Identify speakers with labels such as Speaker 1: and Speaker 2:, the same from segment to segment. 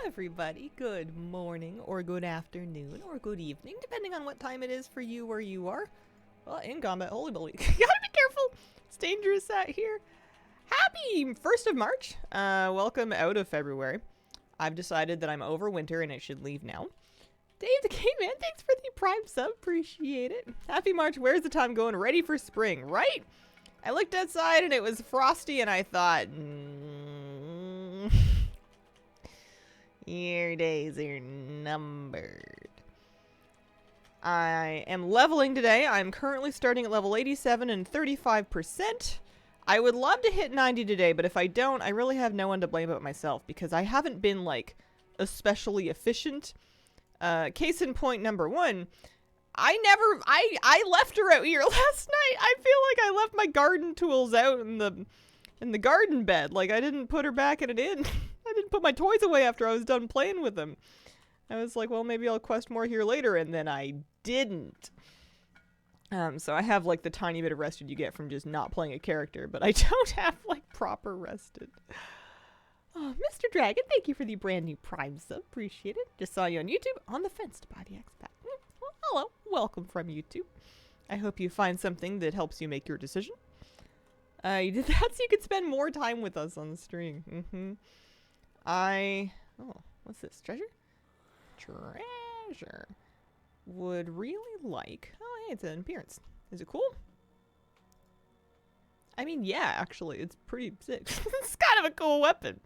Speaker 1: everybody. Good morning, or good afternoon, or good evening, depending on what time it is for you where you are. Well, in combat, holy moly. Gotta be careful. It's dangerous out here. Happy 1st of March. Welcome out of February. I've decided that I'm over winter and I should leave now. Dave the Caveman, thanks for the Prime sub. Appreciate it. Happy March. Where's the time going? Ready for spring, right? I looked outside and it was frosty and I thought, your days are numbered. I am leveling today. I'm currently starting at level 87 and 35%. I would love to hit 90 today, but if I don't, I really have no one to blame but myself because I haven't been, like, especially efficient. Case in point number one, I left her out here last night. I feel like I left my garden tools out in the garden bed. Like, I didn't put her back in an inn. I didn't put my toys away after I was done playing with them. I was like, well, maybe I'll quest more here later, and then I didn't. So I have, like, the tiny bit of rested you get from just not playing a character, but I don't have, like, proper rested. Oh, Mr. Dragon, thank you for the brand new Prime sub. Appreciate it. Just saw you on YouTube, on the fence to buy the X-Pack. Well, hello. Welcome from YouTube. I hope you find something that helps you make your decision. You did that so you could spend more time with us on the stream. Oh, what's this? Treasure? Treasure. Would really like... Oh, hey, it's an appearance. Is it cool? I mean, yeah, actually, it's pretty sick. It's kind of a cool weapon.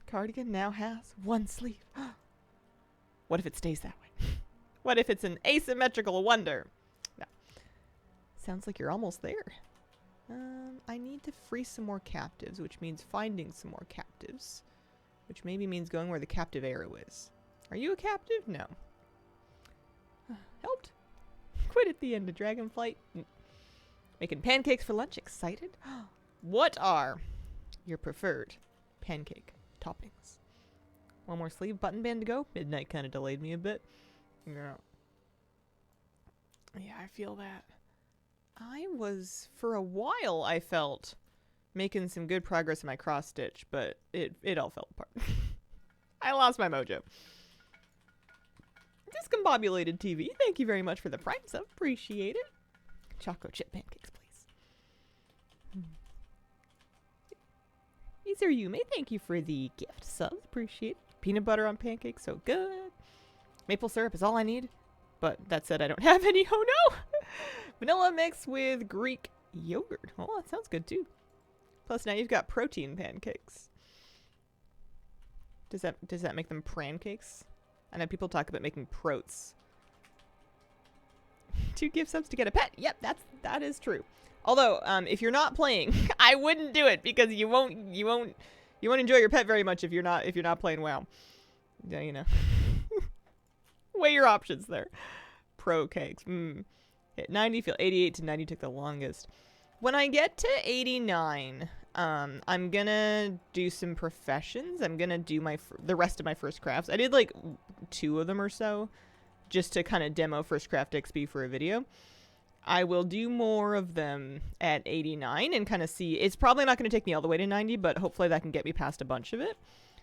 Speaker 1: Cardigan now has one sleeve. What if it stays that way? What if it's an asymmetrical wonder? No. Sounds like you're almost there. I need to free some more captives, which means finding some more captives. Which maybe means going where the captive arrow is. Are you a captive? No. Helped. Quit at the end of Dragonflight. Making pancakes for lunch. Excited? What are your preferred pancake toppings? One more sleeve, button band to go. Midnight kind of delayed me a bit. Yeah. Yeah, I feel that. I was, for a while, I felt making some good progress in my cross stitch, but it all fell apart. I lost my mojo. Discombobulated TV, thank you very much for the Prime sub. Appreciate it. Chocolate chip pancakes, please. Yume, thank you for the gift subs. Appreciate it. Peanut butter on pancakes, so good. Maple syrup is all I need. But that said, I don't have any. Oh no! Vanilla mix with Greek yogurt. Oh, that sounds good too. Plus now you've got protein pancakes. Does that make them prancakes? I know people talk about making prots. 2 gift subs to get a pet. Yep, that is true. Although, if you're not playing, I wouldn't do it because you won't enjoy your pet very much if you're not playing WoW. Yeah, you know. Weigh your options there. Pro cakes. Hit 90, feel 88 to 90 took the longest. When I get to 89, I'm gonna do some professions. I'm gonna do the rest of my first crafts. I did like 2 of them or so, just to kind of demo first craft XP for a video. I will do more of them at 89 and kind of see. It's probably not going to take me all the way to 90, but hopefully that can get me past a bunch of it.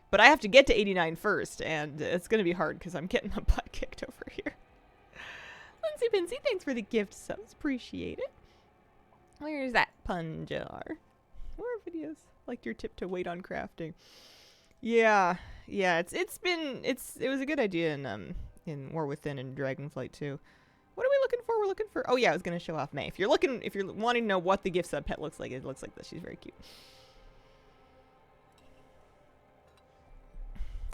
Speaker 1: But I have to get to 89 first, and it's going to be hard because I'm getting my butt kicked over here. Lindsay Pinsy, thanks for the gift subs. Appreciate it. Where's that pun jar? More videos. Like your tip to wait on crafting. Yeah. It was a good idea in War Within and Dragonflight too. What are we looking for? We're looking for... Oh yeah, I was going to show off May. If you're wanting to know what the gift sub pet looks like, it looks like this. She's very cute.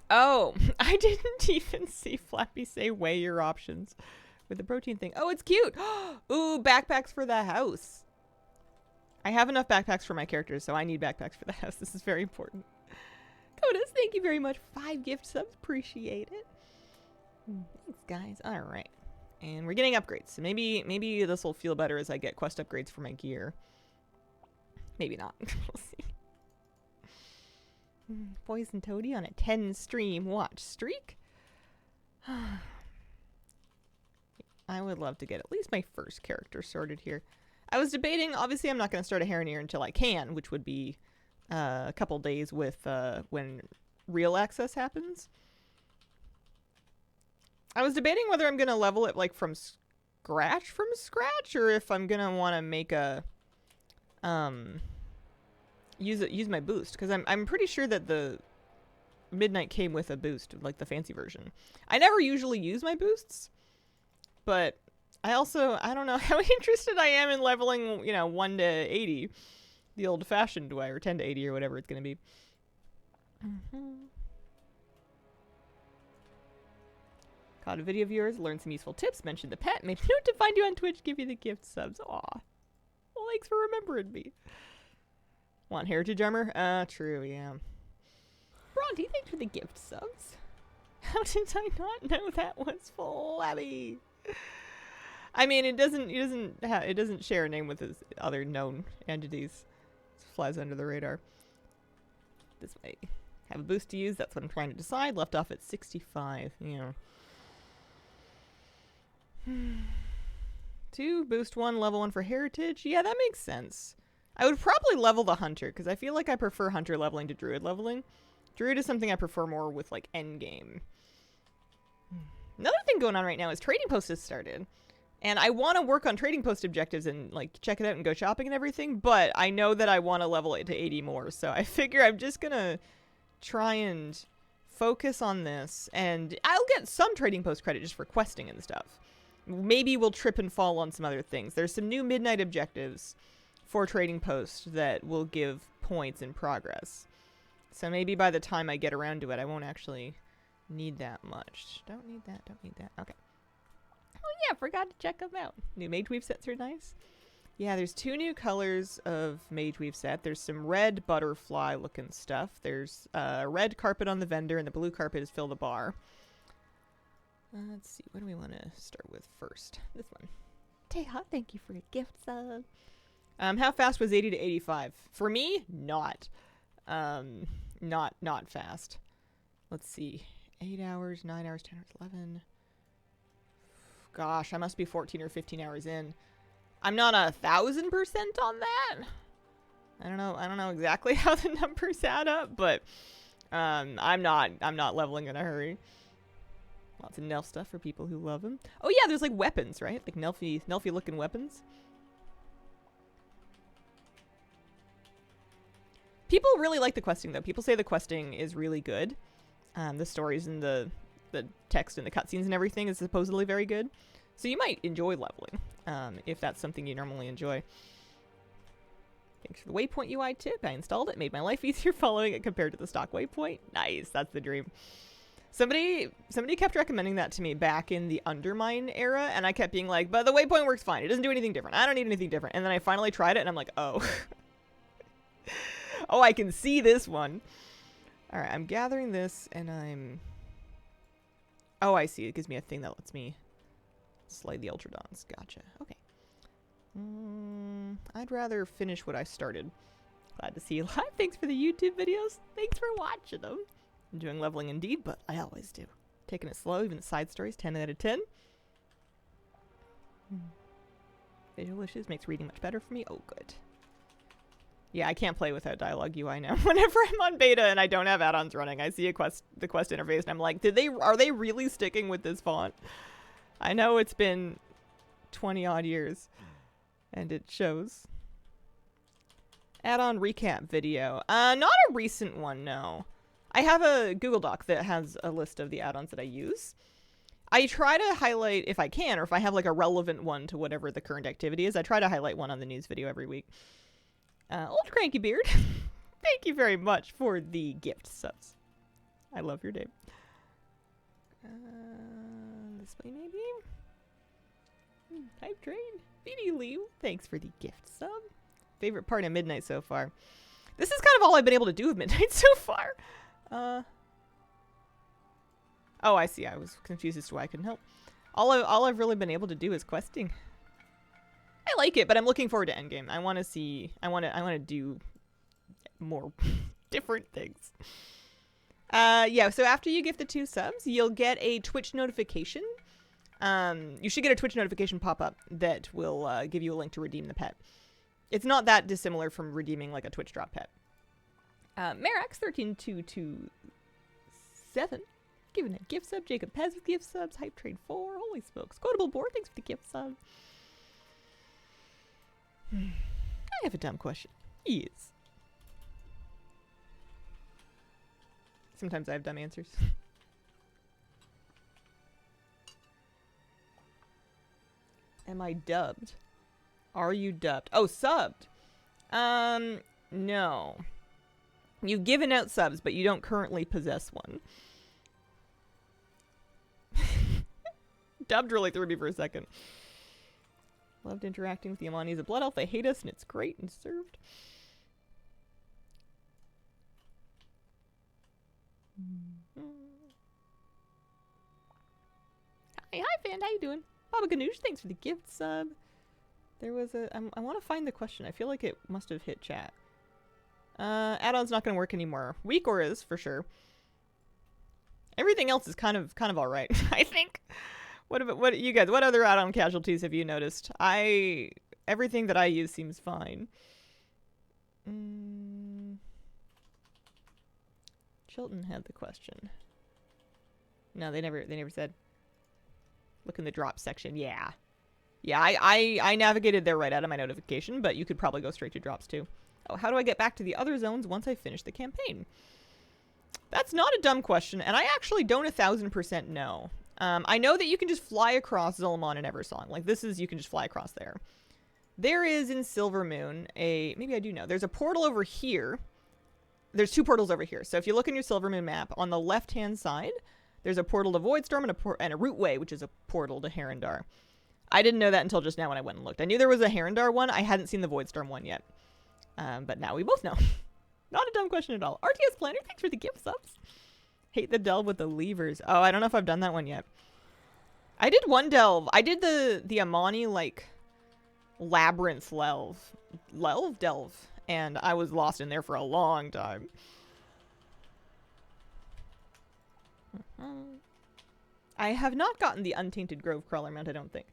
Speaker 1: Oh, I didn't even see Flappy say weigh your options with the protein thing. Oh, it's cute. Ooh, backpacks for the house. I have enough backpacks for my characters, so I need backpacks for the house. This is very important. Codas, thank you very much. 5 gift subs. Appreciate it. Thanks, guys. All right. And we're getting upgrades. So maybe this will feel better as I get quest upgrades for my gear. Maybe not. We'll see. Poison Toady on a 10 stream watch streak. I would love to get at least my first character sorted here. I was debating, obviously I'm not going to start a Heroneer until I can, which would be a couple days with when real access happens. I was debating whether I'm gonna level it like from scratch, or if I'm gonna want to make a use my boost, because I'm pretty sure that the Midnight came with a boost, like the fancy version. I never usually use my boosts, but I don't know how interested I am in leveling, 1 to 80, the old-fashioned way, or 10 to 80, or whatever it's gonna be. Caught a video viewers, learned some useful tips, mentioned the pet, made a note to find you on Twitch, give you the gift subs. Aw. Well, thanks for remembering me. Want heritage armor? True, yeah. Bronte, thanks for the gift subs. How did I not know that was Flabby? I mean, it doesn't share a name with his other known entities. It flies under the radar. This way. Have a boost to use, that's what I'm trying to decide. Left off at 65, yeah. 2, boost 1, level 1 for heritage. Yeah, that makes sense. I would probably level the hunter, because I feel like I prefer hunter leveling to druid leveling. Druid is something I prefer more with, like, endgame. Another thing going on right now is trading post has started. And I want to work on trading post objectives and, like, check it out and go shopping and everything, but I know that I want to level it to 80 more, so I figure I'm just gonna try and focus on this, and I'll get some trading post credit just for questing and stuff. Maybe we'll trip and fall on some other things. There's some new midnight objectives for trading post that will give points in progress. So maybe by the time I get around to it, I won't actually need that much. Don't need that. Okay. Oh yeah, forgot to check them out. New Mage Weave sets are nice. Yeah, there's 2 new colors of Mage Weave set. There's some red butterfly looking stuff. There's a red carpet on the vendor, and the blue carpet is fill the bar. Let's see, what do we want to start with first? This one. Teha, thank you for your gift sub. How fast was 80 to 85? For me, not. Not fast. Let's see. 8 hours, 9 hours, 10 hours, 11. Gosh, I must be 14 or 15 hours in. I'm not 1,000% on that. I don't know exactly how the numbers add up, but I'm not leveling in a hurry. Lots of Nelf stuff for people who love them. Oh yeah, there's like weapons, right? Like Nelfy looking weapons. People really like the questing though. People say the questing is really good. The stories and the text and the cutscenes and everything is supposedly very good. So you might enjoy leveling, if that's something you normally enjoy. Thanks for the waypoint UI tip. I installed it, made my life easier following it compared to the stock waypoint. Nice, that's the dream. Somebody kept recommending that to me back in the Undermine era, and I kept being like, but the waypoint works fine. It doesn't do anything different. I don't need anything different. And then I finally tried it, and I'm like, oh. Oh, I can see this one. All right, I'm gathering this, and I'm... Oh, I see. It gives me a thing that lets me slay the Ultradons. Gotcha. Okay. I'd rather finish what I started. Glad to see you live. Thanks for the YouTube videos. Thanks for watching them. Enjoying leveling indeed, but I always do. Taking it slow, even the side stories, 10 out of 10. Visual issues makes reading much better for me. Oh, good. Yeah, I can't play without dialogue UI now. Whenever I'm on beta and I don't have add-ons running, I see the quest interface and I'm like, are they really sticking with this font? I know it's been 20 odd years and it shows. Add-on recap video. Not a recent one, no. I have a Google Doc that has a list of the add-ons that I use. I try to highlight, if I can, or if I have like a relevant one to whatever the current activity is, I try to highlight one on the news video every week. Old Cranky Beard, thank you very much for the gift subs. I love your name. This way maybe? Hype Train. BD Liu, thanks for the gift sub. Favorite part of Midnight so far. This is kind of all I've been able to do with Midnight so far. Oh, I see. I was confused as to why I couldn't help. All I've really been able to do is questing. I like it, but I'm looking forward to endgame. I want to see. I want to do more different things. Yeah. So after you gift the 2 subs, you'll get a Twitch notification. You should get a Twitch notification pop up that will give you a link to redeem the pet. It's not that dissimilar from redeeming like a Twitch drop pet. Marax1322 7. Giving a gift sub. Jacob Pez with gift subs. Hype Trade 4. Holy smokes. Quotable Board, thanks for the gift sub. I have a dumb question. Yes. Sometimes I have dumb answers. Am I dubbed? Are you dubbed? Oh, subbed. No. You've given out subs, but you don't currently possess one. Dubbed really threw me for a second. Loved interacting with the Amani's a blood elf. They hate us, and it's great and served. Hi, Fan. How you doing? Baba Ganoush, thanks for the gift sub. There was a... I want to find the question. I feel like it must have hit chat. Add-on's not going to work anymore. Weakor is, for sure. Everything else is kind of alright, I think. What you guys, what other add-on casualties have you noticed? Everything that I use seems fine. Chilton had the question. No, they never said. Look in the drop section. Yeah. Yeah, I navigated there right out of my notification, but you could probably go straight to drops too. Oh, how do I get back to the other zones once I finish the campaign? That's not a dumb question, and I actually don't 1000% know. I know that you can just fly across Zul'Aman and Eversong. Like, you can just fly across there. There is in Silvermoon maybe I do know. There's a portal over here. There's 2 portals over here. So if you look in your Silvermoon map, on the left-hand side, there's a portal to Voidstorm and a Rootway, which is a portal to Herondar. I didn't know that until just now when I went and looked. I knew there was a Herondar one. I hadn't seen the Voidstorm one yet. But now we both know. Not a dumb question at all. RTS Planner, thanks for the gift subs. Hate the delve with the levers. Oh, I don't know if I've done that one yet. I did one delve. I did the Amani, like, labyrinth delve. And I was lost in there for a long time. I have not gotten the Untainted Grove Crawler mount, I don't think.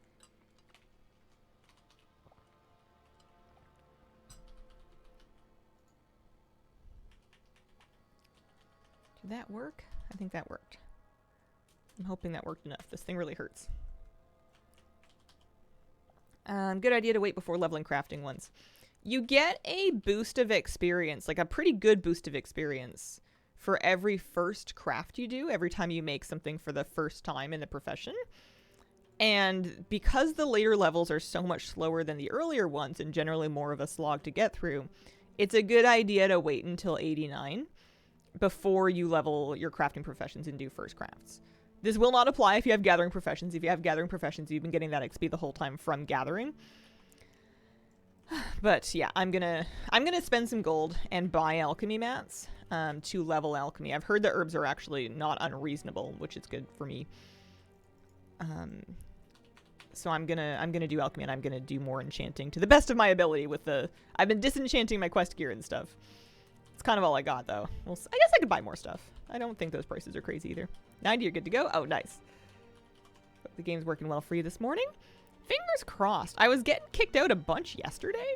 Speaker 1: Did that work? I think that worked. I'm hoping that worked enough. This thing really hurts. Good idea to wait before leveling crafting ones. You get a boost of experience, like a pretty good boost of experience for every first craft you do, every time you make something for the first time in the profession. And because the later levels are so much slower than the earlier ones and generally more of a slog to get through, it's a good idea to wait until 89 before you level your crafting professions and do first crafts. This will not apply if you have gathering professions. If you have gathering professions, you've been getting that XP the whole time from gathering. But yeah, I'm gonna spend some gold and buy alchemy mats to level alchemy. I've heard the herbs are actually not unreasonable, which is good for me. So I'm gonna do alchemy, and I'm gonna do more enchanting to the best of my ability with I've been disenchanting my quest gear and stuff. It's kind of all I got, though. Well, I guess I could buy more stuff. I don't think those prices are crazy either. 90, you're good to go? Oh, nice. Hope the game's working well for you this morning. Fingers crossed. I was getting kicked out a bunch yesterday.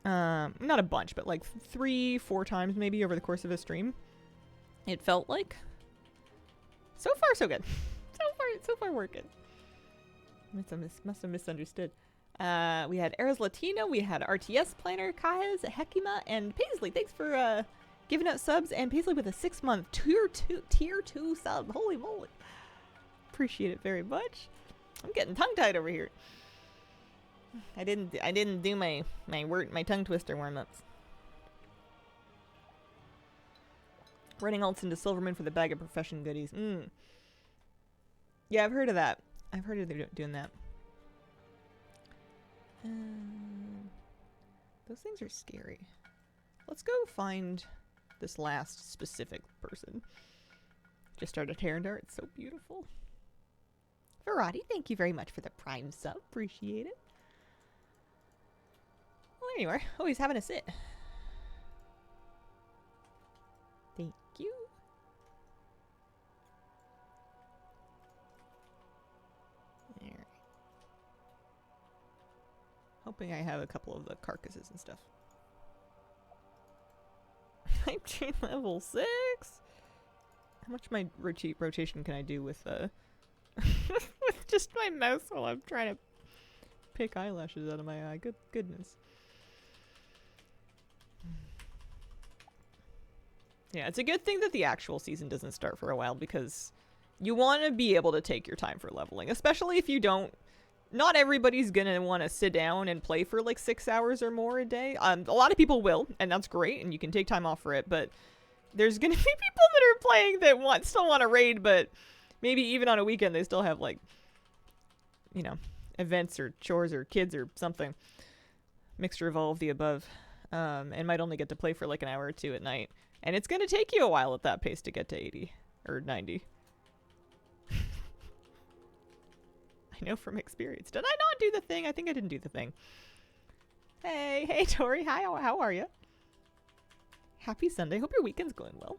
Speaker 1: Not a bunch, but like 3-4 times maybe over the course of a stream. It felt like. So far, so good. So far working. Must have misunderstood. We had Eras Latino, we had RTS Planner, Kaz, Hekima, and Paisley. Thanks for giving out subs, and Paisley with a 6-month tier 2 sub. Holy moly. Appreciate it very much. I'm getting tongue-tied over here. I didn't do my tongue twister warm-ups. Running alts into Silvermoon for the bag of profession goodies. Yeah, I've heard of that. I've heard of them doing that. Those things are scary. Let's go find this last specific person. Just started Herondar. It's so beautiful. Verati, thank you very much for the Prime sub. Appreciate it. Well, there you are. Oh, he's having a sit. Thank you. Alright. Hoping I have a couple of the carcasses and stuff. I'm train level 6. How much my rotation can I do with with just my mouse while I'm trying to pick eyelashes out of my eye? Goodness. Yeah, it's a good thing that the actual season doesn't start for a while, because you want to be able to take your time for leveling, especially if you don't. Not everybody's gonna want to sit down and play for like 6 hours or more a day. A lot of people will, and that's great, and you can take time off for it, but there's gonna be people that are playing that still want to raid, but maybe even on a weekend they still have, like, you know, events or chores or kids or something. Mixture of all of the above. And might only get to play for like an hour or two at night. And it's gonna take you a while at that pace to get to 80 or 90. I know from experience. Did I not do the thing? I think I didn't do the thing. Hey Tori, hi, how are you? Happy Sunday. Hope your weekend's going well.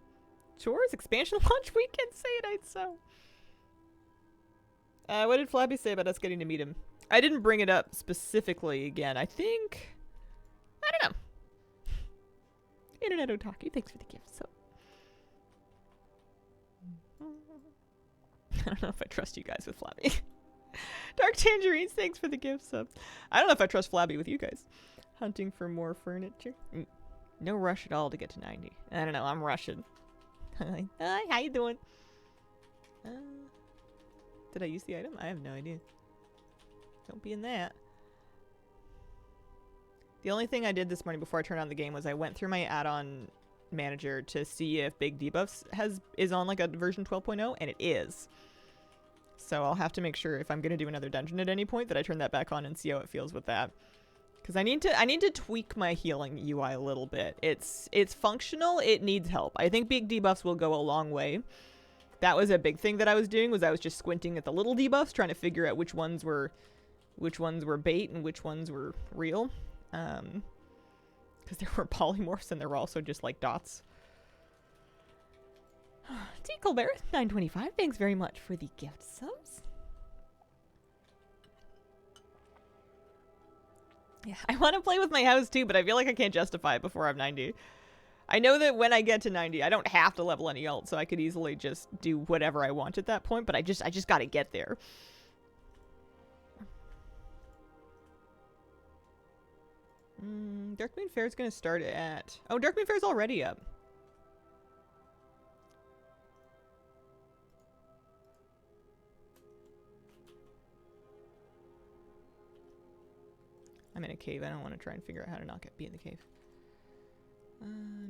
Speaker 1: Chores, expansion launch weekend, say it ain't so. What did Flabby say about us getting to meet him? I didn't bring it up specifically again. I think... I don't know. Internet Otaku, thanks for the gift. So, I don't know if I trust you guys with Flabby. Dark Tangerines, thanks for the gift sub. I don't know if I trust Flabby with you guys. Hunting for more furniture. No rush at all to get to 90. I don't know, I'm rushing. Hi, how you doing? Did I use the item? I have no idea. Don't be in that. The only thing I did this morning before I turned on the game was I went through my add-on manager to see if Big Debuffs is on like a version 12.0, and it is. So I'll have to make sure if I'm going to do another dungeon at any point that I turn that back on and see how it feels with that. Because I need to tweak my healing UI a little bit. It's functional, it needs help. I think big debuffs will go a long way. That was a big thing that I was doing, was I was just squinting at the little debuffs, trying to figure out which ones were bait and which ones were real. Because there were polymorphs and there were also just like dots. T. Colbert, 925. Thanks very much for the gift subs. Yeah, I want to play with my house too, but I feel like I can't justify it before I'm 90. I know that when I get to 90, I don't have to level any ult, so I could easily just do whatever I want at that point, but I just gotta get there. Darkmoon Faire's gonna start at... Oh, Darkmoon Faire's already up. I'm in a cave. I don't want to try and figure out how to not be in the cave.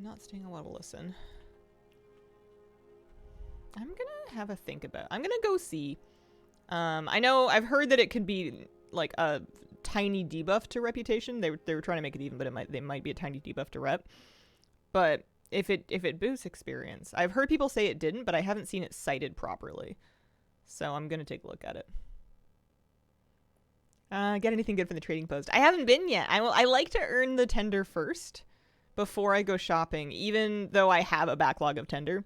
Speaker 1: Not staying a while to listen. I'm gonna have a think about... I'm gonna go see. I know I've heard that it could be like a tiny debuff to reputation. They were trying to make it even, but they might be a tiny debuff to rep. But if it boosts experience, I've heard people say it didn't, but I haven't seen it cited properly. So I'm gonna take a look at it. Get anything good from the trading post? I haven't been yet. I like to earn the tender first before I go shopping, even though I have a backlog of tender.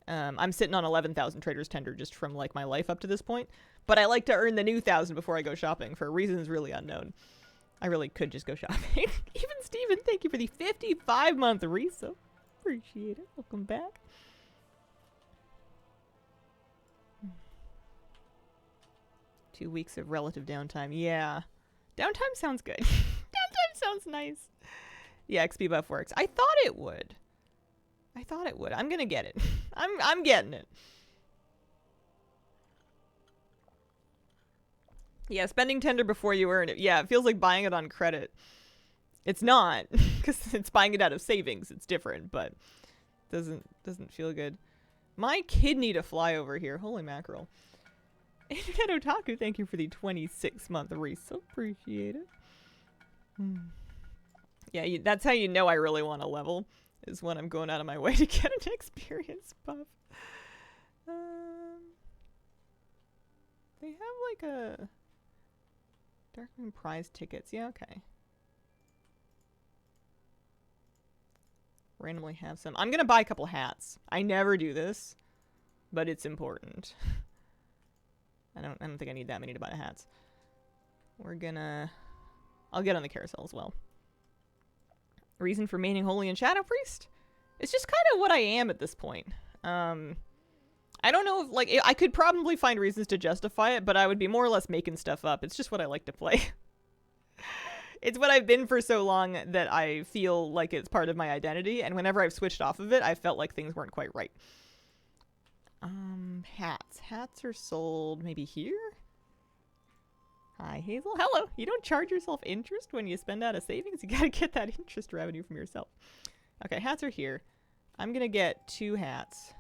Speaker 1: I'm sitting on 11,000 traders tender just from like my life up to this point. But I like to earn the new 1,000 before I go shopping for reasons really unknown. I really could just go shopping. Even Steven, thank you for the 55-month resub. Appreciate it. Welcome back. Two weeks of relative downtime. Yeah. Downtime sounds good. Downtime sounds nice. Yeah, XP buff works. I thought it would. I'm gonna get it. I'm getting it. Yeah, spending tender before you earn it. Yeah, it feels like buying it on credit. It's not, because it's buying it out of savings. It's different, but doesn't feel good. My kidney to fly over here. Holy mackerel. Internet Otaku, thank you for the 26-month resub. Appreciate it. Yeah, that's how you know I really want to level, is when I'm going out of my way to get an experience buff. They have like a Darkmoon prize tickets. Yeah, okay. Randomly have some. I'm gonna buy a couple hats. I never do this, but it's important. I don't think I need that many to buy the hats. I'll get on the carousel as well. Reason for maining Holy and Shadow Priest? It's just kind of what I am at this point. I don't know if, like, I could probably find reasons to justify it, but I would be more or less making stuff up. It's just what I like to play. It's what I've been for so long that I feel like it's part of my identity, and whenever I've switched off of it, I felt like things weren't quite right. Hats. Hats are sold maybe here? Hi, Hazel. Hello. You don't charge yourself interest when you spend out of savings? You gotta get that interest revenue from yourself. Okay, hats are here. I'm gonna get 2 hats.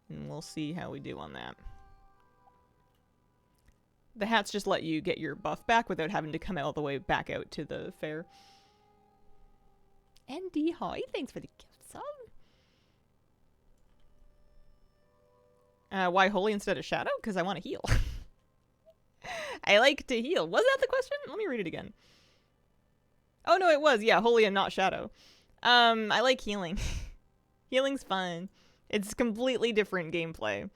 Speaker 1: And we'll see how we do on that. The hats just let you get your buff back without having to come all the way back out to the fair. ND Hoy, thanks for the gift sub. Why holy instead of shadow? Because I want to heal. I like to heal. Was that the question? Let me read it again. Oh no, it was. Yeah, holy and not shadow. I like healing. Healing's fun. It's completely different gameplay.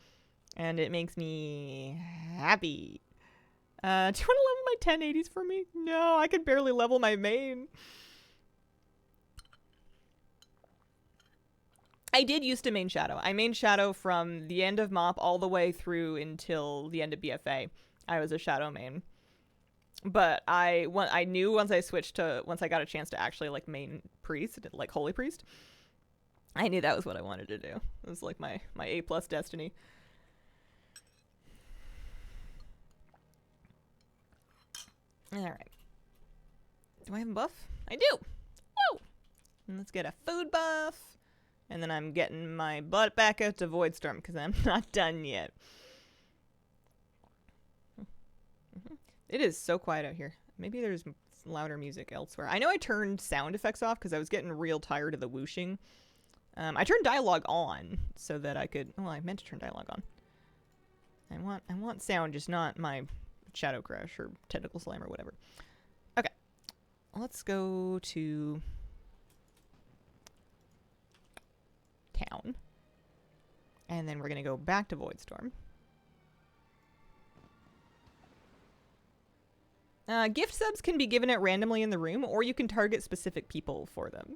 Speaker 1: And it makes me happy. Do you want to level my 1080s for me? No, I can barely level my main. I did used to main Shadow. I main Shadow from the end of MOP all the way through until the end of BFA. I was a Shadow main. But I knew once I got a chance to actually like main Priest, like Holy Priest, I knew that was what I wanted to do. It was like my A+ destiny. Alright. Do I have a buff? I do! Woo! And let's get a food buff. And then I'm getting my butt back out to Voidstorm because I'm not done yet. It is so quiet out here. Maybe there's louder music elsewhere. I know I turned sound effects off because I was getting real tired of the whooshing. I turned dialogue on so that I could... Well, I meant to turn dialogue on. I want sound, just not my Shadow Crash or Tentacle Slam or whatever. Okay. Let's go to... town. And then we're going to go back to Voidstorm. Gift subs can be given out randomly in the room, or you can target specific people for them.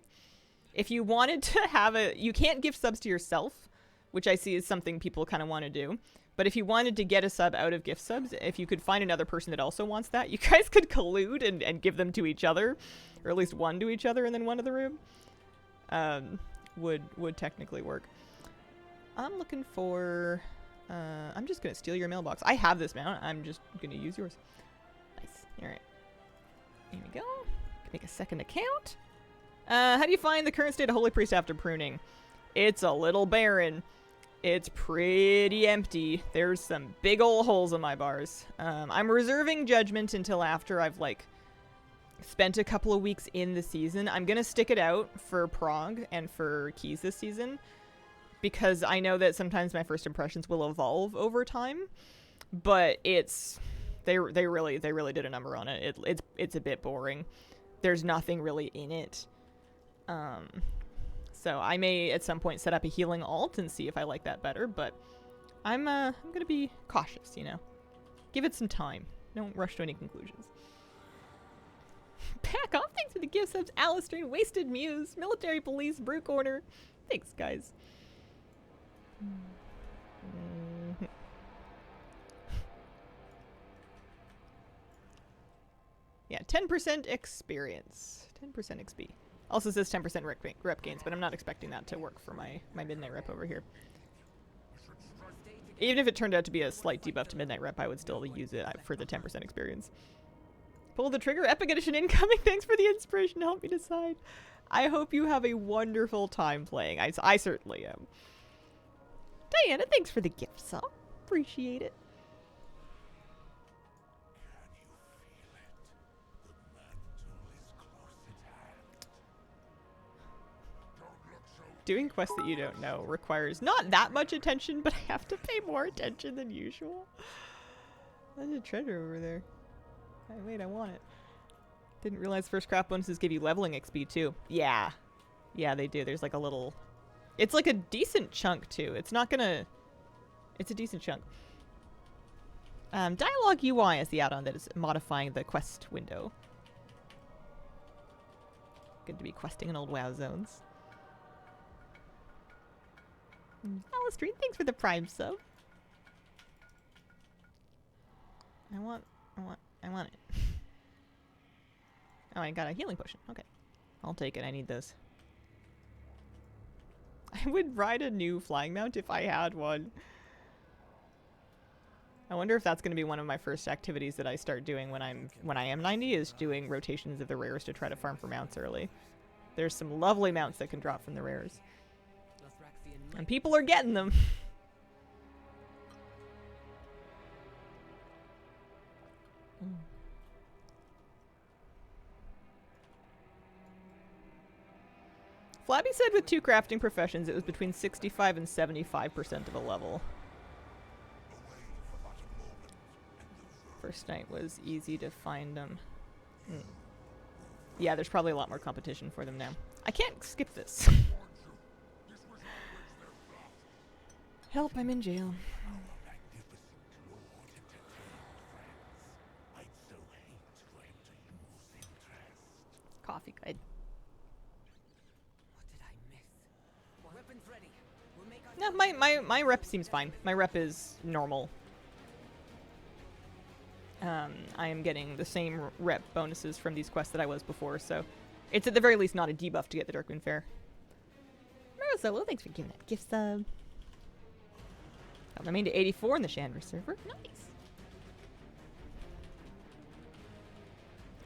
Speaker 1: If you wanted to have you can't gift subs to yourself, which I see is something people kind of want to do. But if you wanted to get a sub out of gift subs, if you could find another person that also wants that, you guys could collude and give them to each other, or at least one to each other and then one to the room. Would technically work. I'm looking for... I'm just going to steal your mailbox. I have this mount. I'm just going to use yours. Nice. Alright. Here we go. Make a second account. How do you find the current state of Holy Priest after pruning? It's a little barren. It's pretty empty. There's some big ol' holes in my bars. I'm reserving judgment until after I've, like, spent a couple of weeks in the season. I'm gonna stick it out for Prague and for Keys this season because I know that sometimes my first impressions will evolve over time, but they really did a number on it. It's a bit boring. There's nothing really in it. So I may at some point set up a healing alt and see if I like that better, but I'm gonna be cautious, you know. Give it some time. Don't rush to any conclusions. Back off. Thanks for the gift subs, Alistair, Wasted Muse, Military Police, Brew Corner. Thanks, guys. Yeah, 10% experience. 10% XP. Also says 10% rep gains, but I'm not expecting that to work for my midnight rep over here. Even if it turned out to be a slight debuff to midnight rep, I would still use it for the 10% experience. Pull the trigger. Epic Edition incoming. Thanks for the inspiration to help me decide. I hope you have a wonderful time playing. I certainly am. Diana, thanks for the gift sub. Appreciate it. Doing quests that you don't know requires not that much attention, but I have to pay more attention than usual. There's a treasure over there. Hey, wait, I want it. Didn't realize first craft bonuses give you leveling XP too. Yeah. Yeah, they do. There's like a little... It's like a decent chunk too. It's not gonna... It's a decent chunk. Dialogue UI is the add-on that is modifying the quest window. Good to be questing in old WoW zones. Alistair, thanks for the Prime sub. I want it. Oh, I got a healing potion. Okay. I'll take it. I need this. I would ride a new flying mount if I had one. I wonder if that's going to be one of my first activities that I start doing when I am 90, is doing rotations of the rares to try to farm for mounts early. There's some lovely mounts that can drop from the rares. And people are getting them. Flabby said with 2 crafting professions, it was between 65 and 75% of a level. First night was easy to find them. Yeah, there's probably a lot more competition for them now. I can't skip this. Help, I'm in jail. Coffee, good. No, my rep seems fine. My rep is normal. I am getting the same rep bonuses from these quests that I was before, so it's at the very least not a debuff to get the Darkmoon Faire. Solo, thanks for giving that gift sub. Got my main to 84 in the Chandra server. Nice.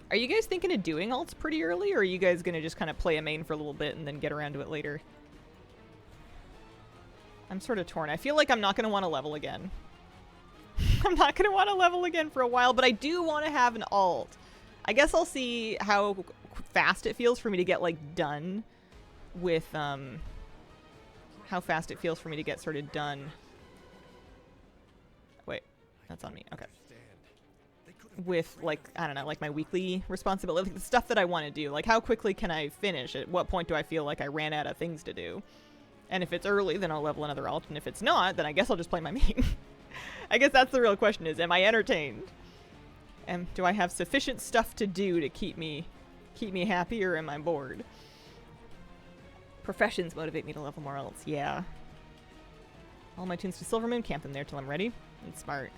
Speaker 1: Are you guys thinking of doing alts pretty early, or are you guys gonna just kind of play a main for a little bit and then get around to it later? I'm sort of torn. I feel like I'm not gonna want to level again. I'm not going to want to level again for a while, but I do want to have an alt. I guess I'll see how fast it feels for me to get, like, done with, how fast it feels for me to get sort of done. Wait, that's on me. Okay. With, like, I don't know, like my weekly responsibility, like the stuff that I want to do. Like, how quickly can I finish? At what point do I feel like I ran out of things to do? And if it's early, then I'll level another alt, and if it's not, then I guess I'll just play my main. I guess that's the real question, is am I entertained? And do I have sufficient stuff to do to keep me happy, or am I bored? Professions motivate me to level more alts, yeah. All my tunes to Silvermoon, camp them there till I'm ready. It's smart.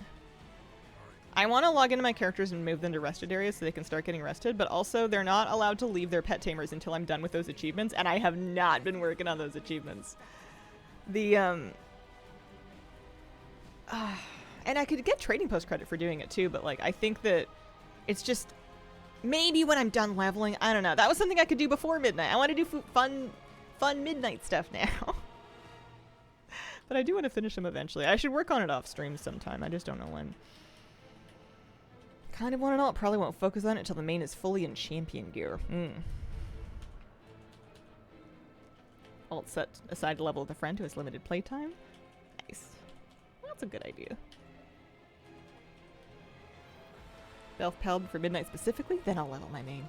Speaker 1: I want to log into my characters and move them to rested areas so they can start getting rested, but also they're not allowed to leave their pet tamers until I'm done with those achievements, and I have not been working on those achievements. And I could get trading post credit for doing it too, but like I think that it's just maybe when I'm done leveling, I don't know. That was something I could do before midnight. I want to do fun midnight stuff now. But I do want to finish them eventually. I should work on it off stream sometime. I just don't know when. Kind of want it all. Probably won't focus on it until the main is fully in champion gear. Alt set aside to level with a friend who has limited playtime. Nice. That's a good idea. Belf Paladin for midnight specifically, then I'll level my main.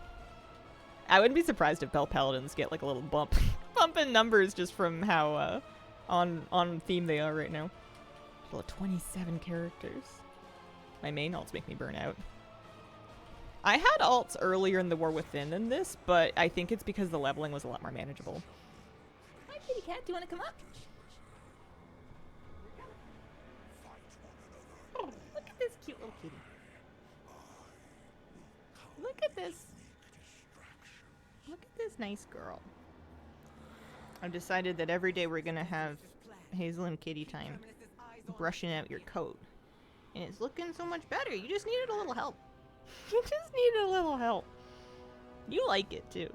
Speaker 1: I wouldn't be surprised if Belf Paladins get like a little bump in numbers just from how on theme they are right now. Well, 27 characters. My main alts make me burn out. I had alts earlier in the War Within than this, but I think it's because the leveling was a lot more manageable. Hi, kitty cat. Do you want to come up? Oh, look at this cute little kitty. Look at this. Look at this nice girl. I've decided that every day we're going to have Hazel and kitty time brushing out your coat. And it's looking so much better. You just needed a little help. You just needed a little help. You like it too.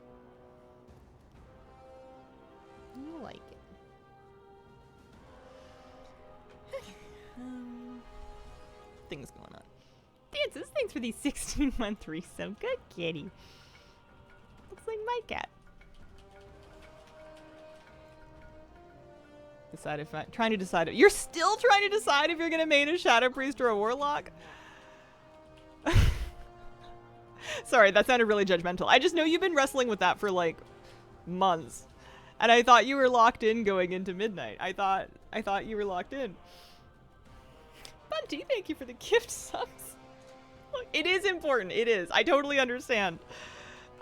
Speaker 1: You like it. Things going on. Dances, thanks for these 16-month resub. Good kitty. Looks like my cat. Trying to decide. You're still trying to decide if you're gonna main a Shadow Priest or a Warlock? Sorry, that sounded really judgmental. I just know you've been wrestling with that for like months. And I thought you were locked in going into midnight. I thought you were locked in. Bunty, thank you for the gift subs. Look, it is important. It is. I totally understand.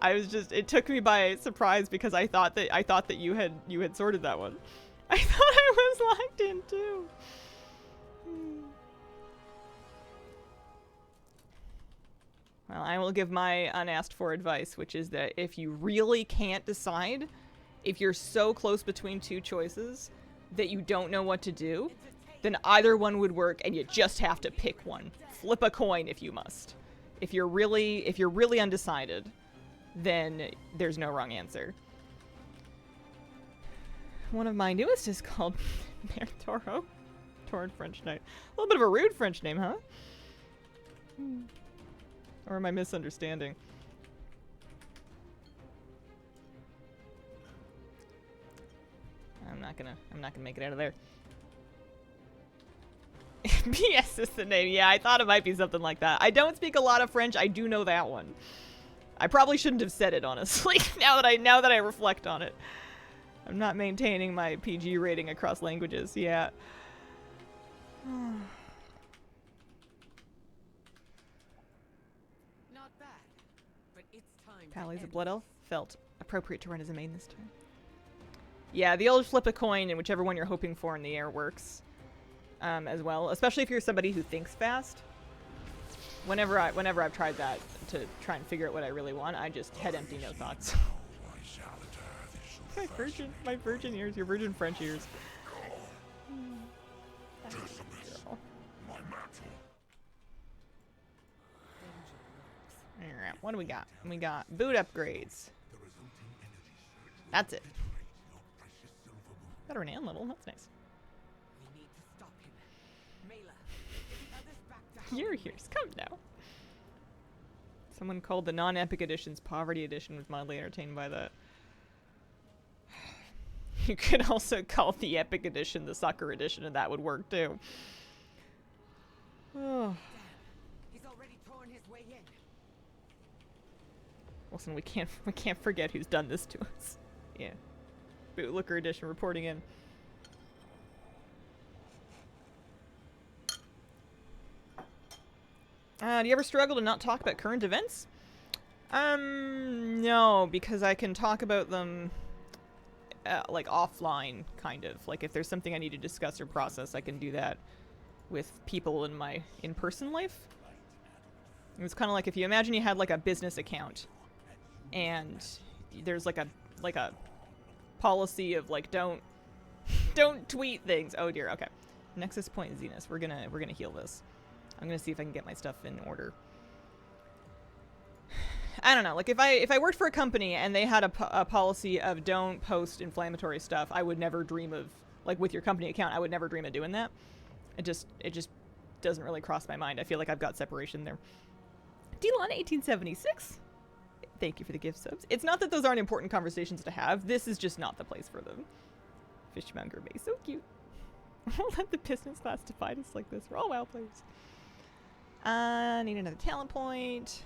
Speaker 1: It took me by surprise because I thought that you had sorted that one. I thought I was locked in too. Well, I will give my unasked for advice, which is that if you really can't decide, if you're so close between two choices that you don't know what to do, then either one would work and you just have to pick one. Flip a coin if you must. If you're really undecided, then there's no wrong answer. One of my newest is called Mare Toro. Torn French name. A little bit of a rude French name, huh? Or am I misunderstanding? I'm not gonna make it out of there. BS is the name. Yeah, I thought it might be something like that. I don't speak a lot of French. I do know that one. I probably shouldn't have said it, honestly. now that I reflect on it. I'm not maintaining my PG rating across languages. Yeah.
Speaker 2: Not bad, but it's time.
Speaker 1: Tally's a blood elf. Felt appropriate to run as a main this time. Yeah, the old flip a coin and whichever one you're hoping for in the air works. As well, especially if you're somebody who thinks fast. Whenever I've tried that to try and figure out what I really want, I just head empty, no thoughts. my virgin ears, your virgin French ears. Alright, what do we got? We got boot upgrades. That's it. Got a Renan level, that's nice. You're yours. Come now. Someone called the non-epic editions Poverty Edition, was mildly entertained by that. You could also call the epic edition the sucker edition, and that would work too. Oh.
Speaker 2: He's already torn his way in.
Speaker 1: Listen, we can't forget who's done this to us. Yeah. Bootlicker edition reporting in. Do you ever struggle to not talk about current events? No, because I can talk about them, like, offline, kind of. Like, if there's something I need to discuss or process, I can do that with people in my in-person life. It was kind of like if you imagine you had, like, a business account, and there's, like, a policy of, like, don't tweet things. Oh, dear, okay. Nexus Point Zenus. We're gonna heal this. I'm gonna see if I can get my stuff in order. I don't know, like if I worked for a company and they had a policy of don't post inflammatory stuff, I would never dream of, like with your company account, I would never dream of doing that. It just doesn't really cross my mind. I feel like I've got separation there. Delon 1876. Thank you for the gift subs. It's not that those aren't important conversations to have. This is just not the place for them. Fishmonger Bay, so cute. I'll let the business class divide us like this. We're all WoW players. Need another talent point.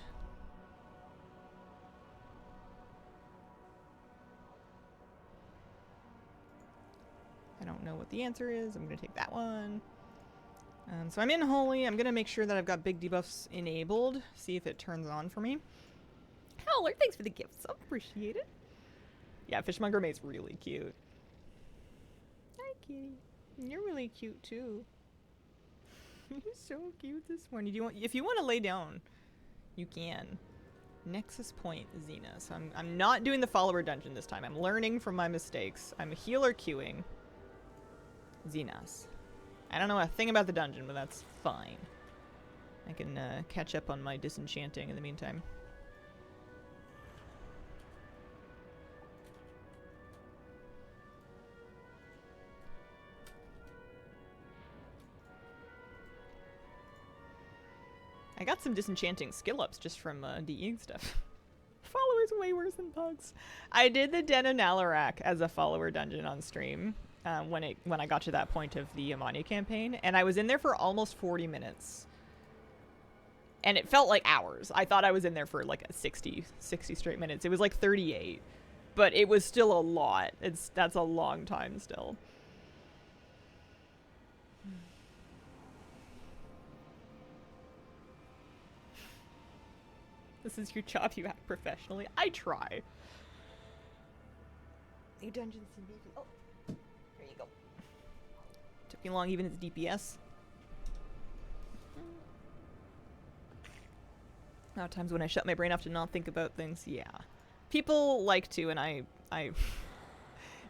Speaker 1: I don't know what the answer is. I'm going to take that one. So I'm in Holy. I'm going to make sure that I've got big debuffs enabled. See if it turns on for me. Howler, thanks for the gifts. I appreciate it. Yeah, Fishmonger May's really cute. Hi, kitty. You're really cute, too. You're so cute this morning. If you want to lay down, you can. Nexus Point Xena. So I'm not doing the follower dungeon this time. I'm learning from my mistakes. I'm healer queuing Xenas. I don't know a thing about the dungeon, but that's fine. I can catch up on my disenchanting in the meantime. I got some disenchanting skill ups just from DEing stuff. Followers way worse than bugs. I did the Den of Nalarak as a follower dungeon on stream when I got to that point of the Amani campaign, and I was in there for almost 40 minutes. And it felt like hours. I thought I was in there for like 60 straight minutes. It was like 38, but it was still a lot. That's a long time still. This is your job, you act professionally. I try. New dungeons and beefy. Oh, here you go. Took me long even as DPS. A lot of times when I shut my brain off to not think about things, yeah. People like to, and I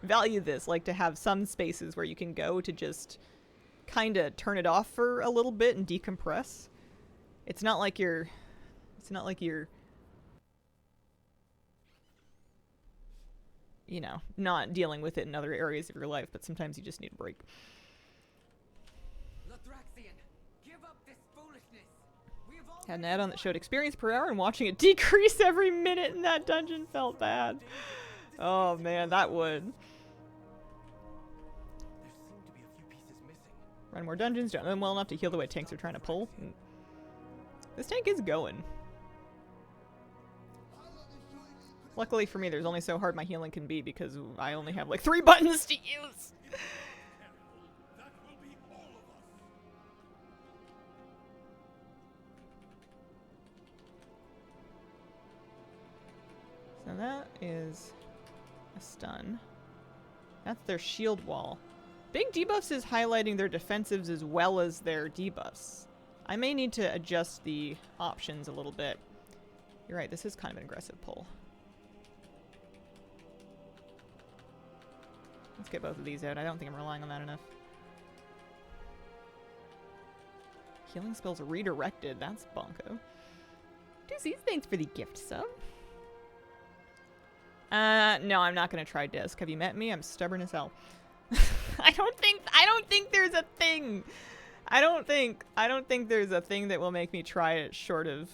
Speaker 1: value this, like to have some spaces where you can go to just kind of turn it off for a little bit and decompress. It's not like you're you know, not dealing with it in other areas of your life, but sometimes you just need a break.
Speaker 2: Lathraxian, give up this foolishness. We have all
Speaker 1: Had an add-on that showed experience per hour, and watching it decrease every minute in that dungeon felt bad. Oh man, that would.
Speaker 3: There seem to be a few pieces missing.
Speaker 1: Run more dungeons, don't know them well enough to heal the way tanks are trying to pull. This tank is going. Luckily for me, there's only so hard my healing can be because I only have like 3 buttons to use.
Speaker 3: That will be all of us.
Speaker 1: So that is a stun. That's their shield wall. Big debuffs is highlighting their defensives as well as their debuffs. I may need to adjust the options a little bit. You're right, this is kind of an aggressive pull. Let's get both of these out. I don't think I'm relying on that enough. Healing spells redirected. That's bonko. Deuces, thanks for the gift sub. No, I'm not gonna try disc. Have you met me? I'm stubborn as hell. I don't think there's a thing. I don't think there's a thing that will make me try it short of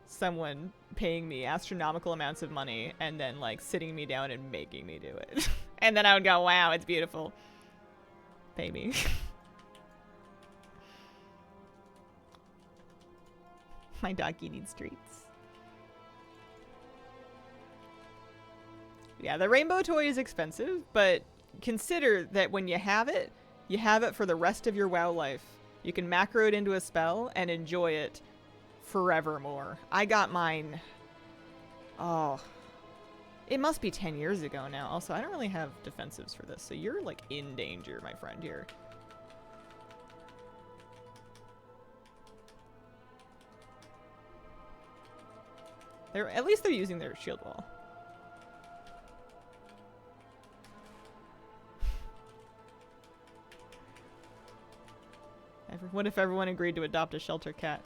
Speaker 1: someone paying me astronomical amounts of money and then like sitting me down and making me do it. And then I would go, wow, it's beautiful. Pay me. My doggy needs treats. Yeah, the rainbow toy is expensive, but consider that when you have it for the rest of your WoW life. You can macro it into a spell and enjoy it forevermore. I got mine, oh, it must be 10 years ago now. Also, I don't really have defensives for this, so you're like in danger, my friend, here. At least they're using their shield wall. What if everyone agreed to adopt a shelter cat?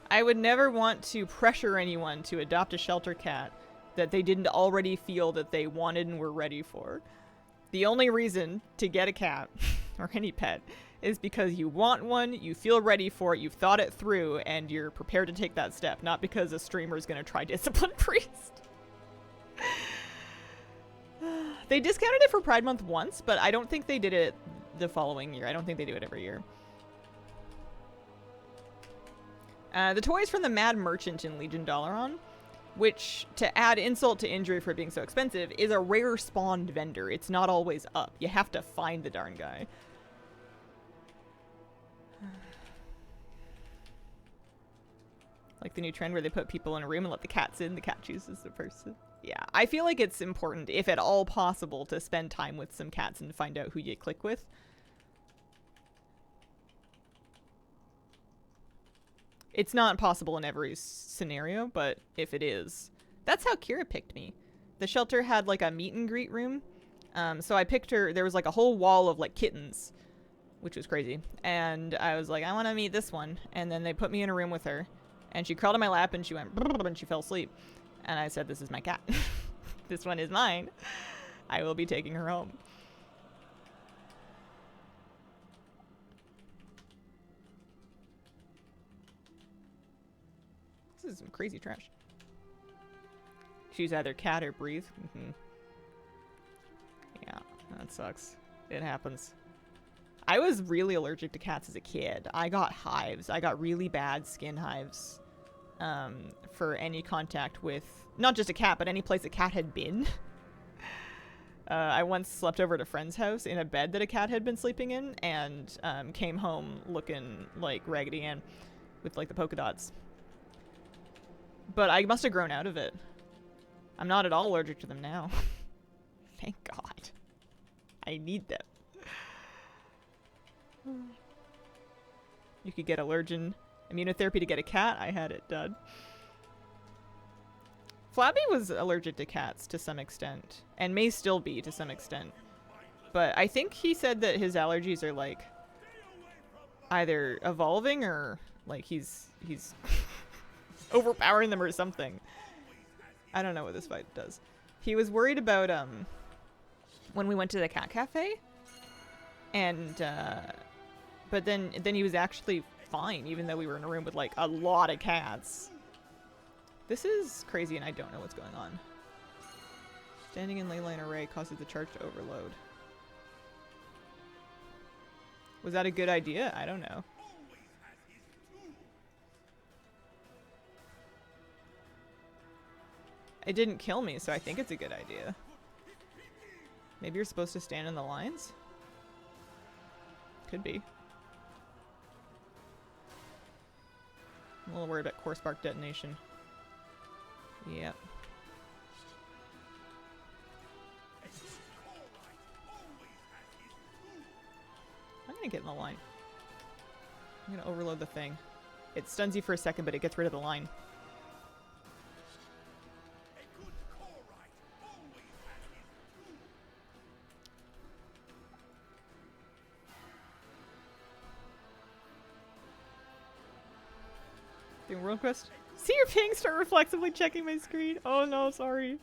Speaker 1: I would never want to pressure anyone to adopt a shelter cat that they didn't already feel that they wanted and were ready for. The only reason to get a cat, or any pet, is because you want one, you feel ready for it, you've thought it through, and you're prepared to take that step, not because a streamer is going to try Discipline Priest. They discounted it for Pride Month once, but I don't think they did it the following year. I don't think they do it every year. The toys from the Mad Merchant in Legion Dalaran, which, to add insult to injury for it being so expensive, is a rare spawned vendor. It's not always up. You have to find the darn guy. Like the new trend where they put people in a room and let the cats in, the cat chooses the person. Yeah, I feel like it's important, if at all possible, to spend time with some cats and find out who you click with. It's not possible in every scenario, but if it is, that's how Kira picked me. The shelter had like a meet and greet room. So I picked her. There was like a whole wall of like kittens, which was crazy. And I was like, I want to meet this one. And then they put me in a room with her and she crawled on my lap and she went and she fell asleep. And I said, this is my cat. This one is mine. I will be taking her home. This is some crazy trash. Choose either cat or breathe. Yeah, that sucks. It happens. I was really allergic to cats as a kid. I got hives. I got really bad skin hives for any contact with, not just a cat, but any place a cat had been. I once slept over at a friend's house in a bed that a cat had been sleeping in and came home looking like Raggedy Ann with like the polka dots. But I must have grown out of it. I'm not at all allergic to them now. Thank God. I need them. You could get allergen immunotherapy to get a cat. I had it done. Flabby was allergic to cats to some extent, and may still be to some extent. But I think he said that his allergies are like either evolving or like he's overpowering them or something. I don't know what this fight does. He was worried about when we went to the cat cafe, and but then he was actually fine, even though we were in a room with like a lot of cats. This is crazy, and I don't know what's going on. Standing in ley line array causes the charge to overload. Was that a good idea? I don't know. It didn't kill me, so I think it's a good idea. Maybe you're supposed to stand in the lines? Could be. I'm a little worried about core spark detonation. Yep. I'm gonna get in the line. I'm gonna overload the thing. It stuns you for a second, but it gets rid of the line. Doing world quest? See your ping start reflexively checking my screen. Oh no, sorry.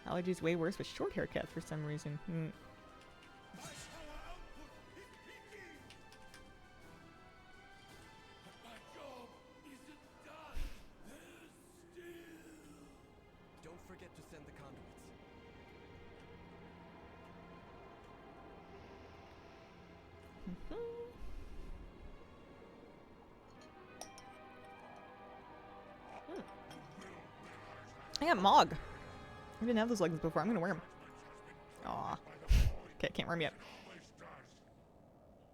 Speaker 1: Allergies way worse with short haircuts for some reason.
Speaker 3: Don't forget to send the conduits.
Speaker 1: I got Mog. I didn't have those leggings before. I'm gonna wear them. Aw. Okay, can't wear them yet.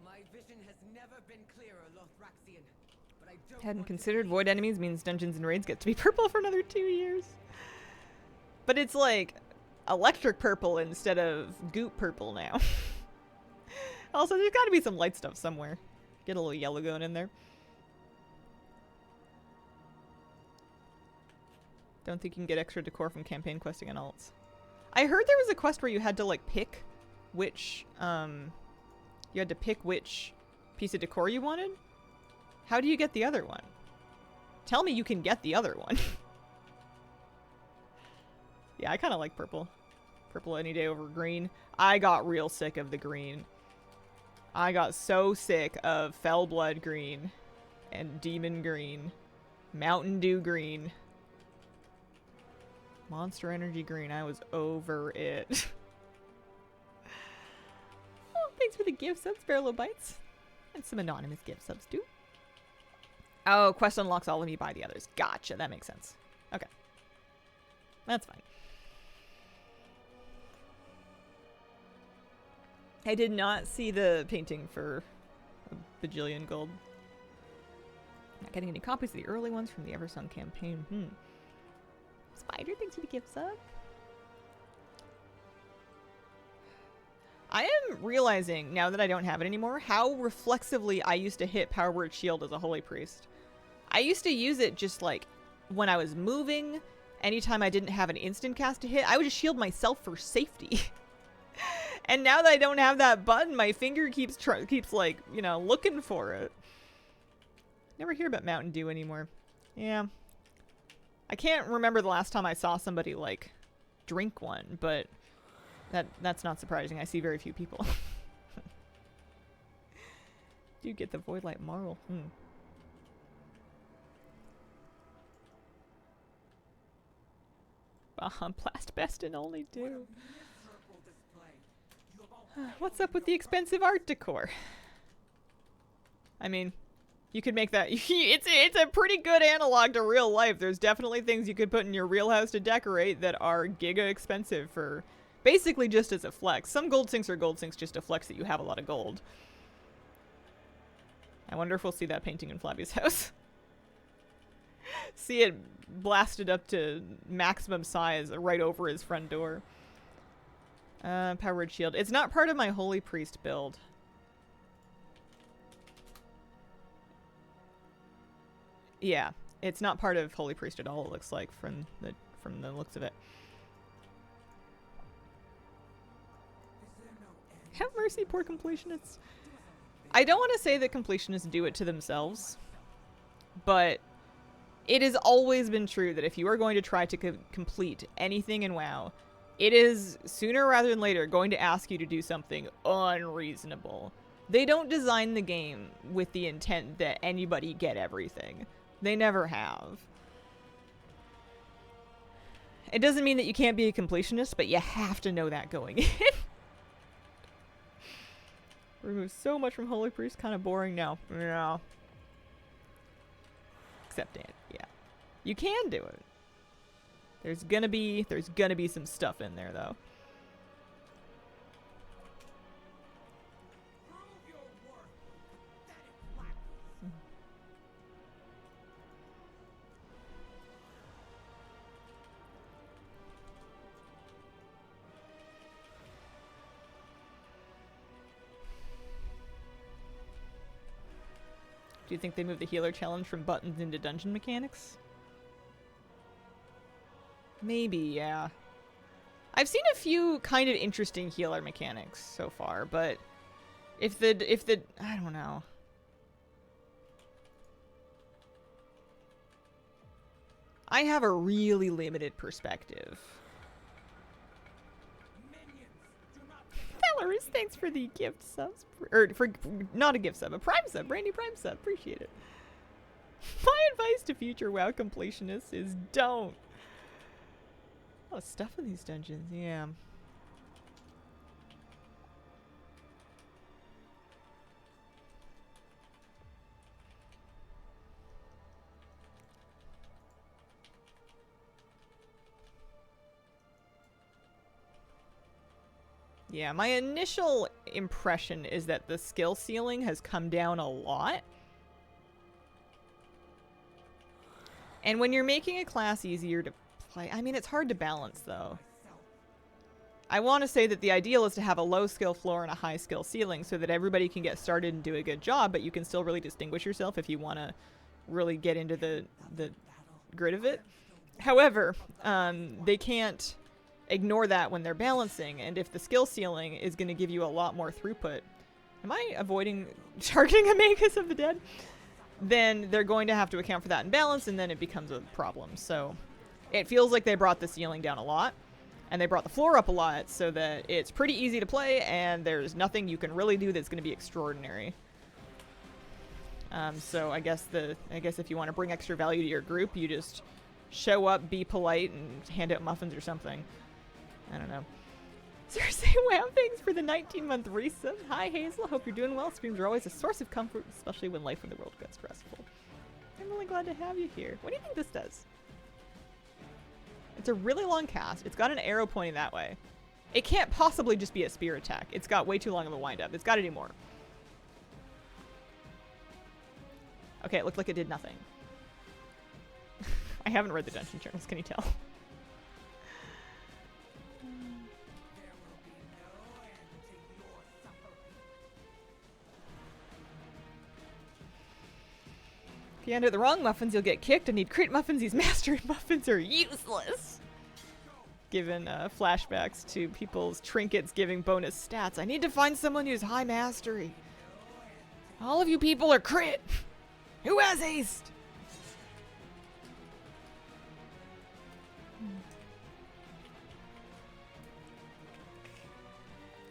Speaker 2: My vision has never been clearer, Lothraxian. But I don't
Speaker 1: Hadn't
Speaker 2: want to
Speaker 1: considered
Speaker 2: believe-
Speaker 1: void enemies means dungeons and raids get to be purple for another 2 years. But it's like electric purple instead of goop purple now. Also, there's gotta be some light stuff somewhere. Get a little yellow going in there. Don't think you can get extra decor from campaign questing and alts. I heard there was a quest where you had to like pick which you had to pick which piece of decor you wanted. How do you get the other one? Tell me you can get the other one. Yeah, I kind of like purple. Purple any day over green. I got real sick of the green. I got so sick of Fellblood green and Demon green, Mountain Dew green, Monster Energy green. I was over it. Oh, thanks for the gift subs, Barrel Bites. And some anonymous gift subs too. Oh, quest unlocks all of you by the others. Gotcha, that makes sense. Okay. That's fine. I did not see the painting for a bajillion gold. Not getting any copies of the early ones from the Eversung campaign. Spider, thanks for the gift sub. I am realizing, now that I don't have it anymore, how reflexively I used to hit Power Word Shield as a Holy Priest. I used to use it just like when I was moving, anytime I didn't have an instant cast to hit, I would just shield myself for safety. And now that I don't have that button, my finger keeps like, you know, looking for it. Never hear about Mountain Dew anymore. Yeah. I can't remember the last time I saw somebody, like, drink one, but that's not surprising. I see very few people. Do get the Voidlight Marl. Blast best and only do.
Speaker 2: Miserable display. You have all
Speaker 1: What's up with the expensive art decor? I mean, you could make that. It's a pretty good analog to real life. There's definitely things you could put in your real house to decorate that are giga expensive for basically just as a flex. Some gold sinks are gold sinks just to flex that you have a lot of gold. I wonder if we'll see that painting in Flavia's house. See it blasted up to maximum size right over his front door. Powered shield. It's not part of my Holy Priest build. Yeah, it's not part of Holy Priest at all, it looks like, from the looks of it. Have mercy, poor completionists. I don't want to say that completionists do it to themselves, but it has always been true that if you are going to try to complete anything in WoW, it is sooner rather than later going to ask you to do something unreasonable. They don't design the game with the intent that anybody get everything. They never have. It doesn't mean that you can't be a completionist, but you have to know that going in. Remove so much from Holy Priest, kind of boring now. Yeah. Except it, yeah. You can do it. There's gonna be some stuff in there though. Do you think they moved the healer challenge from buttons into dungeon mechanics? Maybe, yeah. I've seen a few kind of interesting healer mechanics so far, but if the I don't know. I have a really limited perspective. Belarus, thanks for the gift subs. Or for not a gift sub, a prime sub, brand new prime sub. Appreciate it. My advice to future WoW completionists is don't. A lot of stuff in these dungeons, yeah. Yeah, my initial impression is that the skill ceiling has come down a lot. And when you're making a class easier to play, I mean, it's hard to balance, though. I want to say that the ideal is to have a low skill floor and a high skill ceiling so that everybody can get started and do a good job, but you can still really distinguish yourself if you want to really get into the grid of it. However, they can't ignore that when they're balancing, and if the skill ceiling is going to give you a lot more throughput, am I avoiding targeting a Magus of the Dead? Then they're going to have to account for that in balance, and then it becomes a problem. So it feels like they brought the ceiling down a lot, and they brought the floor up a lot, so that it's pretty easy to play, and there's nothing you can really do that's going to be extraordinary. So I guess if you want to bring extra value to your group, you just show up, be polite, and hand out muffins or something. I don't know. Seriously, wow, thanks for the 19-month resub. Hi, Hazel. Hope you're doing well. Streams are always a source of comfort, especially when life in the world gets stressful. I'm really glad to have you here. What do you think this does? It's a really long cast. It's got an arrow pointing that way. It can't possibly just be a spear attack. It's got way too long of a wind-up. It's got to do more. Okay, it looked like it did nothing. I haven't read the dungeon journals, can you tell? If you enter the wrong muffins, you'll get kicked. I need crit muffins. These mastery muffins are useless. Given flashbacks to people's trinkets giving bonus stats. I need to find someone who's high mastery. All of you people are crit. Who has haste?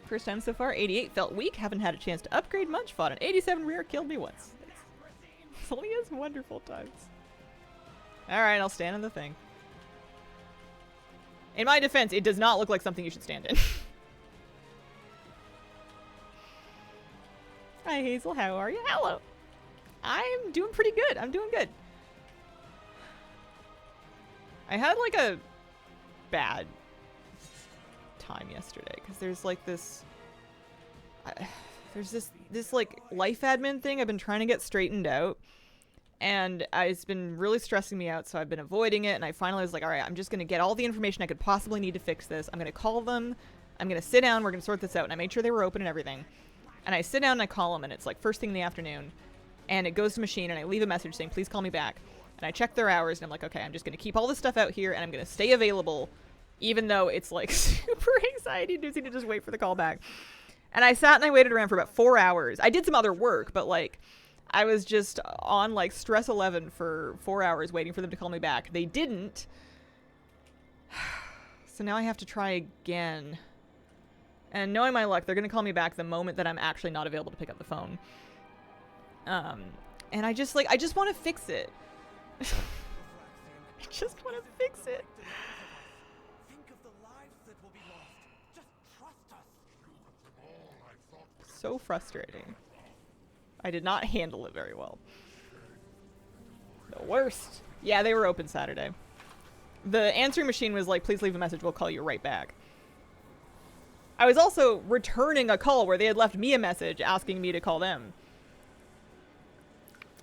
Speaker 1: First time so far, 88 felt weak. Haven't had a chance to upgrade much. Fought an 87 rear, killed me once. Salia's wonderful times. Alright, I'll stand in the thing. In my defense, it does not look like something you should stand in. Hi, Hazel. How are you? Hello. I'm doing pretty good. I'm doing good. I had like a bad time yesterday because there's like this there's this like life admin thing I've been trying to get straightened out, and it's been really stressing me out, so I've been avoiding it, and I finally was like, all right, I'm just going to get all the information I could possibly need to fix this. I'm going to call them. I'm going to sit down. We're going to sort this out. And I made sure they were open and everything. And I sit down and I call them, and it's like first thing in the afternoon. And it goes to machine, and I leave a message saying, please call me back. And I check their hours, and I'm like, okay, I'm just going to keep all this stuff out here, and I'm going to stay available, even though it's like super anxiety-inducing to just wait for the call back. And I sat and I waited around for about 4 hours. I did some other work, but like I was just on like stress 11 for 4 hours waiting for them to call me back. They didn't. So now I have to try again. And knowing my luck, they're going to call me back the moment that I'm actually not available to pick up the phone. And I just want to fix it. I just want to fix it.
Speaker 3: Think of the lives that will be lost. Just trust us.
Speaker 1: So frustrating. I did not handle it very well. The worst. Yeah, they were open Saturday. The answering machine was like, please leave a message, we'll call you right back. I was also returning a call where they had left me a message asking me to call them.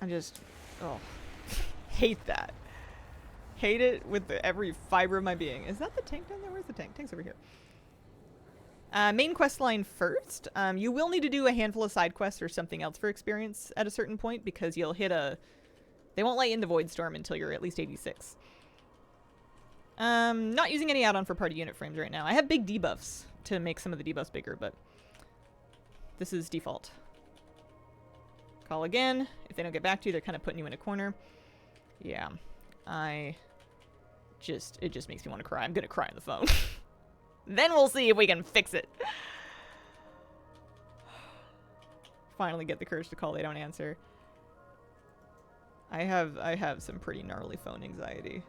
Speaker 1: I just, hate that. Hate it with every fiber of my being. Is that the tank down there? Where's the tank? Tank's over here. Main quest line first. You will need to do a handful of side quests or something else for experience at a certain point because you'll hit a... They won't let you into Void Storm until you're at least 86. Not using any add-on for party unit frames right now. I have big debuffs to make some of the debuffs bigger, but this is default. Call again. If they don't get back to you, they're kind of putting you in a corner. Yeah. It just makes me want to cry. I'm gonna cry on the phone. Then we'll see if we can fix it. Finally get the courage to call. They don't answer. I have some pretty gnarly phone anxiety.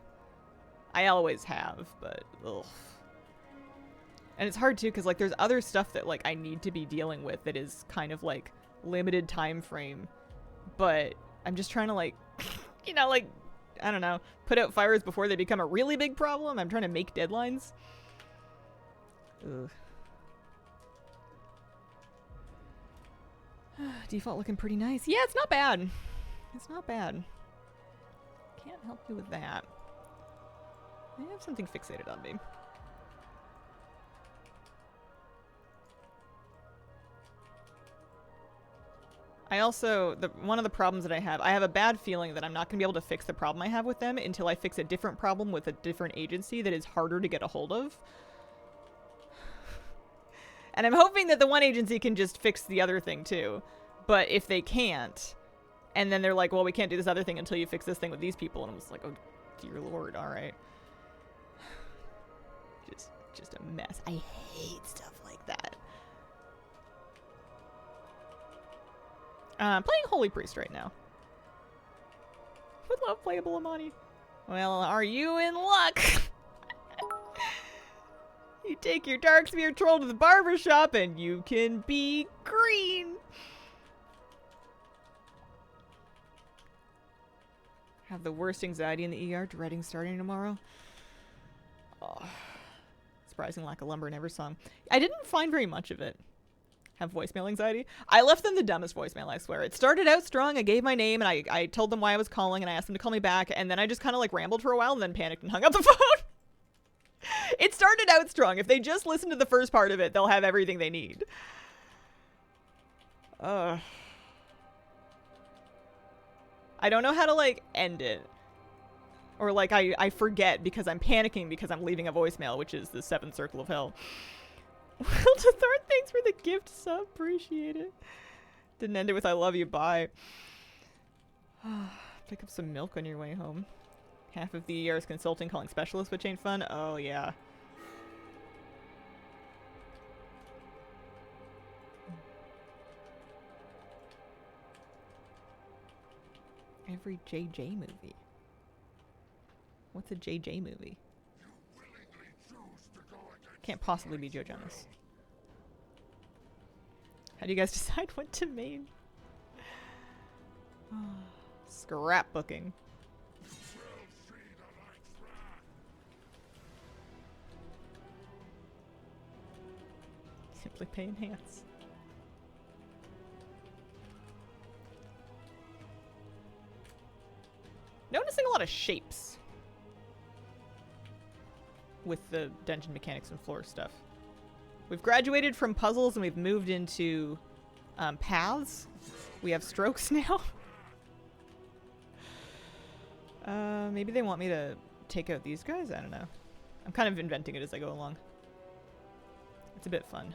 Speaker 1: I always have, but ugh. And it's hard too, because like there's other stuff that like I need to be dealing with that is kind of like limited time frame, but I'm just trying to like, you know, like, I don't know, put out fires before they become a really big problem. I'm trying to make deadlines. Ugh. Default looking pretty nice. Yeah, it's not bad. It's not bad. Can't help you with that. I have something fixated on me. I also, one of the problems that I have a bad feeling that I'm not going to be able to fix the problem I have with them until I fix a different problem with a different agency that is harder to get a hold of. And I'm hoping that the one agency can just fix the other thing too. But if they can't, and then they're like, well, we can't do this other thing until you fix this thing with these people. And I'm just like, oh, dear Lord, all right. Just a mess. I hate stuff like that. Playing Holy Priest right now. Would love playable Amani. Well, are you in luck? You take your Darkspear troll to the barbershop and you can be green. Have the worst anxiety in the ER, dreading starting tomorrow. Oh, surprising lack of lumber in every song. I didn't find very much of it. Have voicemail anxiety. I left them the dumbest voicemail, I swear. It started out strong. I gave my name and I told them why I was calling and I asked them to call me back, and then I just kind of like rambled for a while and then panicked and hung up the phone. It started out strong. If they just listen to the first part of it, they'll have everything they need. I don't know how to like end it. Or like I forget because I'm panicking because I'm leaving a voicemail, which is the 7th circle of hell. Will to Thorn, thanks for the gift sub. Appreciate it. Didn't end it with I love you, bye. Pick up some milk on your way home. Half of the year is consulting, calling specialists, which ain't fun. Oh, yeah. Every JJ movie. What's a JJ movie? Can't possibly be Joe Jonas. How do you guys decide what to main? Scrapbooking. Simply pay enhance. Noticing a lot of shapes with the dungeon mechanics and floor stuff. We've graduated from puzzles and we've moved into paths. We have strokes now. Maybe they want me to take out these guys? I don't know. I'm kind of inventing it as I go along. It's a bit fun.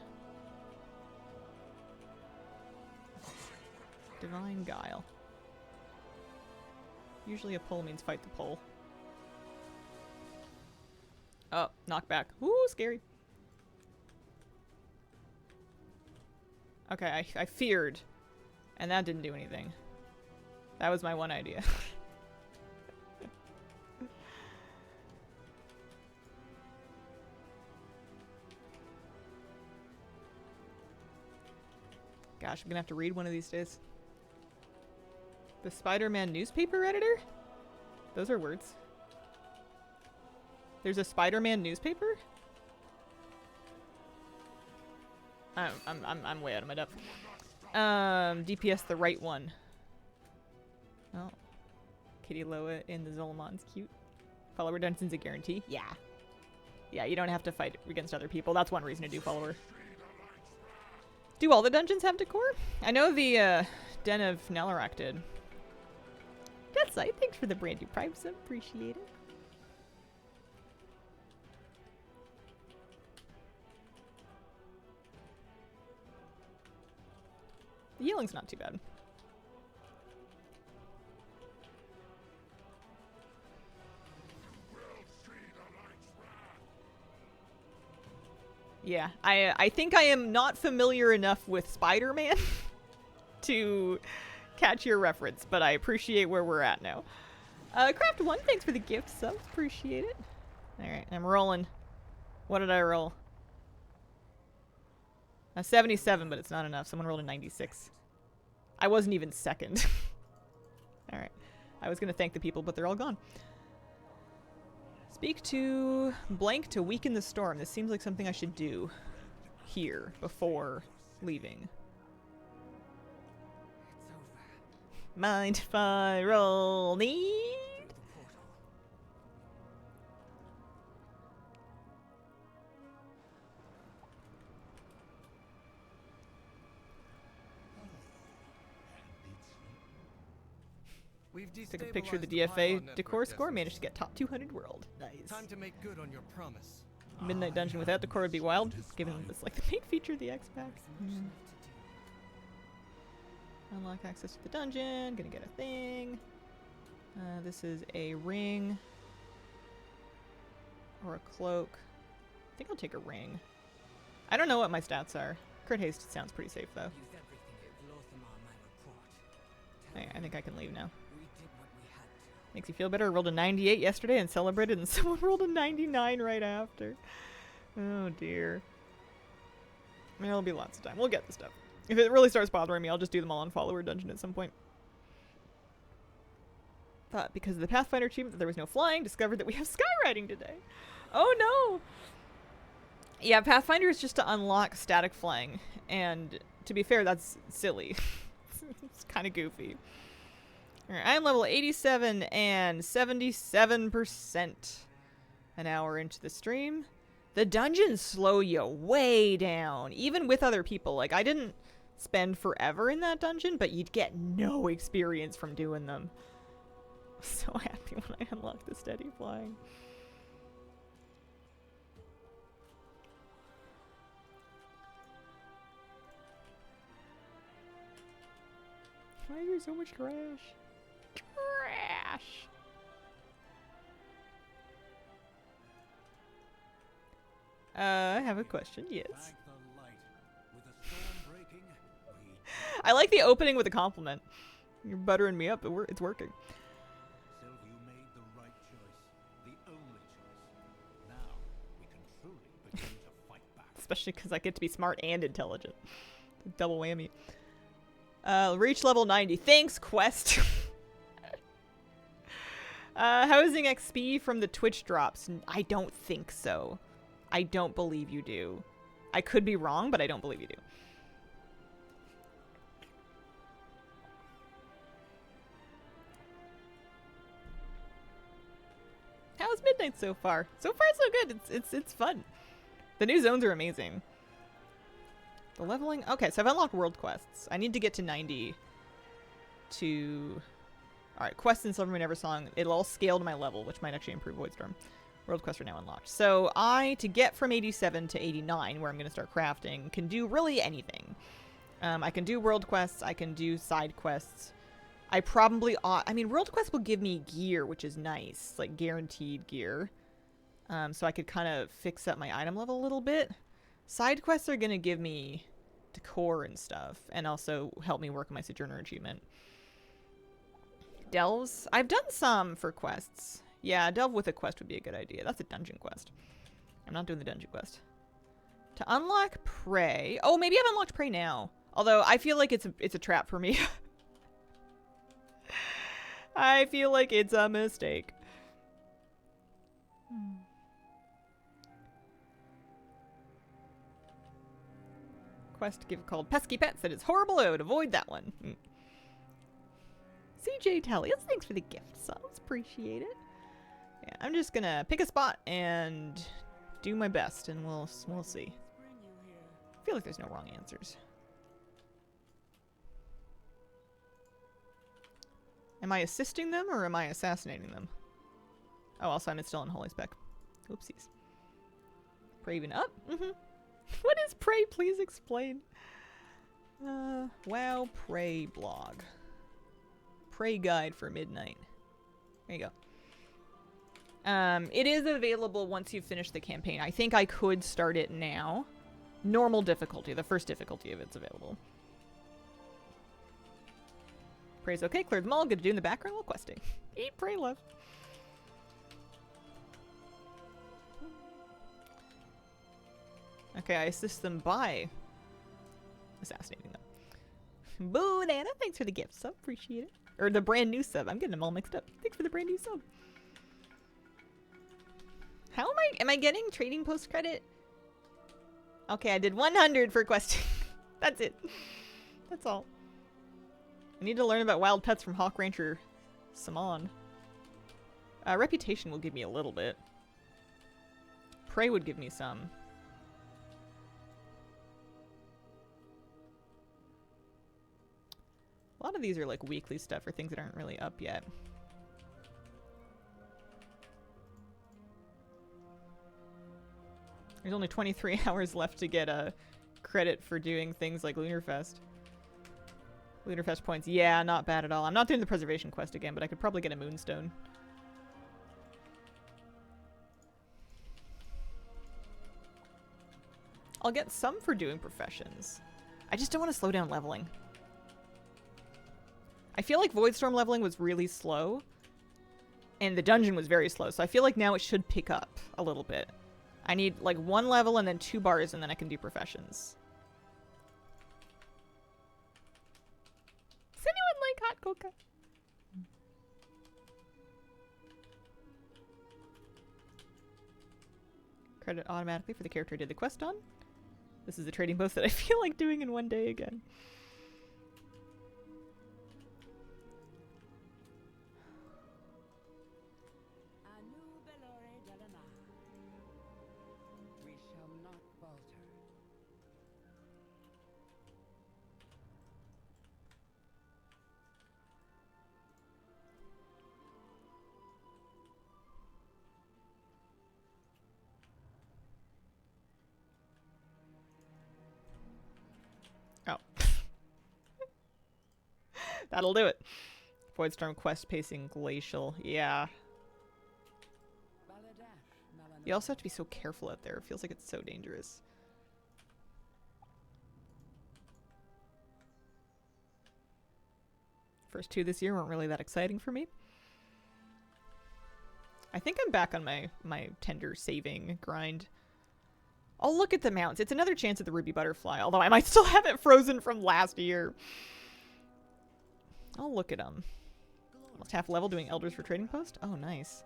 Speaker 1: Divine Guile. Usually a pull means fight the pull. Oh, knockback. Ooh, scary. Okay, I feared. And that didn't do anything. That was my one idea. Gosh, I'm gonna have to read one of these days. The Spider-Man newspaper editor? Those are words. There's a Spider-Man newspaper? I'm way out of my depth. DPS the right one. Oh. Kitty Loa in the Zolamon's cute. Follower Dungeon's a guarantee? Yeah. Yeah, you don't have to fight against other people. That's one reason to do follower. Do all the dungeons have decor? I know the Den of Nalarak did. That's right. Thanks for the brand new Prime sub. Appreciate it. The yelling's not too bad. Yeah, I think I am not familiar enough with Spider-Man to catch your reference, but I appreciate where we're at now. Craft1, thanks for the gift subs. Appreciate it. Alright, I'm rolling. What did I roll? A 77, but it's not enough. Someone rolled a 96. I wasn't even second. Alright. I was going to thank the people, but they're all gone. Speak to blank to weaken the storm. This seems like something I should do here before leaving.
Speaker 2: It's over.
Speaker 1: Mind if I roll need?
Speaker 2: The portal.
Speaker 3: We've
Speaker 1: Took a picture of the
Speaker 3: destabilized
Speaker 1: DFA
Speaker 3: pylon
Speaker 1: decor
Speaker 3: network
Speaker 1: score, managed to
Speaker 3: destinations.
Speaker 1: get top 200 world. Nice.
Speaker 3: Time to make good on your promise.
Speaker 1: Midnight Dungeon without decor would be wild, given it's like the main feature of the X pack. Unlock access to the dungeon, gonna get a thing. This is a ring. Or a cloak. I think I'll take a ring. I don't know what my stats are. Crit haste sounds pretty safe though.
Speaker 2: Used everything at Lothamar, my report.
Speaker 1: Hey, I think I can leave now.
Speaker 2: We did what we had to.
Speaker 1: Makes you feel better. I rolled a 98 yesterday and celebrated, and someone rolled a 99 right after. Oh dear. There'll be lots of time. We'll get the stuff. If it really starts bothering me, I'll just do them all on follower dungeon at some point. Thought because of the Pathfinder achievement that there was no flying, discovered that we have skywriting today. Oh no! Yeah, Pathfinder is just to unlock static flying, and to be fair, that's silly. It's kind of goofy. Alright, I'm level 87 and 77% an hour into the stream. The dungeons slow you way down, even with other people. Like, I didn't spend forever in that dungeon, but you'd get no experience from doing them. I'm so happy when I unlocked the steady flying. Why is there so much trash? Trash! I have a question, yes.
Speaker 3: Like the light. With a storm breaking, we
Speaker 1: I like the opening with a compliment. You're buttering me up, it's working.
Speaker 3: Sylvie, you made the right choice. The only choice. Now we can truly begin to fight back.
Speaker 1: Especially because I get to be smart and intelligent. Double whammy. Reach level 90. Thanks, Quest. Housing XP from the Twitch drops. I don't think so. I don't believe you do. I could be wrong, but I don't believe you do. How's Midnight so far? So far, so good. It's fun. The new zones are amazing. The leveling? Okay, so I've unlocked world quests. I need to get to 90 to... Alright, quests in Silvermoon Eversong. It'll all scale to my level, which might actually improve Voidstorm. World quests are now unlocked. So I, to get from 87 to 89, where I'm going to start crafting, can do really anything. I can do world quests. I can do side quests. I probably ought... I mean, world quests will give me gear, which is nice. Like, guaranteed gear. So I could kind of fix up my item level a little bit. Side quests are going to give me decor and stuff. And also help me work on my Sojourner achievement. Delves? I've done some for quests. Yeah, delve with a quest would be a good idea. That's a dungeon quest. I'm not doing the dungeon quest. To unlock prey. Oh, maybe I've unlocked prey now. Although I feel like it's a trap for me. I feel like it's a mistake. Quest give called Pesky Pets. That is horrible. I would avoid that one. CJ Tellius, thanks for the gift subs. Appreciate it. Yeah, I'm just gonna pick a spot and do my best, and we'll see. I feel like there's no wrong answers. Am I assisting them or am I assassinating them? Oh, also I'm still in Holy Spec. Oopsies. Prey even up? What is prey? Please explain. WoW prey blog. Prey guide for midnight. There you go. It is available once you've finished the campaign. I think I could start it now. Normal difficulty. The first difficulty of it's available. Prey's okay. Cleared them all. Good to do in the background while questing. Eat, pray, love. Okay, I assist them by assassinating them. Boo, Nana, thanks for the gift sub. Appreciate it. Or the brand new sub. I'm getting them all mixed up. Thanks for the brand new sub. How am I getting trading post credit? Okay, I did 100 for questing. That's it. That's all. I need to learn about wild pets from Hawk Rancher Simon. Reputation will give me a little bit. Prey would give me some. A lot of these are like weekly stuff or things that aren't really up yet. There's only 23 hours left to get a credit for doing things like Lunarfest. Lunarfest points. Yeah, not bad at all. I'm not doing the preservation quest again, but I could probably get a moonstone. I'll get some for doing professions. I just don't want to slow down leveling. I feel like Voidstorm leveling was really slow. And the dungeon was very slow, so I feel like now it should pick up a little bit. I need like 1 level and then 2 bars and then I can do professions. Does anyone like hot cocoa? Credit automatically for the character I did the quest on. This is a trading post that I feel like doing in one day again.
Speaker 2: We shall not falter.
Speaker 1: Oh. That'll do it. Voidstorm quest pacing glacial. Yeah. You also have to be so careful out there. It feels like it's so dangerous. First 2 this year weren't really that exciting for me. I think I'm back on my tender saving grind. I'll look at the mounts. It's another chance at the Ruby Butterfly, although I might still have it frozen from last year. I'll look at them. Almost half level doing Elders for Trading Post? Oh, nice.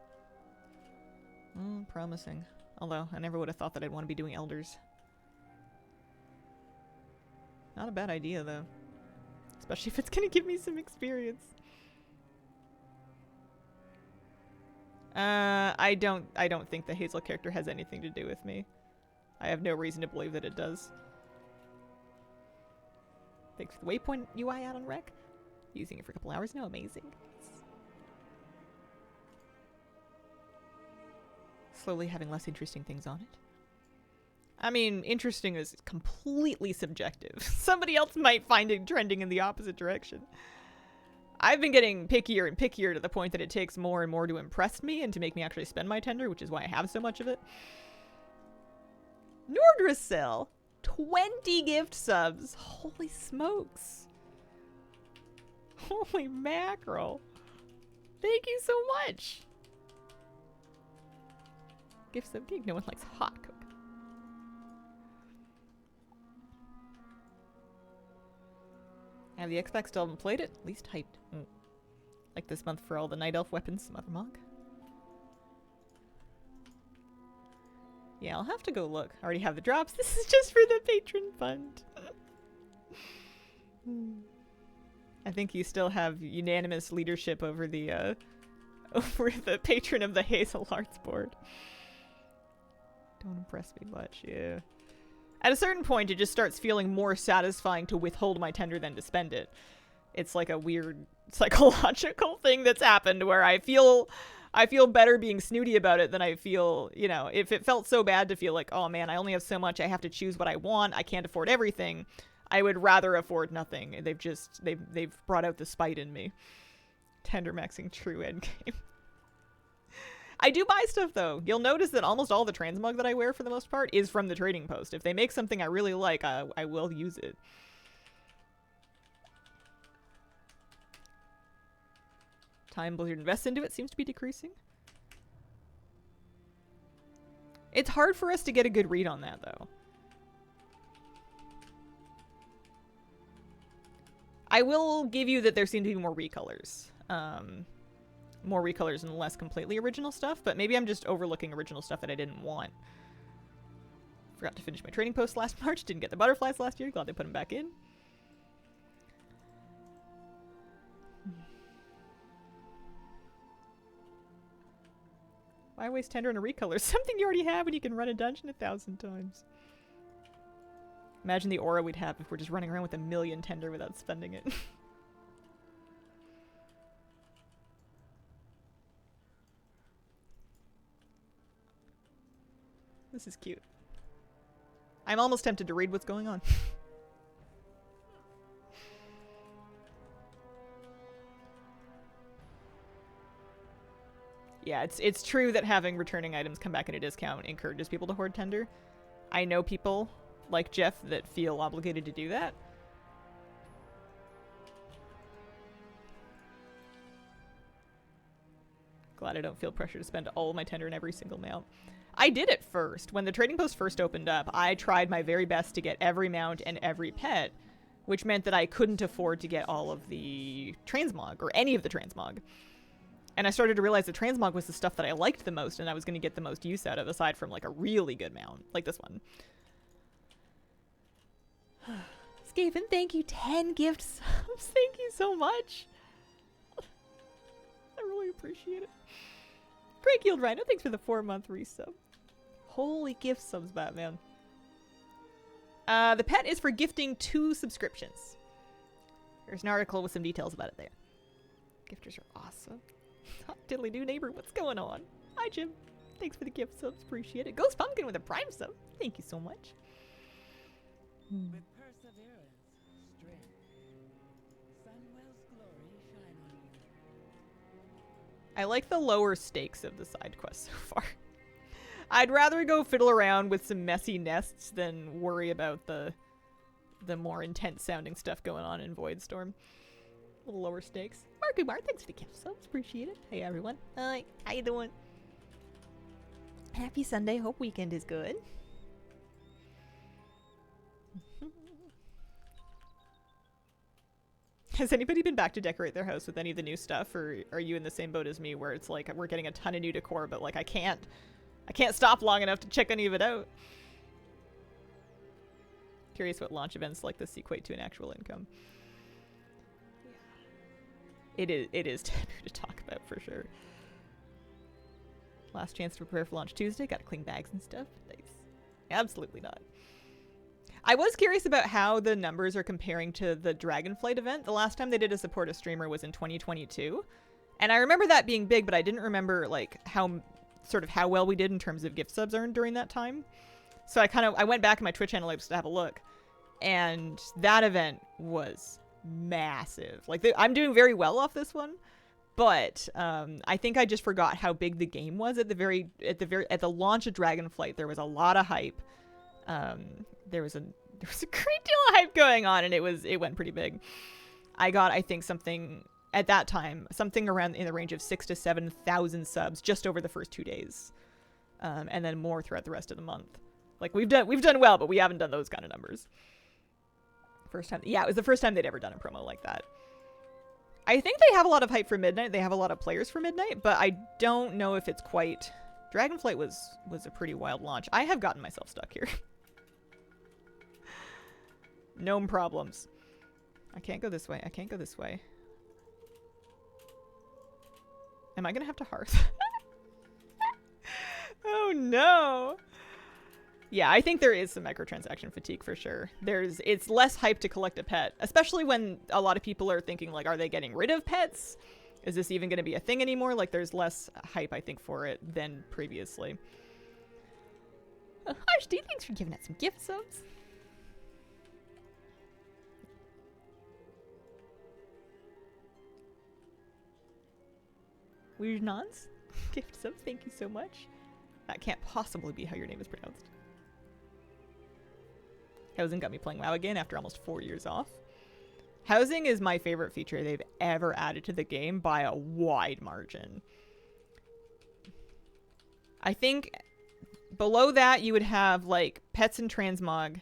Speaker 1: Promising. Although, I never would have thought that I'd want to be doing Elders. Not a bad idea, though. Especially if it's going to give me some experience. I don't think the Hazel character has anything to do with me. I have no reason to believe that it does. Thanks for the waypoint UI add on rec. Using it for a couple hours now. Amazing. Slowly having less interesting things on it. I mean, interesting is completely subjective. Somebody else might find it trending in the opposite direction. I've been getting pickier and pickier to the point that it takes more and more to impress me and to make me actually spend my tender, which is why I have so much of it. Nordracell, 20 gift subs. Holy smokes. Holy mackerel. Thank you so much. Gift sub gig. No one likes hot cook. I have the Xbox, still haven't played it. Least hyped. Like this month for all the Night Elf weapons, Mother Mog. Yeah, I'll have to go look. I already have the drops. This is just for the patron fund. I think you still have unanimous leadership over the patron of the Hazel Arts board. Don't impress me much, yeah. At a certain point, it just starts feeling more satisfying to withhold my tender than to spend it. It's like a weird psychological thing that's happened where I feel better being snooty about it than I feel, you know, if it felt so bad to feel like, oh man, I only have so much, I have to choose what I want, I can't afford everything. I would rather afford nothing. They've brought out the spite in me. Tender maxing true endgame. I do buy stuff though. You'll notice that almost all the transmog that I wear for the most part is from the trading post. If they make something I really like, I will use it. Time Blizzard invests into it seems to be decreasing. It's hard for us to get a good read on that though. I will give you that there seem to be more recolors. More recolors and less completely original stuff, but maybe I'm just overlooking original stuff that I didn't want. Forgot to finish my trading post last March. Didn't get the butterflies last year. Glad they put them back in. Why waste tender on a recolor? Something you already have when you can run a dungeon 1,000 times. Imagine the aura we'd have if we're just running around with 1,000,000 tender without spending it. This is cute. I'm almost tempted to read what's going on. Yeah, it's true that having returning items come back at a discount encourages people to hoard tender. I know people like Jeff that feel obligated to do that. Glad I don't feel pressure to spend all of my tender in every single mount. I did it first. When the trading post first opened up, I tried my very best to get every mount and every pet, which meant that I couldn't afford to get all of the transmog, or any of the transmog. And I started to realize the transmog was the stuff that I liked the most and I was going to get the most use out of, aside from like a really good mount, like this one. Skaven, thank you. 10 gift subs. Thank you so much. I really appreciate it. Break Yield Rhino, thanks for the 4-month resub. Holy gift subs, Batman. The pet is for gifting 2 subscriptions. There's an article with some details about it there. Gifters are awesome. Hot diddly do neighbor, what's going on? Hi, Jim. Thanks for the gift subs, appreciate it. Ghost Pumpkin with a prime sub. Thank you so much.
Speaker 2: With perseverance, strength, Sunwell's glory shine on you.
Speaker 1: I like the lower stakes of the side quests so far. I'd rather go fiddle around with some messy nests than worry about the more intense sounding stuff going on in Voidstorm. A little lower stakes. Marky Bar, thanks for the gift subs. Appreciate it. Hey everyone. Hi. How you doing? Happy Sunday. Hope weekend is good. Has anybody been back to decorate their house with any of the new stuff, or are you in the same boat as me where it's like we're getting a ton of new decor, but like I can't stop long enough to check any of it out? Curious what launch events like this equate to an actual income. It is taboo to talk about for sure. Last chance to prepare for launch Tuesday. Gotta clean bags and stuff. Nice. Absolutely not. I was curious about how the numbers are comparing to the Dragonflight event. The last time they did a support a streamer was in 2022. And I remember that being big, but I didn't remember like how well we did in terms of gift subs earned during that time. So I went back in my Twitch analytics to have a look, and that event was massive. Like I'm doing very well off this one, but I think I just forgot how big the game was at the launch of Dragonflight. There was a lot of hype. There was a great deal of hype going on, and it went pretty big. I got, I think, something at that time, something around in the range of 6,000 to 7,000 subs just over the first 2 days, and then more throughout the rest of the month. Like we've done well, but we haven't done those kind of numbers. First time, yeah, it was the first time they'd ever done a promo like that. I think they have a lot of hype for Midnight. They have a lot of players for Midnight, but I don't know if it's quite. Dragonflight was a pretty wild launch. I have gotten myself stuck here. Gnome problems. I can't go this way. I can't go this way. Am I gonna have to hearth? Oh no. Yeah, I think there is some microtransaction fatigue for sure. It's less hype to collect a pet, especially when a lot of people are thinking like, are they getting rid of pets? Is this even going to be a thing anymore? Like there's less hype, I think, for it than previously. Harshdy, thanks for giving us some gift subs. Weird Nons, gift subs, thank you so much. That can't possibly be how your name is pronounced. Housing got me playing WoW again after almost 4 years off. Housing is my favorite feature they've ever added to the game by a wide margin. I think below that you would have like pets and transmog,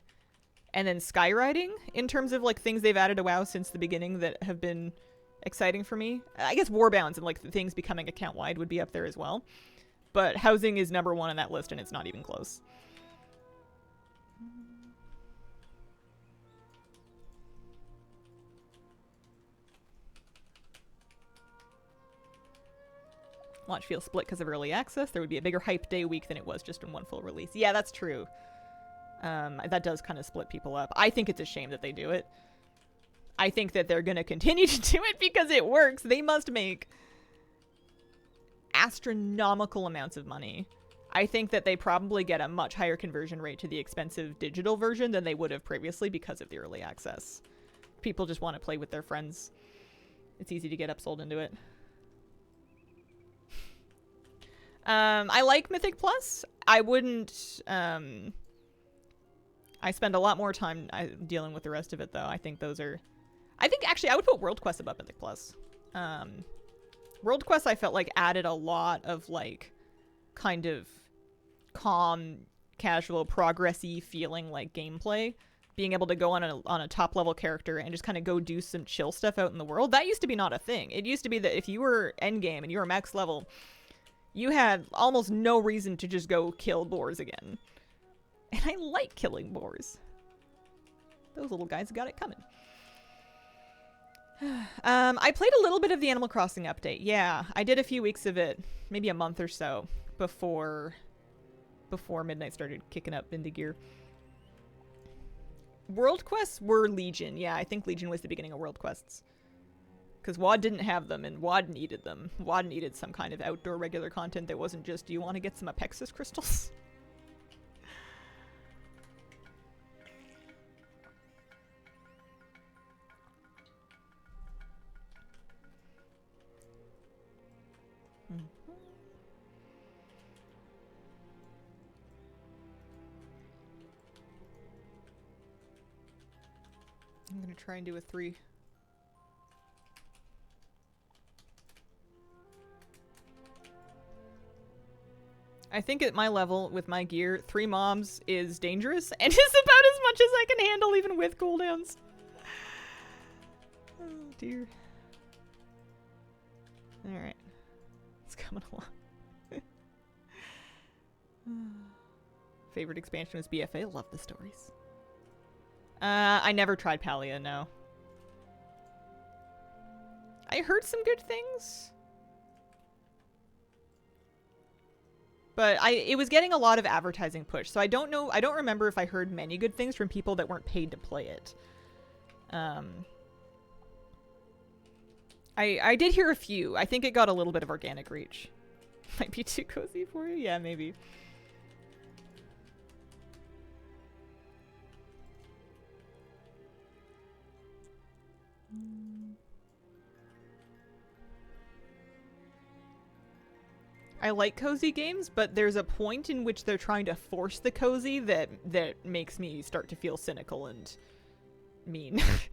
Speaker 1: and then skywriting in terms of like things they've added to WoW since the beginning that have been exciting for me. I guess warbounds and like the things becoming account wide would be up there as well. But housing is number 1 on that list, and it's not even close. Launch feels split because of early access. There would be a bigger hype day week than it was just in one full release. Yeah, that's true. That does kind of split people up. I think it's a shame that they do it. I think that they're going to continue to do it because it works. They must make astronomical amounts of money. I think that they probably get a much higher conversion rate to the expensive digital version than they would have previously because of the early access. People just want to play with their friends. It's easy to get upsold into it. I like Mythic Plus. I wouldn't, I spend a lot more time dealing with the rest of it, though. I think actually I would put World Quest above Mythic Plus. World Quest I felt like added a lot of like kind of calm, casual, progressy feeling like gameplay. Being able to go on a top level character and just kind of go do some chill stuff out in the world. That used to be not a thing. It used to be that if you were endgame and you were max level, you had almost no reason to just go kill boars again. And I like killing boars. Those little guys got it coming. I played a little bit of the Animal Crossing update. Yeah, I did a few weeks of it, maybe a month or so before Midnight started kicking up into gear. World quests were Legion. Yeah, I think Legion was the beginning of World quests. Because WoD didn't have them, and WoD needed them. WoD needed some kind of outdoor regular content that wasn't just, do you want to get some Apexis crystals? I'm going to try and do a 3. I think at my level, with my gear, 3 mobs is dangerous, and is about as much as I can handle even with cooldowns. Oh, dear. Alright. It's coming along. Favorite expansion was BFA. Love the stories. I never tried Palia, no. I heard some good things. But it was getting a lot of advertising push, so I don't remember if I heard many good things from people that weren't paid to play it. I did hear a few. I think it got a little bit of organic reach. Might be too cozy for you? Yeah, maybe. I like cozy games, but there's a point in which they're trying to force the cozy that makes me start to feel cynical and mean.
Speaker 2: Glory to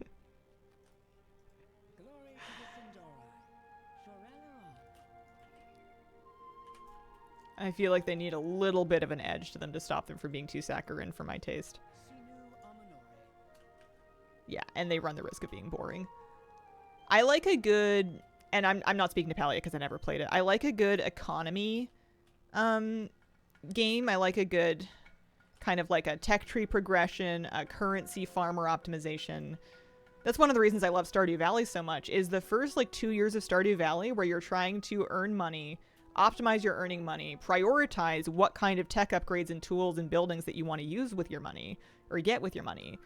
Speaker 2: the Sindora. Forever.
Speaker 1: I feel like they need a little bit of an edge to them to stop them from being too saccharine for my taste.
Speaker 2: Sinu Amanore.
Speaker 1: Yeah, and they run the risk of being boring. I like a good, and I'm not speaking to Palia because I never played it. I like a good economy game. I like a good kind of like a tech tree progression, a currency farmer optimization. That's one of the reasons I love Stardew Valley so much, is the first like 2 years of Stardew Valley where you're trying to earn money, optimize your earning money, prioritize what kind of tech upgrades and tools and buildings that you want to use with your money or get with your money.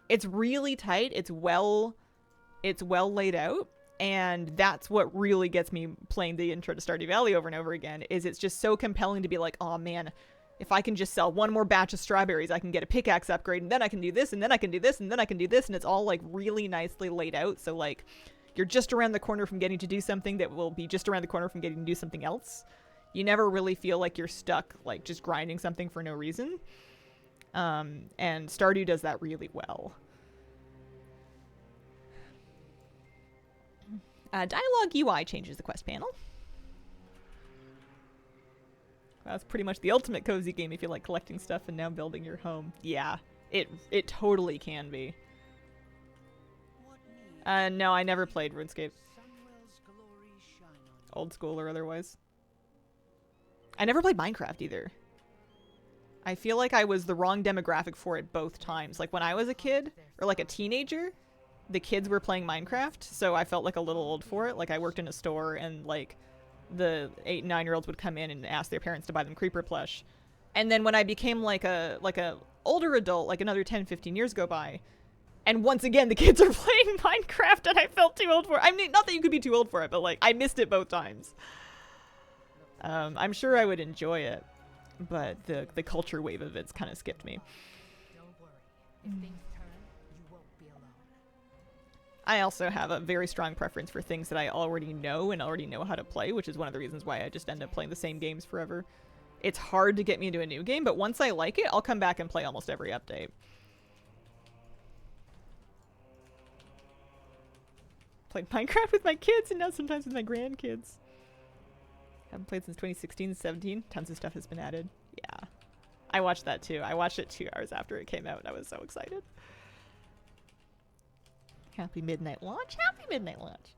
Speaker 1: It's really tight. It's well laid out, and that's what really gets me playing the intro to Stardew Valley over and over again, is it's just so compelling to be like, oh man, if I can just sell one more batch of strawberries, I can get a pickaxe upgrade, and then I can do this, and then I can do this, and then I can do this, and it's all like really nicely laid out, so like you're just around the corner from getting to do something that will be just around the corner from getting to do something else. You never really feel like you're stuck like just grinding something for no reason. And Stardew does that really well. Dialogue UI changes the quest panel. That's pretty much the ultimate cozy game if you like collecting stuff and now building your home. Yeah, it totally can be. No, I never played RuneScape.
Speaker 2: Sunwell's glory shine on you.
Speaker 1: Old school or otherwise. I never played Minecraft either. I feel like I was the wrong demographic for it both times. Like when I was a kid, or like a teenager, the kids were playing Minecraft, so I felt like a little old for it. Like I worked in a store and like the 8 and 9-year-olds would come in and ask their parents to buy them creeper plush. And then when I became like a older adult, like another 10-15 years go by, and once again the kids are playing Minecraft and I felt too old for it. I mean, not that you could be too old for it, but like I missed it both times. I'm sure I would enjoy it, but the culture wave of it's kind of skipped me.
Speaker 2: Don't worry. If things turn, you won't be alone.
Speaker 1: I also have a very strong preference for things that I already know and already know how to play, which is one of the reasons why I just end up playing the same games forever. It's hard to get me into a new game, but once I like it, I'll come back and play almost every update. Played Minecraft with my kids and now sometimes with my grandkids. Haven't played since 2016, 17. Tons of stuff has been added. Yeah. I watched that too. I watched it 2 hours after it came out and I was so excited. Happy midnight launch. Happy midnight launch.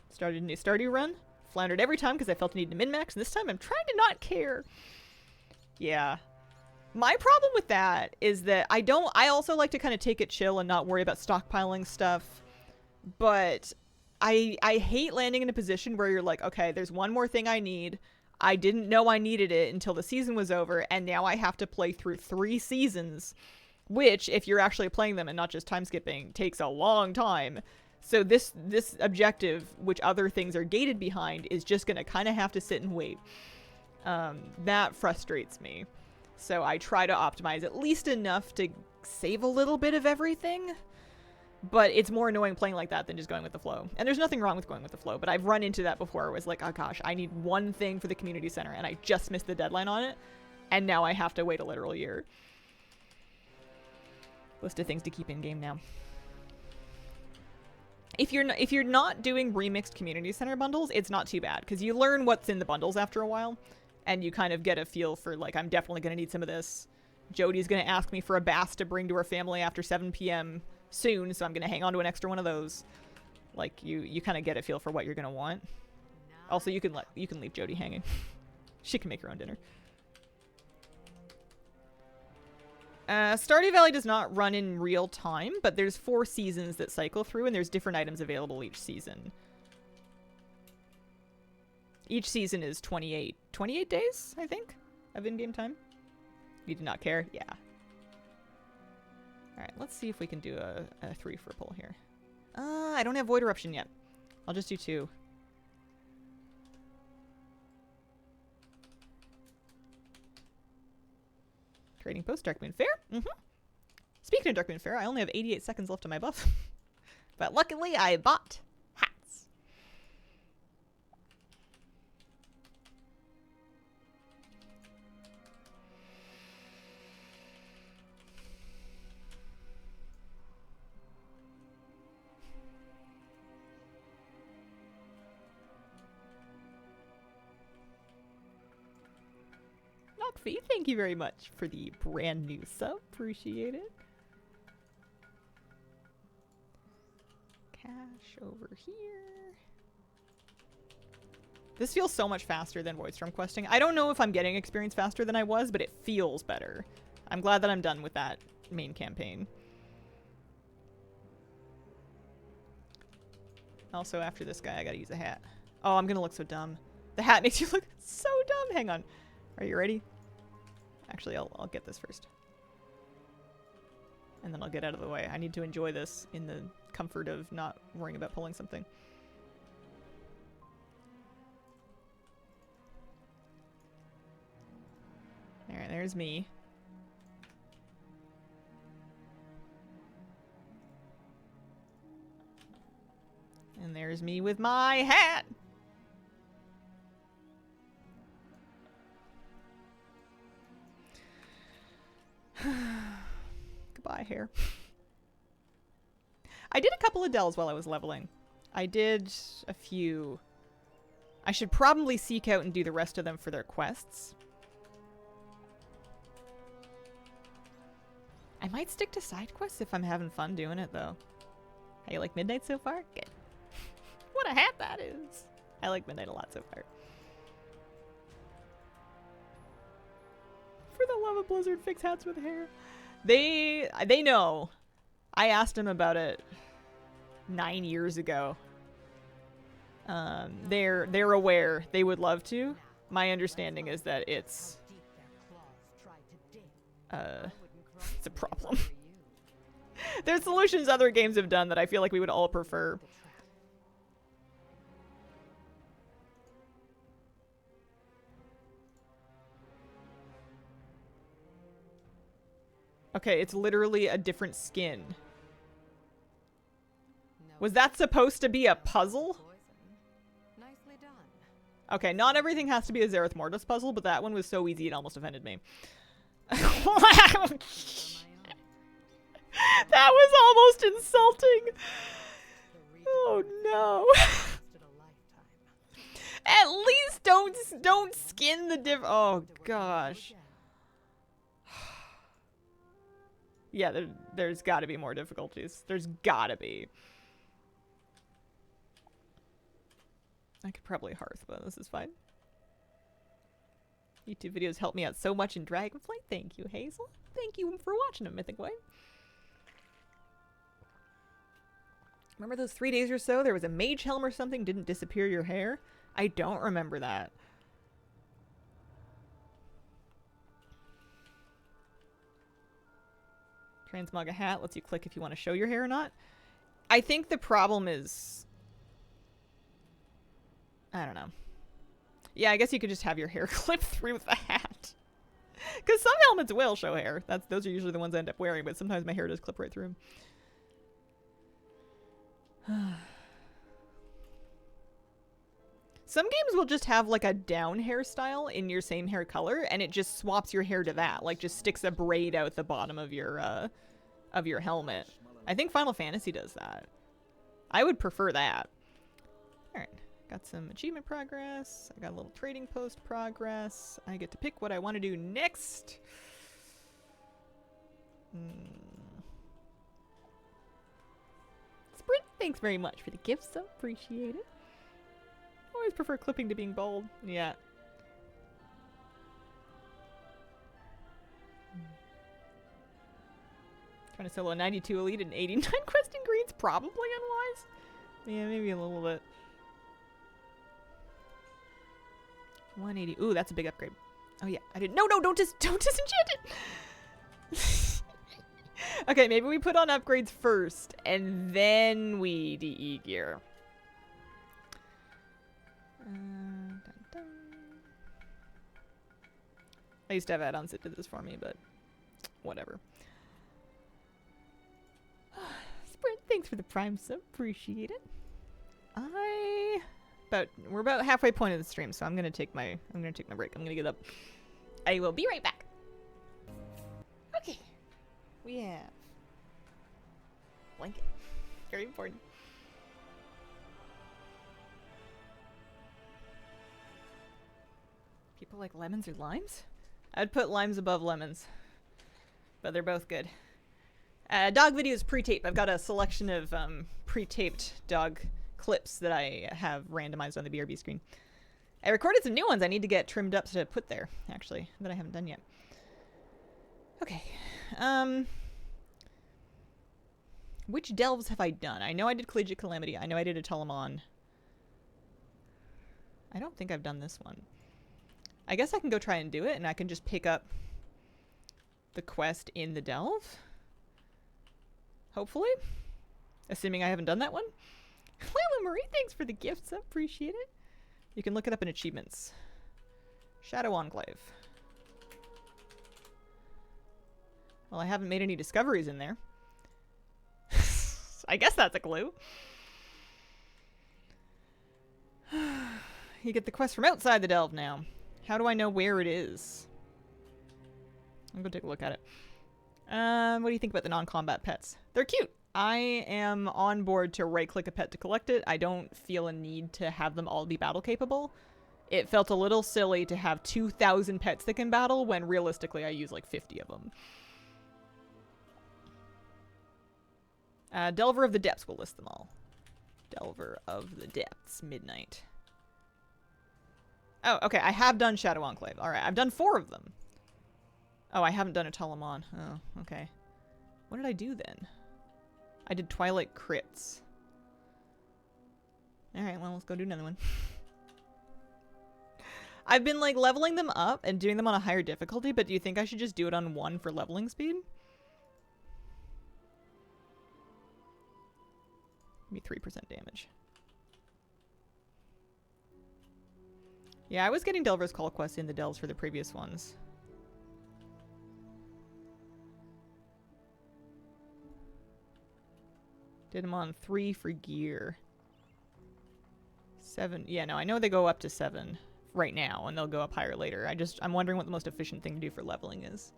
Speaker 1: Started a new Stardew run. Floundered every time because I felt a need to min-max, and this time I'm trying to not care. Yeah. My problem with that is that I also like to kind of take it chill and not worry about stockpiling stuff, but I hate landing in a position where you're like, okay, there's one more thing I need. I didn't know I needed it until the season was over, and now I have to play through 3 seasons, which, if you're actually playing them and not just time skipping, takes a long time. So this objective, which other things are gated behind, is just going to kind of have to sit and wait. That frustrates me. So I try to optimize at least enough to save a little bit of everything. But it's more annoying playing like that than just going with the flow. And there's nothing wrong with going with the flow, but I've run into that before. It was like, oh gosh, I need one thing for the community center, and I just missed the deadline on it. And now I have to wait a literal year. List of things to keep in game now. If you're not doing remixed community center bundles, it's not too bad because you learn what's in the bundles after a while, and you kind of get a feel for like, I'm definitely going to need some of this. Jody's going to ask me for a bass to bring to her family after 7 p.m. soon, so I'm going to hang on to an extra one of those. Like you kind of get a feel for what you're going to want. Also, you can leave Jody hanging. She can make her own dinner. Stardew Valley does not run in real time, but there's 4 seasons that cycle through, and there's different items available each season. Each season is 28 days, I think, of in-game time. You do not care? Yeah. Alright, let's see if we can do a 3 for a pull here. I don't have Void Eruption yet. I'll just do 2. Trading post, Darkmoon Faire. Speaking of Darkmoon Faire, I only have 88 seconds left on my buff. But luckily, I bought hats. Knockfee, thank you very much for the brand new sub. Appreciate it. Cash over here. This feels so much faster than Voidstorm questing. I don't know if I'm getting experience faster than I was, but it feels better. I'm glad that I'm done with that main campaign. Also, after this guy, I gotta use a hat. Oh, I'm gonna look so dumb. The hat makes you look so dumb. Hang on. Are you ready? Actually, I'll get this first. And then I'll get out of the way. I need to enjoy this in the comfort of not worrying about pulling something. Alright, there's me. And there's me with my hat! Goodbye, hair. I did a couple of dells while I was leveling. I did a few. I should probably seek out and do the rest of them for their quests. I might stick to side quests if I'm having fun doing it, though. How you like Midnight so far? Good. What a hat that is! I like Midnight a lot so far. For the love of Blizzard, fix hats with hair. They know. I asked them about it 9 years ago. They're aware. They would love to. My understanding is that it's a problem. There's solutions other games have done that I feel like we would all prefer. Okay, it's literally a different skin. Was that supposed to be a puzzle? Okay, not everything has to be a Zareth Mortis puzzle, but that one was so easy it almost offended me. That was almost insulting. Oh no. At least don't skin the oh gosh. Yeah, there's got to be more difficulties. There's got to be. I could probably hearth, but this is fine. YouTube videos help me out so much in Dragonflight. Thank you, Hazel. Thank you for watching a Mythic Way. Remember those 3 days or so? There was a mage helm or something didn't disappear your hair? I don't remember that. Transmog a hat lets you click if you want to show your hair or not. I think the problem is... I don't know. Yeah, I guess you could just have your hair clip through with the hat. Because some helmets will show hair. Those are usually the ones I end up wearing, but sometimes my hair does clip right through them. Some games will just have like a down hairstyle in your same hair color, and it just swaps your hair to that. Like just sticks a braid out the bottom of your helmet. I think Final Fantasy does that. I would prefer that. Alright. Got some achievement progress. I got a little trading post progress. I get to pick what I want to do next. Sprint, thanks very much for the gifts. So appreciate it. Always prefer clipping to being bold. Yeah. Trying to solo a 92 elite and 89 questing greens. Probably unwise. Yeah, maybe a little bit. 180. Ooh, that's a big upgrade. Oh yeah, I didn't. No, no, don't disenchant it. Okay, maybe we put on upgrades first, and then we DE gear. Dun, dun. I used to have add-ons that did this for me, but whatever. Sprint, thanks for the prime sub. Appreciate it. We're about halfway point of the stream, so I'm gonna take my break. I'm gonna get up. I will be right back. Okay. We have blanket. Very important. People like lemons or limes? I'd put limes above lemons, but they're both good. Dog videos pre-tape. I've got a selection of pre-taped dog clips that I have randomized on the BRB screen. I recorded some new ones I need to get trimmed up to put there, actually, that I haven't done yet. Okay. Which delves have I done? I know I did Collegiate Calamity. I know I did a Telemon. I don't think I've done this one. I guess I can go try and do it, and I can just pick up the quest in the delve. Hopefully. Assuming I haven't done that one. Lila Marie, thanks for the gifts. I appreciate it. You can look it up in achievements. Shadow Enclave. Well, I haven't made any discoveries in there. I guess that's a clue. You get the quest from outside the delve now. How do I know where it is? I'm gonna take a look at it. What do you think about the non-combat pets? They're cute. I am on board to right-click a pet to collect it. I don't feel a need to have them all be battle capable. It felt a little silly to have 2,000 pets that can battle when realistically I use like 50 of them. Delver of the Depths, we'll list them all. Delver of the Depths, Midnight. Oh, okay, I have done Shadow Enclave. Alright, I've done 4 of them. Oh, I haven't done a Telemon. Oh, okay. What did I do then? I did Twilight Crypts. Alright, well, let's go do another one. I've been, like, leveling them up and doing them on a higher difficulty, but do you think I should just do it on 1 for leveling speed? Give me 3% damage. Yeah, I was getting Delver's Call Quest in the delves for the previous ones. Did them on 3 for gear. 7. Yeah, no, I know they go up to 7 right now, and they'll go up higher later. I'm wondering what the most efficient thing to do for leveling is.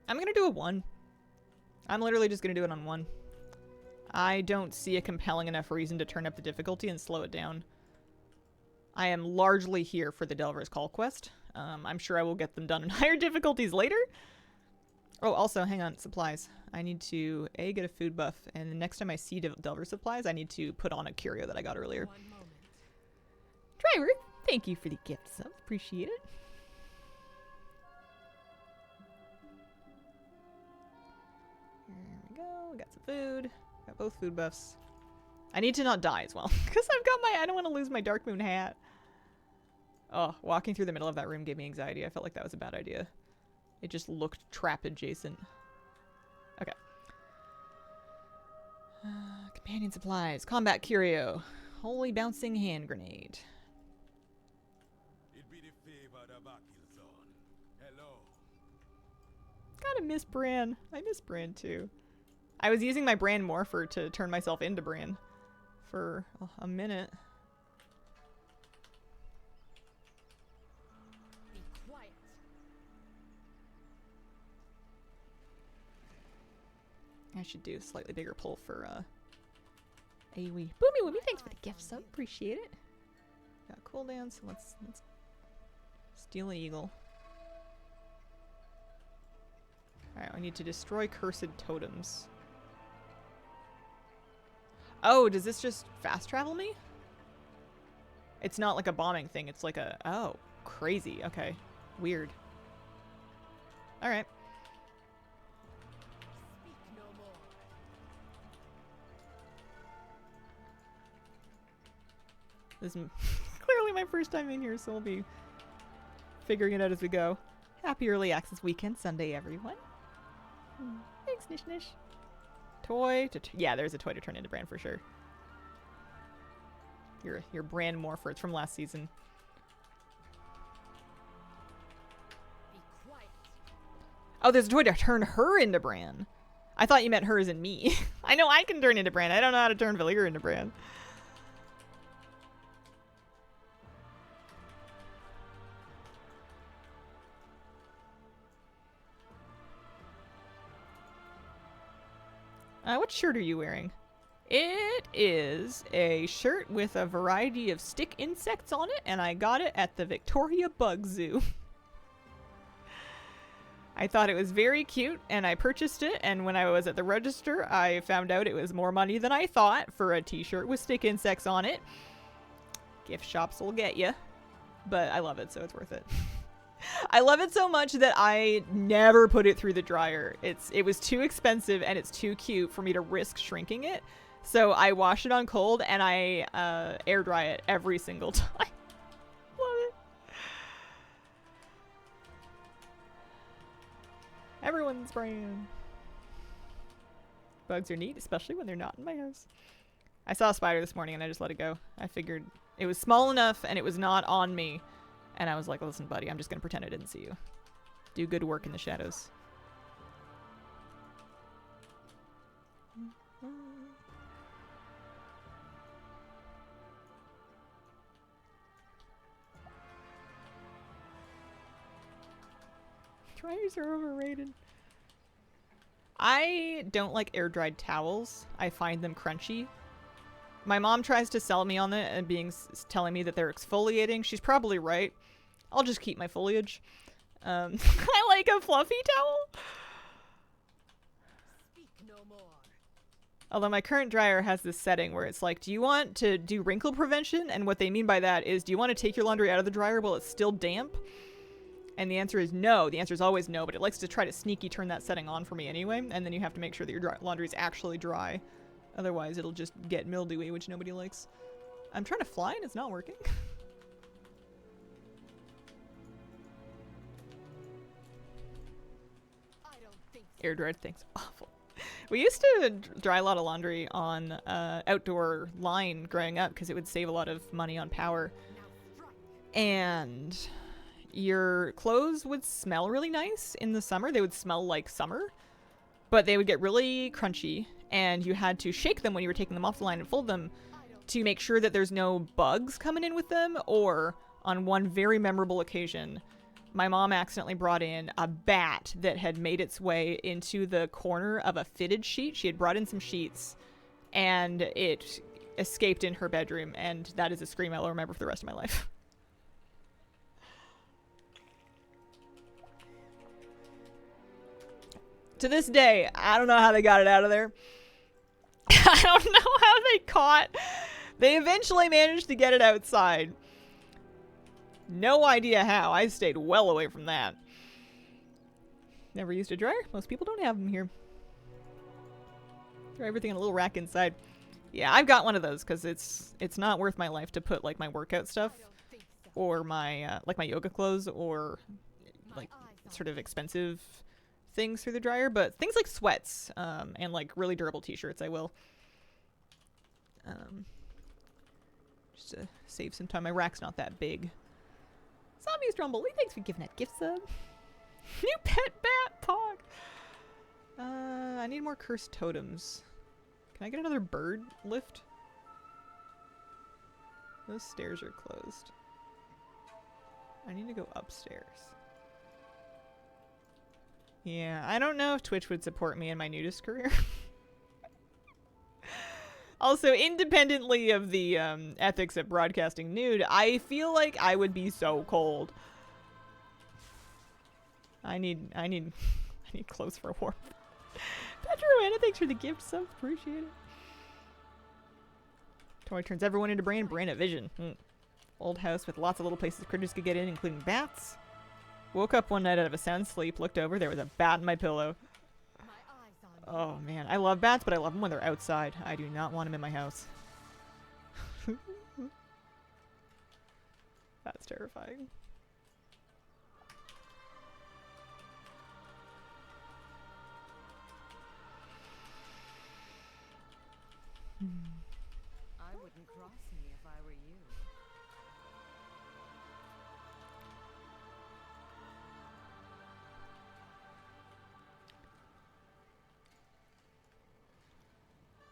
Speaker 1: I'm gonna do a 1. I'm literally just gonna do it on 1. I don't see a compelling enough reason to turn up the difficulty and slow it down. I am largely here for the Delver's Call quest. I'm sure I will get them done in higher difficulties later. Oh, also, hang on, supplies. I need to, A, get a food buff, and the next time I see Delver supplies, I need to put on a curio that I got earlier. Driver, thank you for the gifts. I appreciate it. There we go. We got some food. Got both food buffs. I need to not die as well, because I've got my, I don't want to lose my Darkmoon hat. Oh, walking through the middle of that room gave me anxiety. I felt like that was a bad idea. It just looked trap adjacent. Okay. Companion supplies. Combat curio. Holy bouncing hand grenade.
Speaker 3: It be the favor the back is on. Hello.
Speaker 1: Gotta miss Bran. I miss Bran too. I was using my Bran Morpher to turn myself into Bran for a minute.
Speaker 2: Be quiet.
Speaker 1: I should do a slightly bigger pull for AoE. Boomy Woomy, thanks for the gift sub. Appreciate it. Got cooldown, so let's steal an eagle. Alright, I need to destroy cursed totems. Oh, does this just fast travel me? It's not like a bombing thing. It's like a... Oh, crazy. Okay. Weird. Alright.
Speaker 2: Speak no more.
Speaker 1: This is clearly my first time in here, so we'll be figuring it out as we go. Happy early access weekend Sunday, everyone. Thanks, Nish Nish. Toy to... yeah, there's a toy to turn into Bran for sure. Your Bran Morpher. It's from last season.
Speaker 2: Be quiet.
Speaker 1: Oh, there's a toy to turn her into Bran. I thought you meant her as in me. I know I can turn into Bran. I don't know how to turn Valir into Bran. What shirt are you wearing? It is a shirt with a variety of stick insects on it, and I got it at the Victoria Bug Zoo. I thought it was very cute, and I purchased it, and when I was at the register, I found out it was more money than I thought for a t-shirt with stick insects on it. Gift shops will get you, but I love it, so it's worth it. I love it so much that I never put it through the dryer. It was too expensive and it's too cute for me to risk shrinking it. So I wash it on cold and I air dry it every single time. Love it. Everyone's Bran. Bugs are neat, especially when they're not in my house. I saw a spider this morning and I just let it go. I figured it was small enough and it was not on me. And I was like, listen, buddy, I'm just going to pretend I didn't see you. Do good work in the shadows. Dryers are overrated. I don't like air-dried towels. I find them crunchy. My mom tries to sell me on it and telling me that they're exfoliating. She's probably right. I'll just keep my foliage. I like a fluffy towel.
Speaker 2: Speak no more.
Speaker 1: Although my current dryer has this setting where it's like, do you want to do wrinkle prevention? And what they mean by that is, do you want to take your laundry out of the dryer while it's still damp? And the answer is no. The answer is always no, but it likes to try to sneaky turn that setting on for me anyway. And then you have to make sure that your laundry is actually dry. Otherwise, it'll just get mildewy, which nobody likes. I'm trying to fly and it's not working.
Speaker 2: I don't think so.
Speaker 1: Air dried things. Awful. We used to dry a lot of laundry on outdoor line growing up because it would save a lot of money on power.
Speaker 2: Now strike.
Speaker 1: And your clothes would smell really nice in the summer. They would smell like summer, but they would get really crunchy. And you had to shake them when you were taking them off the line and fold them to make sure that there's no bugs coming in with them. Or on one very memorable occasion, my mom accidentally brought in a bat that had made its way into the corner of a fitted sheet. She had brought in some sheets and it escaped in her bedroom. And that is a scream I'll remember for the rest of my life. To this day, I don't know how they got it out of there. I don't know how they caught. They eventually managed to get it outside. No idea how. I stayed well away from that. Never used a dryer. Most people don't have them here. Throw everything in a little rack inside. Yeah, I've got one of those because it's not worth my life to put like my workout stuff
Speaker 2: I don't think so.
Speaker 1: or my like my yoga clothes or like
Speaker 2: My eyes
Speaker 1: sort of expensive things through the dryer, but things like sweats and like really durable t-shirts I will. Just to save some time. My rack's not that big. Zombie Strumble, thanks for giving that gift sub. New pet bat pog. I need more cursed totems. Can I get another bird lift? Those stairs are closed. I need to go upstairs. Yeah, I don't know if Twitch would support me in my nudist career. Also, independently of the ethics of broadcasting nude, I feel like I would be so cold. I need clothes for warmth. Petroanna, thanks for the gift sub. Appreciate it. Toy turns everyone into Bran. Bran at Vision. Old house with lots of little places critters could get in, including bats. Woke up one night out of a sound sleep, looked over, there was a bat in my pillow. Oh man, I love bats, but I love them when they're outside. I do not want them in my house. That's terrifying.
Speaker 4: I wouldn't cross me if I were you.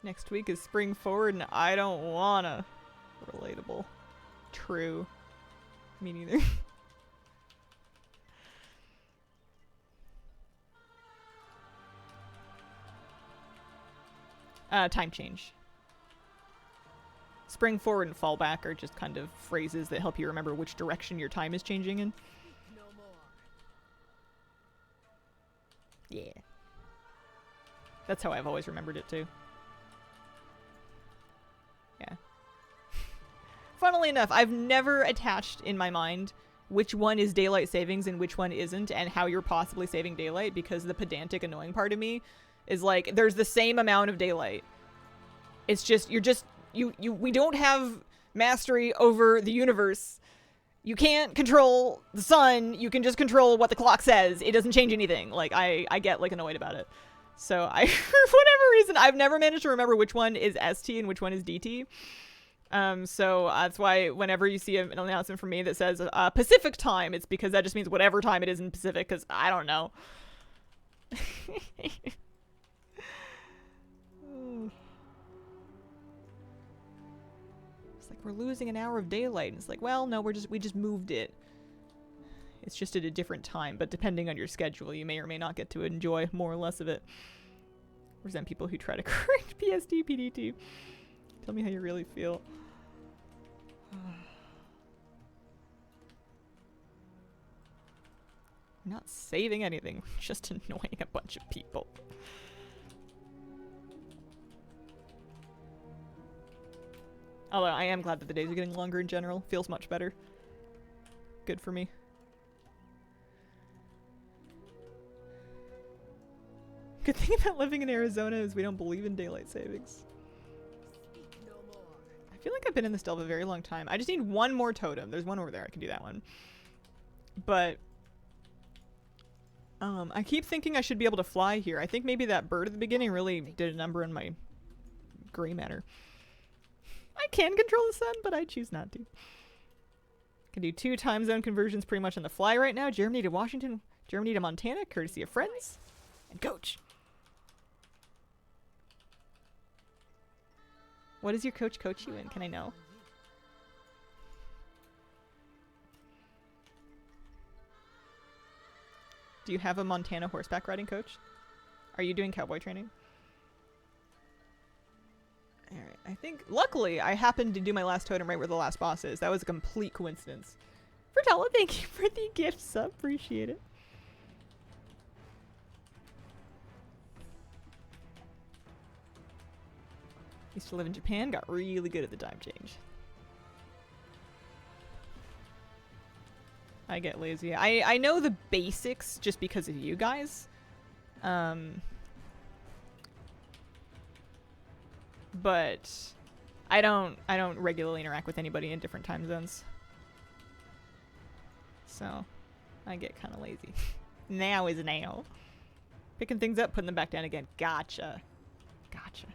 Speaker 1: Next week is spring forward and I don't wanna. Relatable. True. Me neither. Time change. Spring forward and fall back are just kind of phrases that help you remember which direction your time is changing in.
Speaker 4: No more.
Speaker 1: Yeah. That's how I've always remembered it too. Yeah. Funnily enough, I've never attached in my mind which one is daylight savings and which one isn't, and how you're possibly saving daylight, because the pedantic, annoying part of me is like, there's the same amount of daylight. It's just, we don't have mastery over the universe. You can't control the sun. You can just control what the clock says. It doesn't change anything. Like, I get, like, annoyed about it. So I, for whatever reason, I've never managed to remember which one is ST and which one is DT. So that's why whenever you see an announcement from me that says Pacific time, it's because that just means whatever time it is in Pacific, because I don't know. It's like, we're losing an hour of daylight, and it's like, well, no, we just moved it. It's just at a different time, but depending on your schedule, you may or may not get to enjoy more or less of it. Resent people who try to correct PSD, PDT. Tell me how you really feel. Not saving anything, just annoying a bunch of people. Although I am glad that the days are getting longer in general. Feels much better. Good for me. Good thing about living in Arizona is we don't believe in daylight savings.
Speaker 4: No more.
Speaker 1: I feel like I've been in this delve a very long time. I just need one more totem. There's one over there. I can do that one. But I keep thinking I should be able to fly here. I think maybe that bird at the beginning really did a number in my gray matter. I can control the sun, but I choose not to. Can do 2 time zone conversions pretty much on the fly right now. Germany to Washington, Germany to Montana, courtesy of friends and coach. What does your coach you in? Can I know? Do you have a Montana horseback riding coach? Are you doing cowboy training? Alright, I think, luckily, I happened to do my last totem right where the last boss is. That was a complete coincidence. Fertella, thank you for the gift sub. Appreciate it. Used to live in Japan, got really good at the time change. I get lazy. I know the basics just because of you guys. But I don't regularly interact with anybody in different time zones. So I get kind of lazy. Now is now. Picking things up, putting them back down again. Gotcha. Gotcha.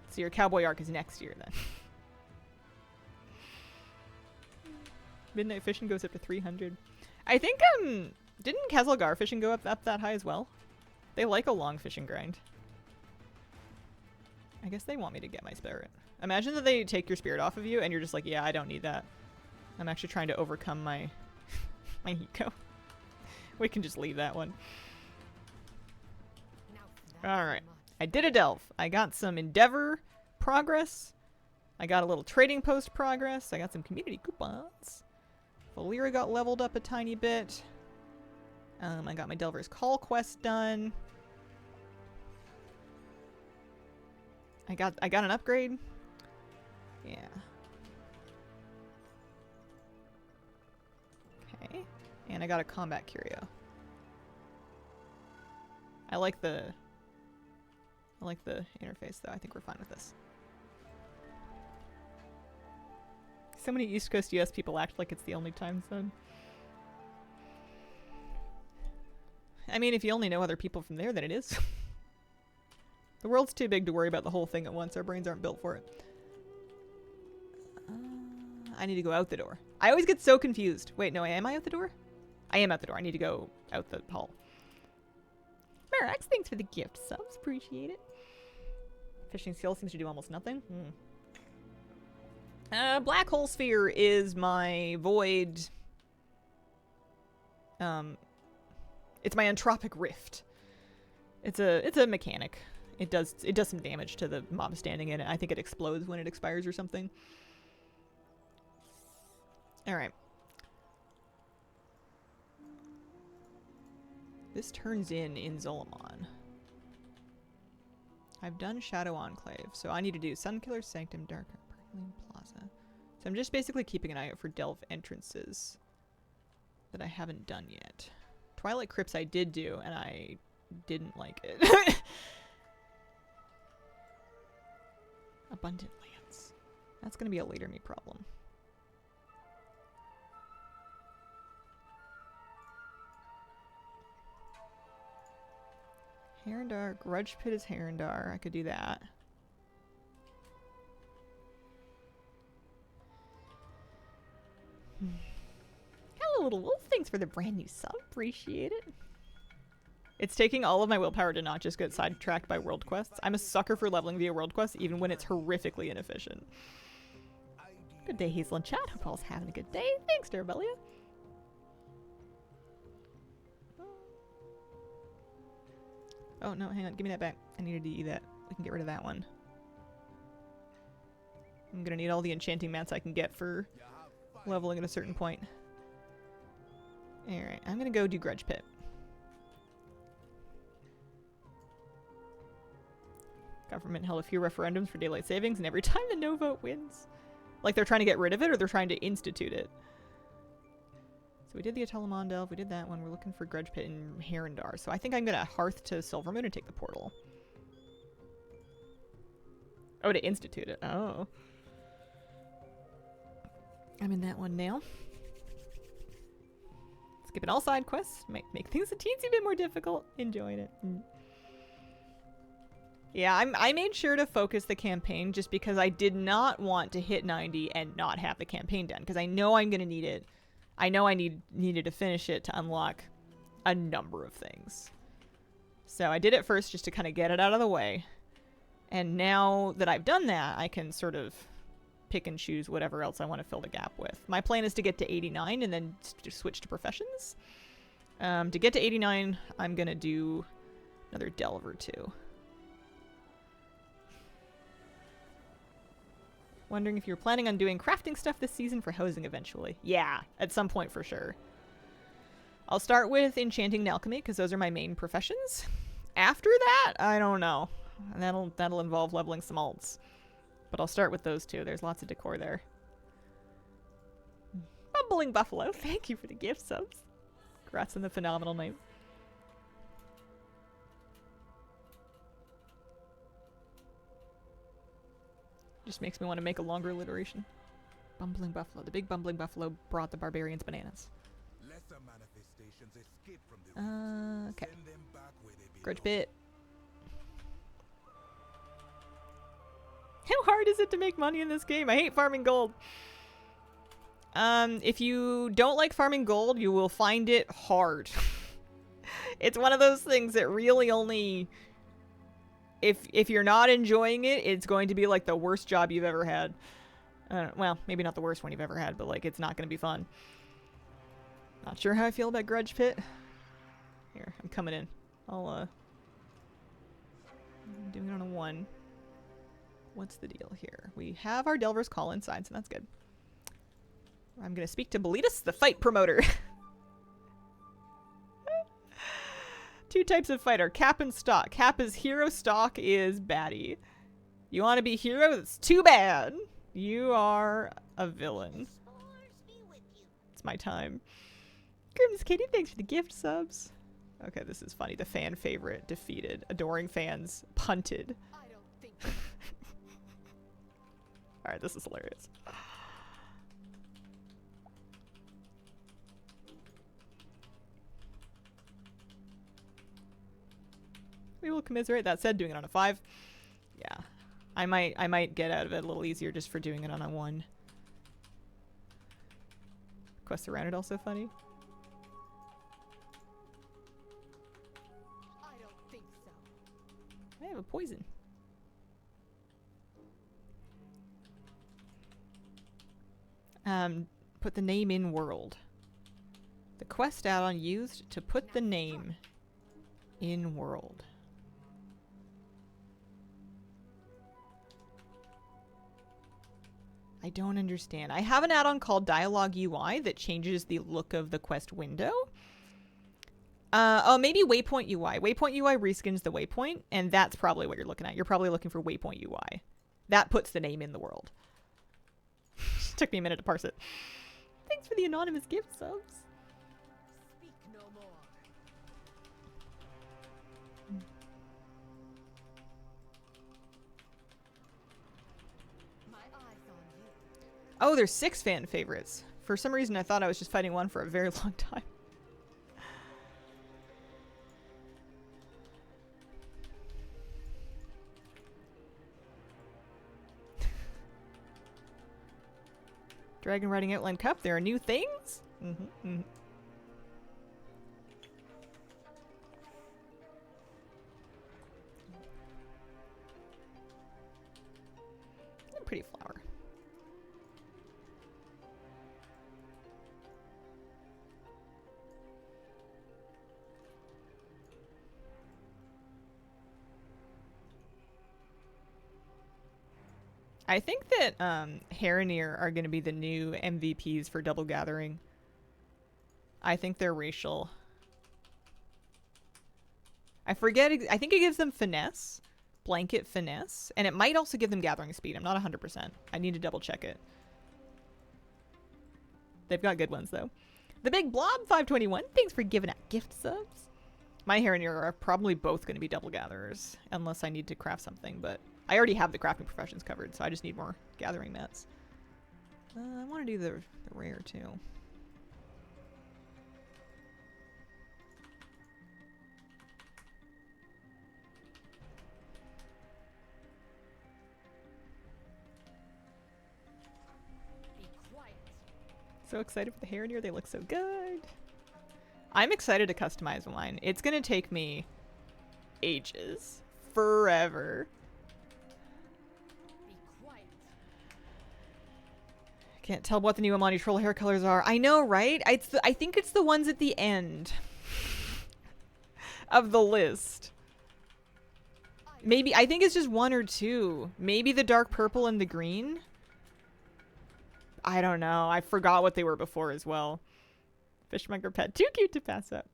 Speaker 1: So your cowboy arc is next year then. Midnight fishing goes up to 300. I think didn't Kesselgar fishing go up that high as well? They like a long fishing grind. I guess they want me to get my spirit. Imagine that they take your spirit off of you and you're just like, yeah, I don't need that. I'm actually trying to overcome my my Hiko. We can just leave that one. Alright. I did a delve. I got some Endeavor progress. I got a little trading post progress. I got some community coupons. Valyria got leveled up a tiny bit. I got my Delver's Call quest done. I got an upgrade. Yeah. And I got a combat curio. I like the interface though. I think we're fine with this. So many East Coast US people act like it's the only time zone. I mean, if you only know other people from there, then it is. The world's too big to worry about the whole thing at once. Our brains aren't built for it. I need to go out the door. I always get so confused. Wait, no, am I out the door? I am out the door. I need to go out the hall. Marax, thanks for the gift subs. Appreciate it. Fishing skill seems to do almost nothing. Black hole sphere is my void. It's my entropic rift. It's a mechanic. It does some damage to the mob standing in it. I think it explodes when it expires or something. All right. This turns in Zolamon. I've done Shadow Enclave, so I need to do Sunkiller, Sanctum, Dark, Percolene Plaza. So I'm just basically keeping an eye out for Delve entrances that I haven't done yet. Twilight Crypts I did do, and I didn't like it. Abundant Lands. That's going to be a later me problem. Herondar, Grudge Pit is Herondar. I could do that. Hello, little wolf. Thanks for the brand new sub. Appreciate it. It's taking all of my willpower to not just get sidetracked by world quests. I'm a sucker for leveling via world quests, even when it's horrifically inefficient. Good day, Hazel and chat. Hope all's having a good day. Thanks, Darbelia. Oh, no, hang on. Give me that back. I needed to eat that. We can get rid of that one. I'm gonna need all the enchanting mats I can get for leveling at a certain point. Alright, I'm gonna go do Grudge Pit. Government held a few referendums for daylight savings, and every time the no vote wins. Like they're trying to get rid of it, or they're trying to institute it. So we did the Atelamon Delve, we did that one. We're looking for Grudge Pit and Herondar. So I think I'm gonna Hearth to Silvermoon and take the portal. Oh, to institute it. Oh. I'm in that one now. Skipping all side quests. Might make things a teensy bit more difficult. Enjoying it. Yeah, I made sure to focus the campaign just because I did not want to hit 90 and not have the campaign done. Because I know I'm going to need it. I know I needed to finish it to unlock a number of things. So I did it first just to kind of get it out of the way. And now that I've done that, I can sort of pick and choose whatever else I want to fill the gap with. My plan is to get to 89 and then to switch to professions. To get to 89, I'm going to do another delve or two. Wondering if you're planning on doing crafting stuff this season for housing eventually. Yeah, at some point for sure. I'll start with enchanting and alchemy because those are my main professions. After that, I don't know. That'll involve leveling some alts. But I'll start with those two. There's lots of decor there. Bumbling Buffalo, thank you for the gift subs. Congrats on the phenomenal name. Just makes me want to make a longer alliteration. Bumbling Buffalo. The big bumbling buffalo brought the barbarians bananas.
Speaker 3: Lesser manifestations escape from the
Speaker 1: Okay.
Speaker 3: Send them back where they belong.
Speaker 1: Grudge Pit. How hard is it to make money in this game? I hate farming gold. If you don't like farming gold, you will find it hard. It's one of those things that really only... If you're not enjoying it, it's going to be like the worst job you've ever had. Well, maybe not the worst one you've ever had, but like it's not going to be fun. Not sure how I feel about Grudge Pit. Here, I'm coming in. I'm doing it on a 1. What's the deal here? We have our Delver's Call inside, so that's good. I'm going to speak to Belitus, the fight promoter. 2 types of fighter, Cap and Stock. Cap is hero, Stock is baddie. You want to be hero? That's too bad. You are a villain. It's my time. Grims Kitty, thanks for the gift subs. Okay, this is funny. The fan favorite defeated. Adoring fans punted.
Speaker 4: I don't think so.
Speaker 1: Alright, this is hilarious. We will commiserate. That said, doing it on a 5. Yeah. I might get out of it a little easier just for doing it on a 1. Quests around it also funny.
Speaker 4: I don't think so.
Speaker 1: I have a poison. Put the name in world. The quest add-on used to put the name in world. I don't understand. I have an add-on called Dialogue UI that changes the look of the quest window. Oh, maybe Waypoint UI. Waypoint UI reskins the waypoint, and that's probably what you're looking at. You're probably looking for Waypoint UI. That puts the name in the world. Took me a minute to parse it. Thanks for the anonymous gift subs.
Speaker 4: Speak no more. My eyes on you.
Speaker 1: Oh, there's 6 fan favorites. For some reason, I thought I was just fighting one for a very long time. Dragon Riding Outline Cup, there are new things? I'm pretty flower. I think that Haranir are going to be the new MVPs for Double Gathering. I think they're racial. I forget. I think it gives them finesse, blanket finesse, and it might also give them gathering speed. I'm not 100%. I need to double check it. They've got good ones though. The Big Blob 521. Thanks for giving out gift subs. My Haranir are probably both going to be double gatherers, unless I need to craft something, but I already have the crafting professions covered, so I just need more gathering mats. I want to do the rare too.
Speaker 4: Be quiet.
Speaker 1: So excited for the Haranir, they look so good. I'm excited to customize mine. It's gonna take me ages. Forever.
Speaker 4: Be quiet.
Speaker 1: Can't tell what the new Amani Troll hair colors are. I know, right? I think it's the ones at the end of the list. Maybe, I think it's just 1 or 2. Maybe the dark purple and the green. I don't know. I forgot what they were before as well. Fishmonger pet. Too cute to pass up.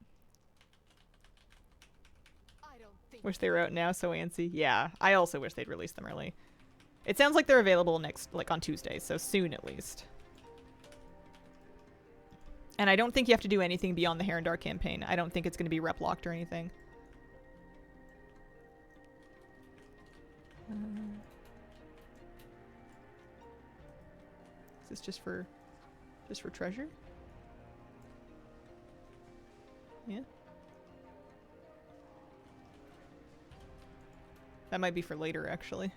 Speaker 4: I don't think
Speaker 1: Wish they were out now, so antsy. Yeah, I also wish they'd release them early. It sounds like they're available next, like on Tuesday, so soon at least. And I don't think you have to do anything beyond the Harandar campaign. I don't think it's going to be rep locked or anything. Is this just for treasure? Yeah. That might be for later, actually.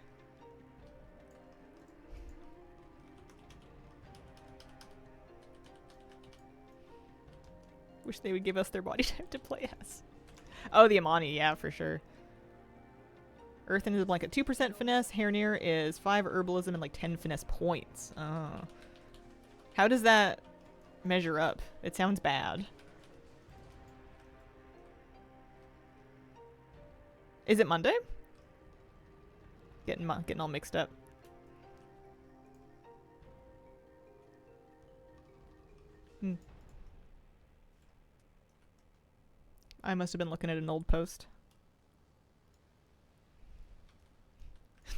Speaker 1: Wish they would give us their body type to play as. Oh, the Amani, yeah, for sure. Earth into the Blanket, 2% finesse. Haranir is 5 herbalism and like 10 finesse points. Oh. How does that measure up? It sounds bad. Is it Monday? Getting all mixed up. I must have been looking at an old post.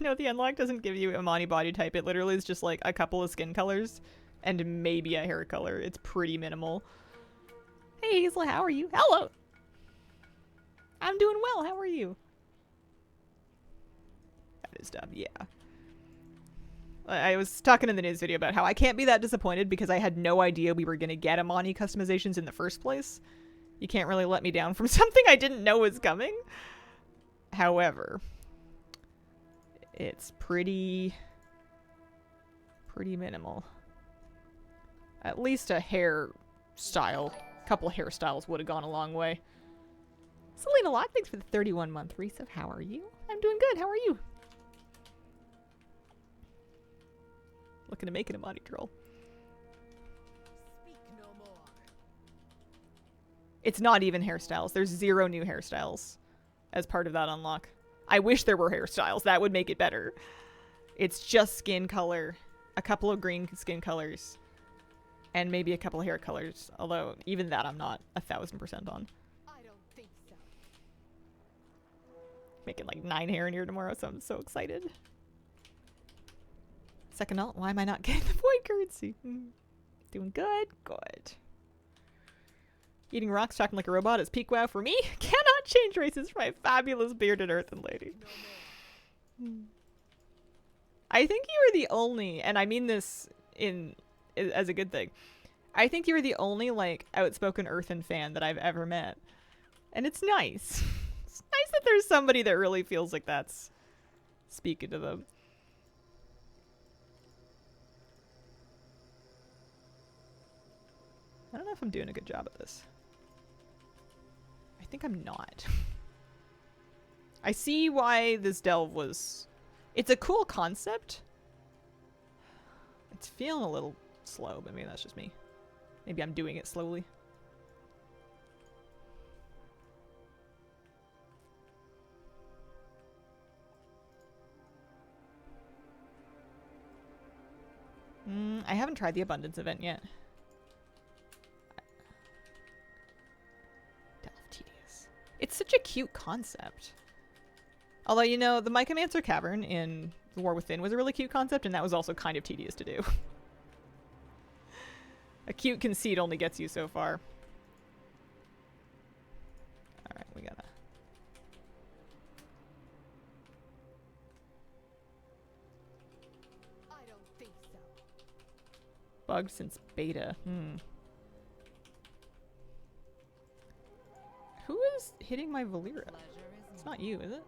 Speaker 1: No, the unlock doesn't give you Amani body type. It literally is just like a couple of skin colors and maybe a hair color. It's pretty minimal. Hey, Hazel, how are you? Hello. I'm doing well. How are you? That is dumb. Yeah. I was talking in the news video about how I can't be that disappointed because I had no idea we were going to get Amani customizations in the first place. You can't really let me down from something I didn't know was coming. However, it's pretty minimal. At least a hairstyle, couple hairstyles would have gone a long way. Selena Locke, thanks for the 31-month resub. How are you? I'm doing good. How are you? Looking to make it a Amani troll.
Speaker 4: Speak no more.
Speaker 1: It's not even hairstyles. There's 0 new hairstyles as part of that unlock. I wish there were hairstyles. That would make it better. It's just skin color, a couple of green skin colors, and maybe a couple of hair colors. Although, even that I'm not 1000% on.
Speaker 4: I don't think so.
Speaker 1: Making like 9 hair in here tomorrow, so I'm so excited. Second alt, why am I not getting the void currency? Doing good? Good. Eating rocks, talking like a robot is peak WoW for me. Cannot change races for my fabulous bearded earthen lady.
Speaker 4: No more.
Speaker 1: I think you are the only, and I mean this as a good thing. I think you're the only like outspoken earthen fan that I've ever met. And it's nice. It's nice that there's somebody that really feels like that's speaking to them. I don't know if I'm doing a good job at this. I think I'm not. I see why this delve was... It's a cool concept. It's feeling a little slow, but maybe that's just me. Maybe I'm doing it slowly. I haven't tried the abundance event yet. Tedious. It's such a cute concept. Although, you know, the Mycomancer Cavern in The War Within was a really cute concept, and that was also kind of tedious to do. A cute conceit only gets you so far. Alright, we gotta...
Speaker 4: I don't think so.
Speaker 1: Bugged since beta. Who is hitting my Valera?
Speaker 4: Pleasure is
Speaker 1: It's not you, is it?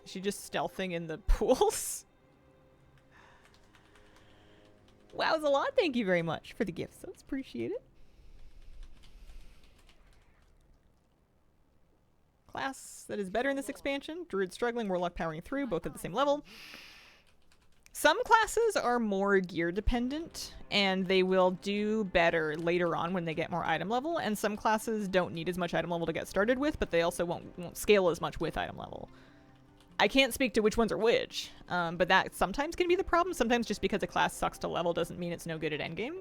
Speaker 1: Is she just stealthing in the pools? Wow's a lot. Thank you very much for the gifts. That's appreciated. Class that is better in this expansion. Druid struggling, Warlock powering through, both at the same level. Some classes are more gear dependent, and they will do better later on when they get more item level, and some classes don't need as much item level to get started with, but they also won't scale as much with item level. I can't speak to which ones are which, but that sometimes can be the problem. Sometimes just because a class sucks to level doesn't mean it's no good at endgame.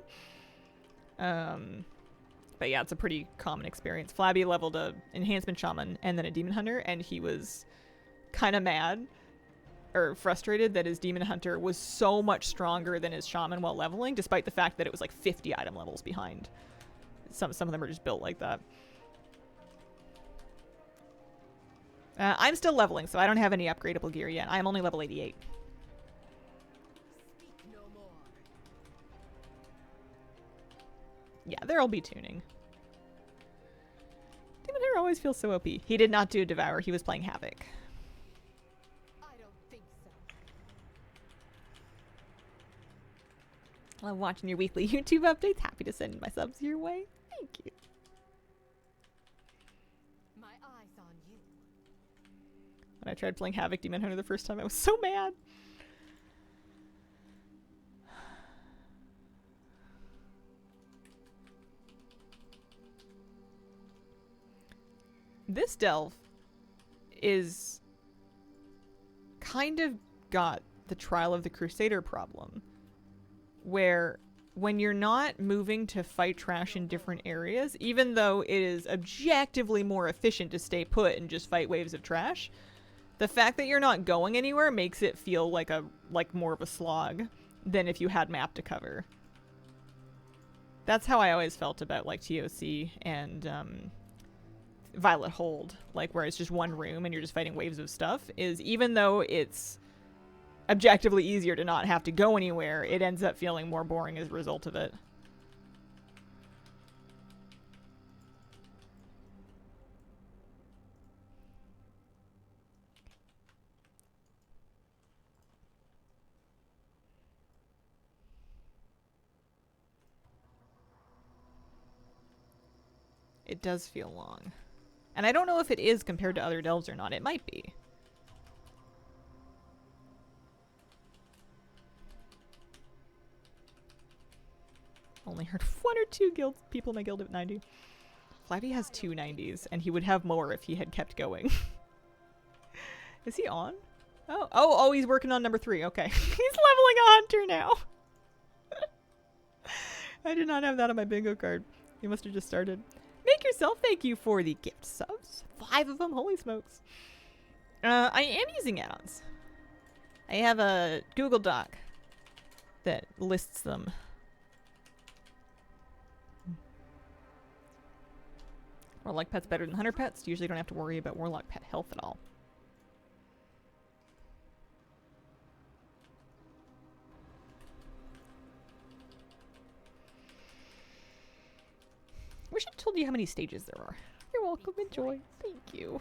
Speaker 1: But yeah, it's a pretty common experience. Flabby leveled a Enhancement Shaman and then a Demon Hunter, and he was kind of mad or frustrated that his Demon Hunter was so much stronger than his Shaman while leveling, despite the fact that it was like 50 item levels behind. Some of them are just built like that. I'm still leveling, so I don't have any upgradable gear yet. I'm only level 88.
Speaker 4: Speak no more.
Speaker 1: Yeah, there'll be tuning. Demon Hunter always feels so OP. He did not do Devour. He was playing Havoc.
Speaker 4: I don't think so.
Speaker 1: Love watching your weekly YouTube updates. Happy to send my subs your way. Thank you.
Speaker 4: My eyes on you.
Speaker 1: When I tried playing Havoc Demon Hunter the first time, I was so mad. This delve is kind of got the Trial of the Crusader problem, where when you're not moving to fight trash in different areas, even though it is objectively more efficient to stay put and just fight waves of trash, The fact that you're not going anywhere makes it feel like more of a slog than if you had map to cover. That's how I always felt about like TOC and Violet Hold, like where it's just one room and you're just fighting waves of stuff, is even though it's objectively easier to not have to go anywhere, it ends up feeling more boring as a result of it. It does feel long. And I don't know if it is compared to other delves or not. It might be. Only heard 1 or 2 guild people in my guild at 90. Flappy has 2 90s, and he would have more if he had kept going. Is he on? Oh, he's working on number 3. Okay. He's leveling a hunter now. I did not have that on my bingo card. He must have just started. Make yourself, thank you for the gift subs. 5 of them, holy smokes. I am using add-ons. I have a Google Doc that lists them. Warlock pet's better than hunter pets. You usually don't have to worry about warlock pet health at all. Wish I told you how many stages there are. You're welcome. Enjoy. Thank you.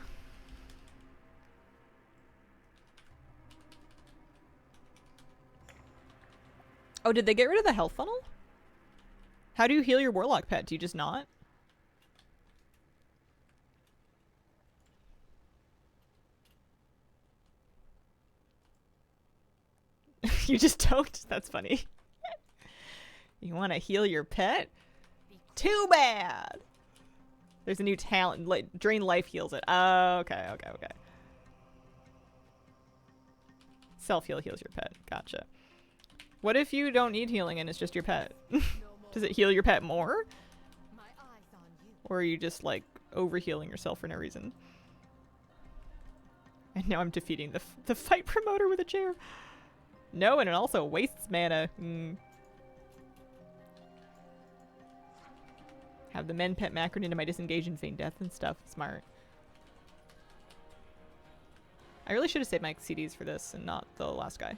Speaker 1: Oh, did they get rid of the health funnel? How do you heal your warlock pet? Do you just not? You just don't? That's funny. You want to heal your pet? Too bad! There's a new talent. Drain life heals it. Oh, okay. Self-heal heals your pet. Gotcha. What if you don't need healing and it's just your pet? Does it heal your pet more?
Speaker 4: My eyes on you.
Speaker 1: Or are you just, like, over-healing yourself for no reason? And now I'm defeating the fight promoter with a chair. No, and it also wastes mana. Have the men pet macron into my disengage and feign death and stuff. Smart. I really should have saved my CDs for this and not the last guy.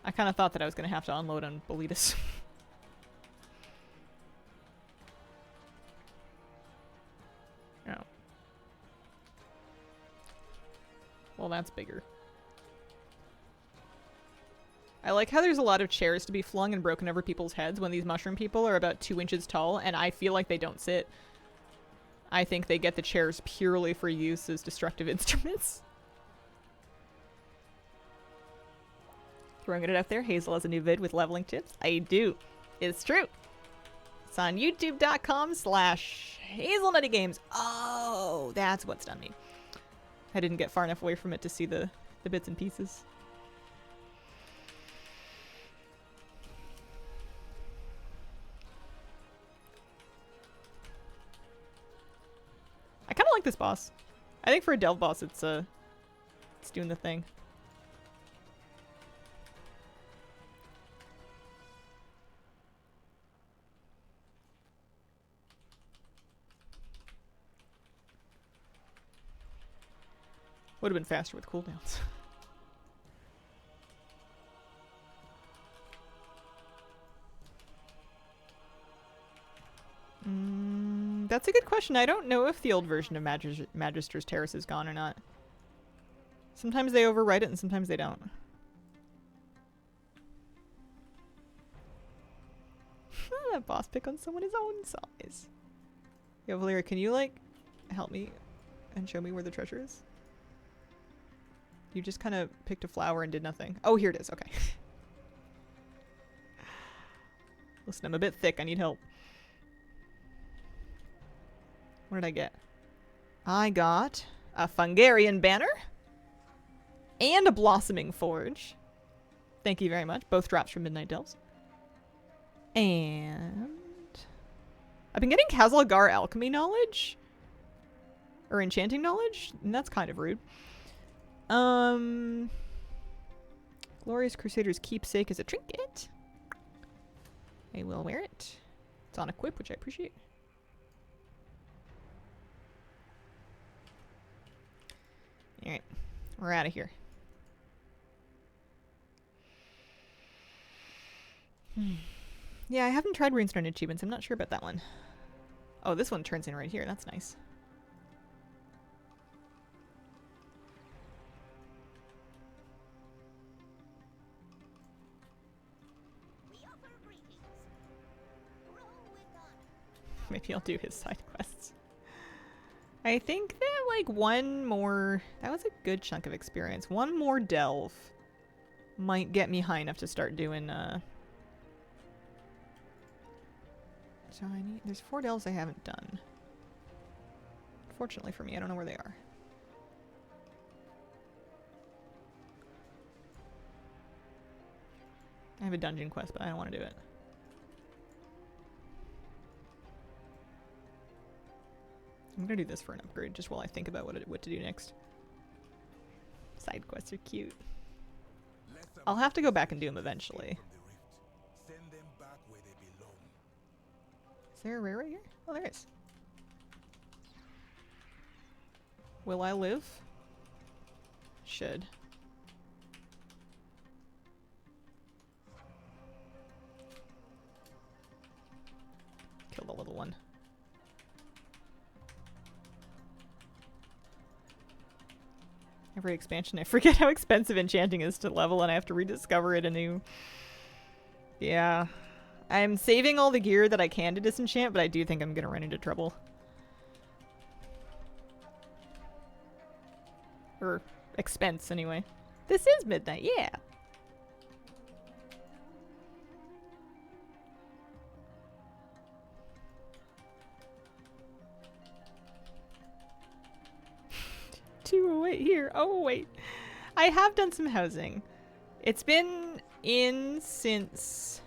Speaker 1: I kind of thought that I was going to have to unload on Boletus. Oh. Well, that's bigger. I like how there's a lot of chairs to be flung and broken over people's heads when these mushroom people are about 2 inches tall, and I feel like they don't sit. I think they get the chairs purely for use as destructive instruments. Throwing it out there, Hazel has a new vid with leveling tips. I do. It's true. It's on youtube.com/hazelnuttygames. Oh, that's what's done me. I didn't get far enough away from it to see the bits and pieces. I kind of like this boss. I think for a delve boss, it's doing the thing. Would have been faster with cooldowns. That's a good question. I don't know if the old version of Magister's Terrace is gone or not. Sometimes they overwrite it and sometimes they don't. That boss pick on someone his own size. Yo, Valeria, can you, like, help me and show me where the treasure is? You just kind of picked a flower and did nothing. Oh, here it is. Okay. Listen, I'm a bit thick. I need help. What did I get? I got a Fungarian banner and a Blossoming Forge. Thank you very much. Both drops from Midnight Delves. And I've been getting Kazalgar alchemy knowledge or enchanting knowledge, and that's kind of rude. Glorious Crusader's keepsake is a trinket. I will wear it. It's on equip, which I appreciate. Alright, we're out of here. Yeah, I haven't tried Runestone achievements. I'm not sure about that one. Oh, this one turns in right here. That's nice. Maybe I'll do his side quests. I think that like one more... That was a good chunk of experience. One more delve might get me high enough to start doing... So I need... There's 4 delves I haven't done. Fortunately for me, I don't know where they are. I have a dungeon quest, but I don't want to do it. I'm gonna do this for an upgrade, just while I think about what to do next. Side quests are cute. I'll have to go back and do them eventually. Is there a rare right here? Oh, there is. Will I live? Should. Kill the little one. Every expansion, I forget how expensive enchanting is to level, and I have to rediscover it anew. Yeah. I'm saving all the gear that I can to disenchant, but I do think I'm gonna run into trouble. Or expense, anyway. This is midnight, yeah! Wait here. Oh, wait. I have done some housing. It's been in since...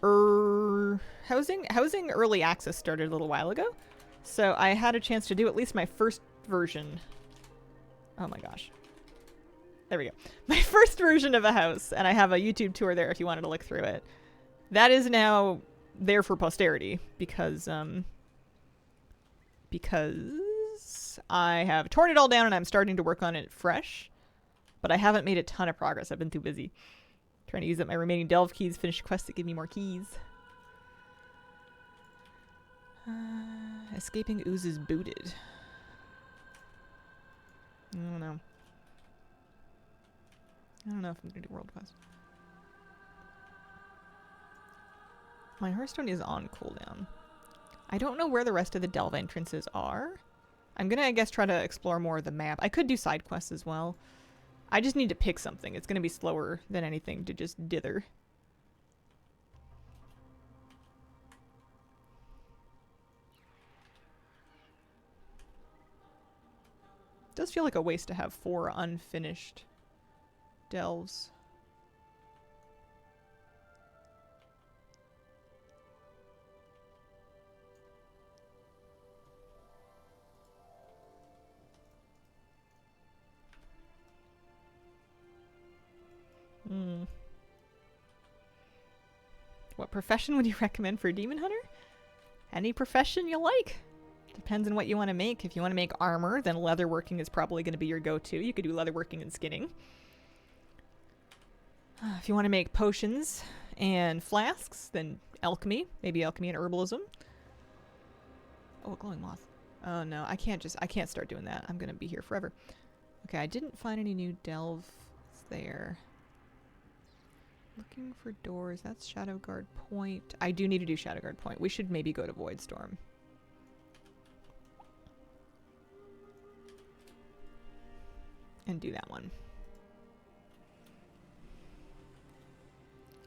Speaker 1: Housing early access started a little while ago. So I had a chance to do at least my first version. Oh my gosh. There we go. My first version of a house. And I have a YouTube tour there if you wanted to look through it. That is now there for posterity. Because I have torn it all down and I'm starting to work on it fresh. But I haven't made a ton of progress. I've been too busy. Trying to use up my remaining delve keys, finish quests that give me more keys. Escaping oozes booted. I don't know. I don't know if I'm going to do world quest. My Hearthstone is on cooldown. I don't know where the rest of the delve entrances are. I'm gonna, I guess, try to explore more of the map. I could do side quests as well. I just need to pick something. It's gonna be slower than anything to just dither. It does feel like a waste to have 4 unfinished delves. What profession would you recommend for a demon hunter? Any profession you like. Depends on what you want to make. If you want to make armor, then leatherworking is probably going to be your go-to. You could do leatherworking and skinning. If you want to make potions and flasks, then alchemy. Maybe alchemy and herbalism. Oh, a glowing moth. Oh no, I can't start doing that. I'm going to be here forever. Okay, I didn't find any new delves there. Looking for doors. That's Shadowguard Point. I do need to do Shadowguard Point. We should maybe go to Voidstorm. And do that one.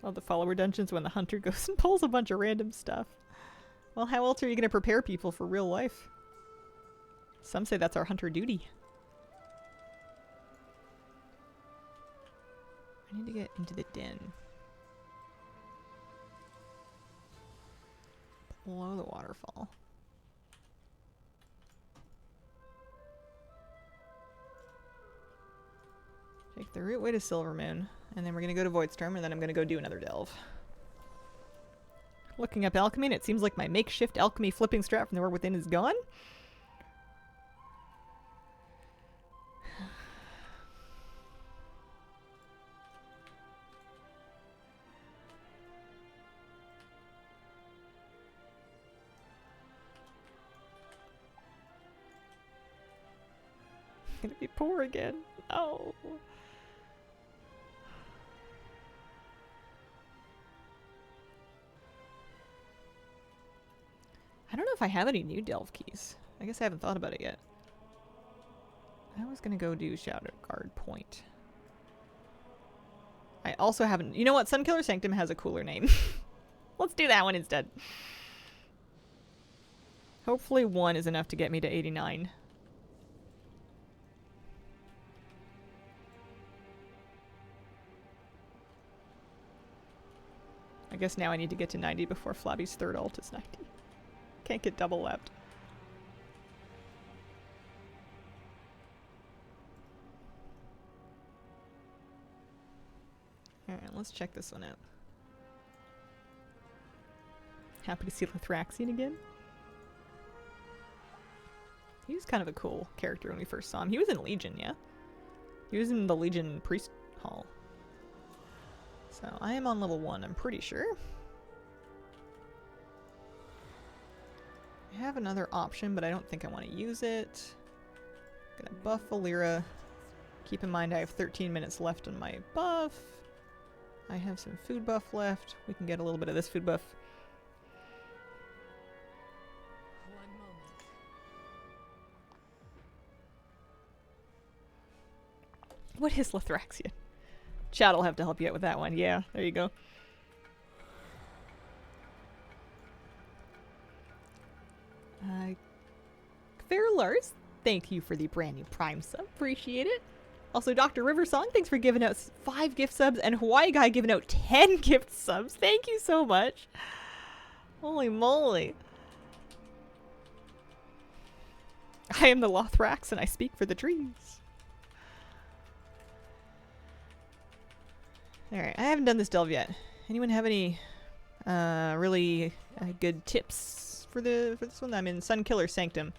Speaker 1: Oh, the follower dungeons when the hunter goes and pulls a bunch of random stuff. Well, how else are you going to prepare people for real life? Some say that's our hunter duty. I need to get into the den. Below the waterfall. the route way to Silvermoon, and then we're gonna go to Voidstorm, and then I'm gonna go do another delve. Looking up alchemy, and it seems like my makeshift alchemy flipping strat from the world within is gone. I'm gonna be poor again. Oh. I don't know if I have any new delve keys. I guess I haven't thought about it yet. I was gonna go do Shadow Guard Point. I also haven't. You know what? Sunkiller Sanctum has a cooler name. Let's do that one instead. Hopefully 1 is enough to get me to 89. I guess now I need to get to 90 before Flabby's third ult is 90. Can't get double lapped. Alright, let's check this one out. Happy to see Lithraxian again. He was kind of a cool character when we first saw him. He was in Legion, yeah? He was in the Legion Priest Hall. So I am on level 1, I'm pretty sure. I have another option, but I don't think I want to use it. Gonna buff Valera. Keep in mind I have 13 minutes left on my buff. I have some food buff left. We can get a little bit of this food buff.
Speaker 4: One moment.
Speaker 1: What is Lithraxian? Chad will have to help you out with that one. Yeah, there you go. Faire Lars, thank you for the brand new Prime sub. Appreciate it. Also, Dr. Riversong, thanks for giving out 5 gift subs, and Hawaii Guy giving out 10 gift subs. Thank you so much. Holy moly. I am the Lothrax, and I speak for the trees. Alright, I haven't done this delve yet. Anyone have any really good tips for this one? I'm in Sunkiller Sanctum.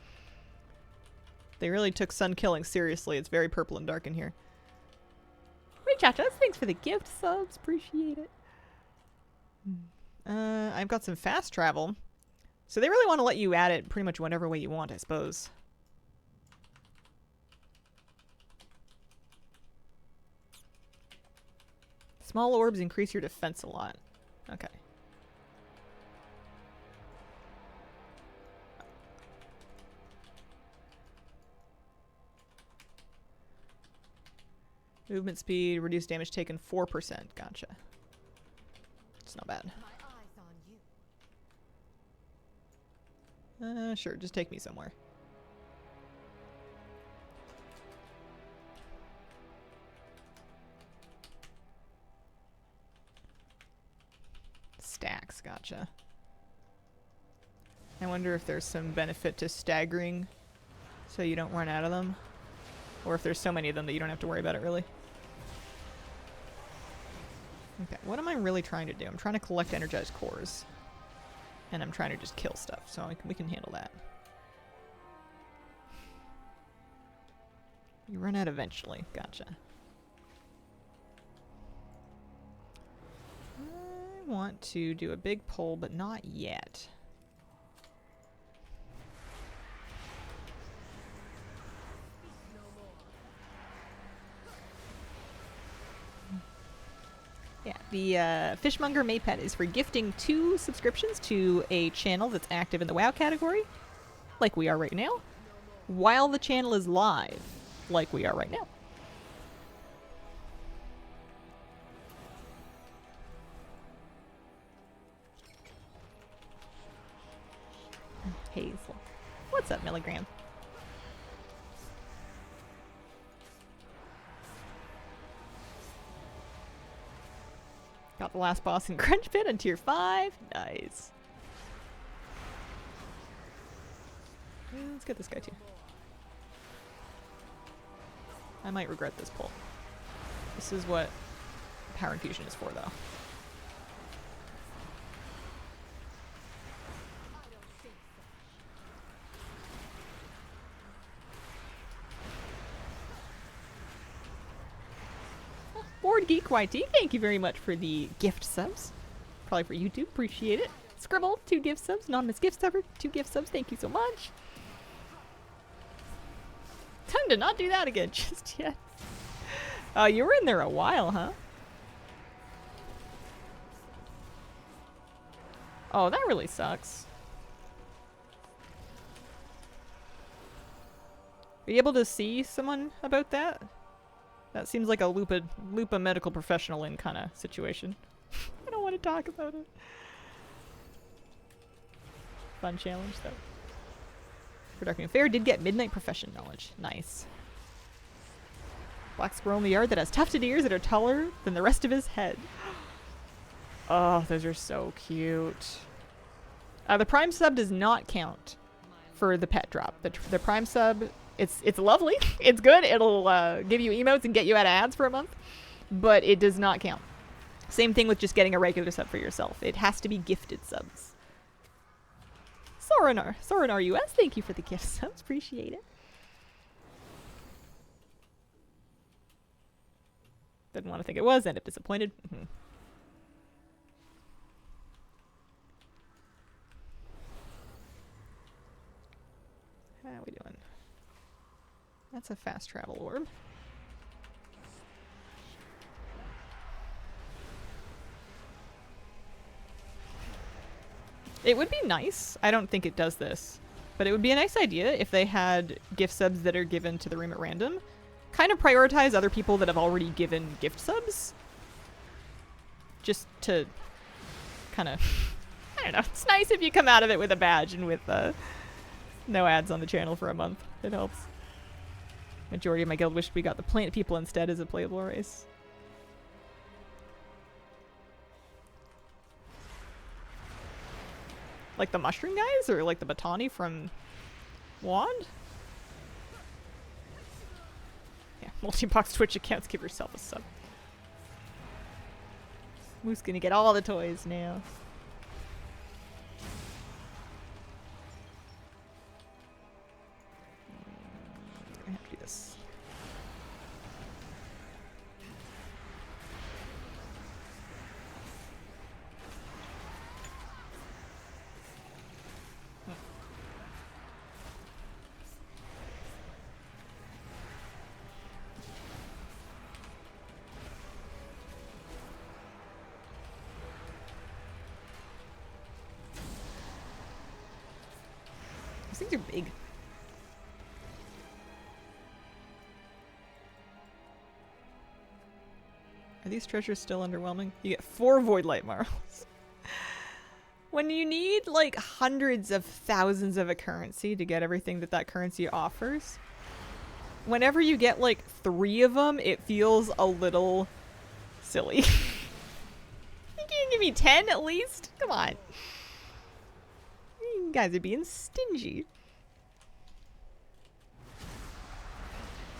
Speaker 1: They really took sun killing seriously. It's very purple and dark in here. Rechachas, thanks for the gift subs. Appreciate it. I've got some fast travel. So they really want to let you add it pretty much whatever way you want, I suppose. Small orbs increase your defense a lot. Okay. Movement speed, reduced damage taken 4%. Gotcha. It's not bad.
Speaker 4: My eyes on you.
Speaker 1: Sure, just take me somewhere. Stacks, gotcha. I wonder if there's some benefit to staggering so you don't run out of them. Or if there's so many of them that you don't have to worry about it, really. Okay, what am I really trying to do? I'm trying to collect energized cores. And I'm trying to just kill stuff, so we can handle that. You run out eventually. Gotcha. I want to do a big pull, but not yet. Yeah, the Fishmonger Maypet is for gifting 2 subscriptions to a channel that's active in the WoW category, like we are right now, while the channel is live, like we are right now. Hazel. What's up, Milligram? Got the last boss in Crunch Pit on tier 5. Nice. Let's get this guy too. I might regret this pull. This is what power infusion is for, though. Board Geek YT, thank you very much for the gift subs. Probably for YouTube, appreciate it. Scribble, 2 gift subs. Anonymous gift subber, 2 gift subs, thank you so much. Time to not do that again just yet. Oh, you were in there a while, huh? Oh, that really sucks. Are you able to see someone about that? That seems like a loop a medical professional in kind of situation. I don't want to talk about it. Fun challenge, though. For Darkmoon, Faire did get midnight profession knowledge. Nice. Black squirrel in the yard that has tufted ears that are taller than the rest of his head. Oh, those are so cute. The prime sub does not count for the pet drop. The prime sub, it's lovely. It's good. It'll give you emotes and get you out of ads for a month. But it does not count. Same thing with just getting a regular sub for yourself. It has to be gifted subs. Sorinar US, thank you for the gift subs. Appreciate it. Didn't want to think it was. End up disappointed. How are we doing? That's a fast travel orb. It would be nice. I don't think it does this. But it would be a nice idea if they had gift subs that are given to the room at random. Kind of prioritize other people that have already given gift subs. Just to kind of... I don't know. It's nice if you come out of it with a badge and with no ads on the channel for a month. It helps. Majority of my guild wished we got the plant people instead as a playable race. Like the mushroom guys? Or like the Batani from Wand? Yeah, multi-box Twitch accounts, give yourself a sub. Moose gonna get all the toys now. I have to do this. These things are big. Are these treasures still underwhelming? You get 4 void light marbles. When you need like hundreds of thousands of a currency to get everything that currency offers, whenever you get like 3 of them, it feels a little silly. You can't give me 10 at least? Come on. You guys are being stingy.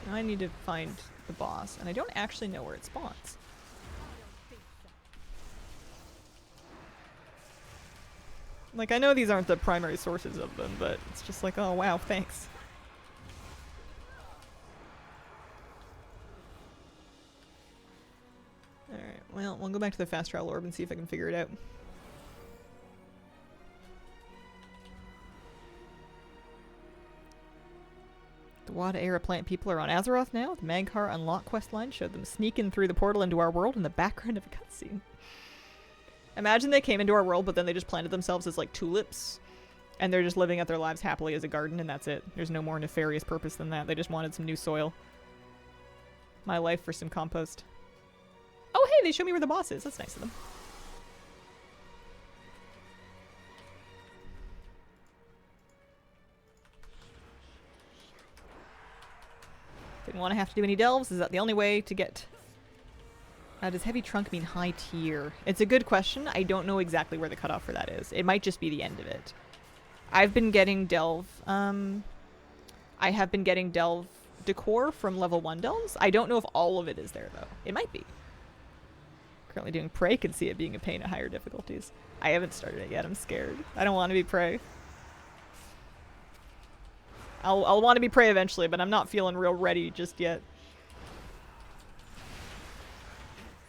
Speaker 1: Now I need to find the boss, and I don't actually know where it spawns. Like, I know these aren't the primary sources of them, but it's just like, oh wow, thanks. Alright, well, we'll go back to the fast travel orb and see if I can figure it out. The Wada era plant people are on Azeroth now. The Magkar unlock questline showed them sneaking through the portal into our world in the background of a cutscene. Imagine they came into our world, but then they just planted themselves as like tulips, and they're just living out their lives happily as a garden, and that's it. There's no more nefarious purpose than that. They just wanted some new soil. My life for some compost. Oh hey, they show me where the boss is. That's nice of them. Didn't want to have to do any delves. Is that the only way to get... does heavy trunk mean high tier? It's a good question. I don't know exactly where the cutoff for that is. It might just be the end of it. I've been getting delve. I have been getting delve decor from level 1 delves. I don't know if all of it is there, though. It might be. Currently doing Prey, could see it being a pain at higher difficulties. I haven't started it yet. I'm scared. I don't want to be Prey. I'll want to be Prey eventually, but I'm not feeling real ready just yet.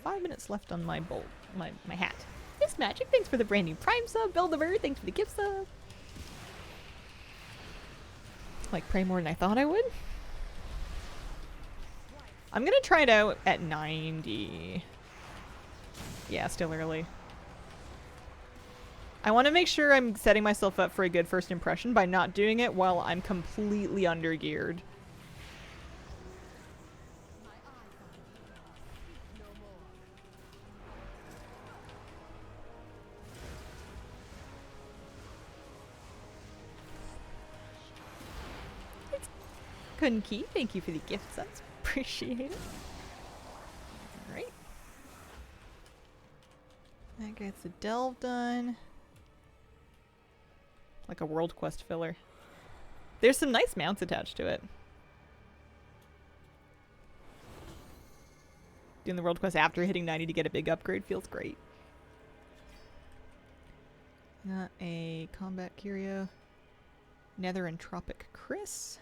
Speaker 1: 5 minutes left on my bolt, my hat. Miss Magic, thanks for the brand new Prime sub. Build the Bird, thanks for the gift sub. Like Prey more than I thought I would. I'm gonna try it out at 90. Yeah, still early. I want to make sure I'm setting myself up for a good first impression by not doing it while I'm completely undergeared.
Speaker 4: My eyes on you. No more.
Speaker 1: Kunki, thank you for the gift subs. Appreciate it. Alright. That gets the delve done. Like a world quest filler. There's some nice mounts attached to it. Doing the world quest after hitting 90 to get a big upgrade feels great. Not a combat curio. Nether and Tropic Chris.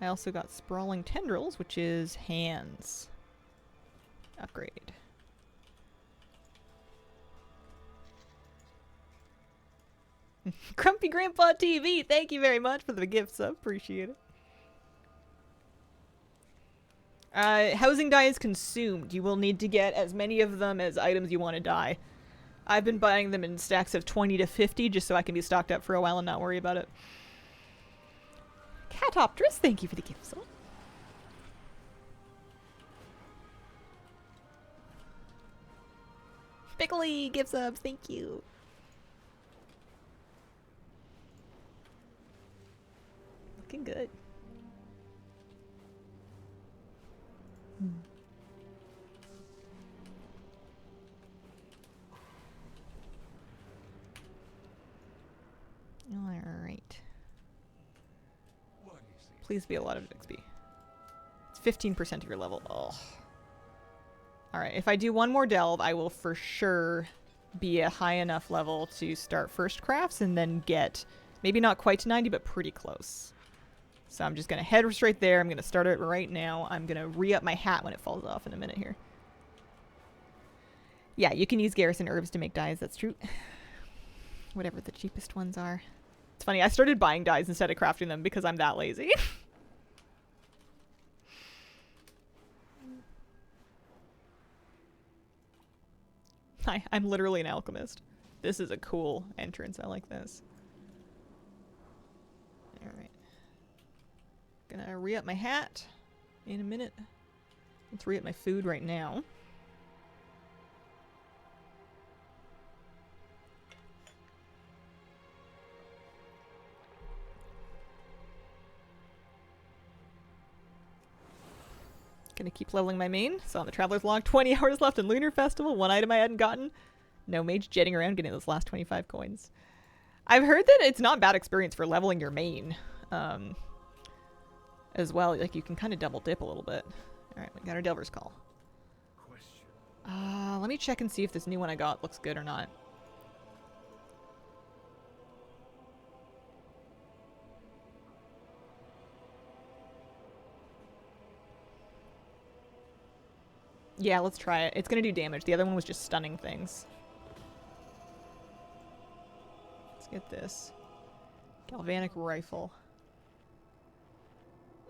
Speaker 1: I also got Sprawling Tendrils, which is hands. Upgrade. Grumpy Grandpa TV, thank you very much for the gift sub. Appreciate it. Housing dye is consumed. You will need to get as many of them as items you want to dye. I've been buying them in stacks of 20 to 50 just so I can be stocked up for a while and not worry about it. Catopterus, thank you for the gift sub. Pickly gift subs, thank you. Looking good. Alright. Please be a lot of XP. It's 15% of your level. Oh. Alright, if I do one more delve, I will for sure be a high enough level to start first crafts and then get, maybe not quite to 90, but pretty close. So I'm just going to head straight there. I'm going to start it right now. I'm going to re-up my hat when it falls off in a minute here. Yeah, you can use garrison herbs to make dyes. That's true. Whatever the cheapest ones are. It's funny, I started buying dyes instead of crafting them because I'm that lazy. Hi, I'm literally an alchemist. This is a cool entrance. I like this. Alright. Gonna re-up my hat in a minute. Let's re-up my food right now. Gonna keep leveling my main. So on the Traveler's Log, 20 hours left in Lunar Festival. One item I hadn't gotten. No mage jetting around getting those last 25 coins. I've heard that it's not bad experience for leveling your main. As well. Like, you can kind of double dip a little bit. Alright, we got our Delver's Call. Let me check and see if this new one I got looks good or not. Yeah, let's try it. It's gonna do damage. The other one was just stunning things. Let's get this. Galvanic Rifle.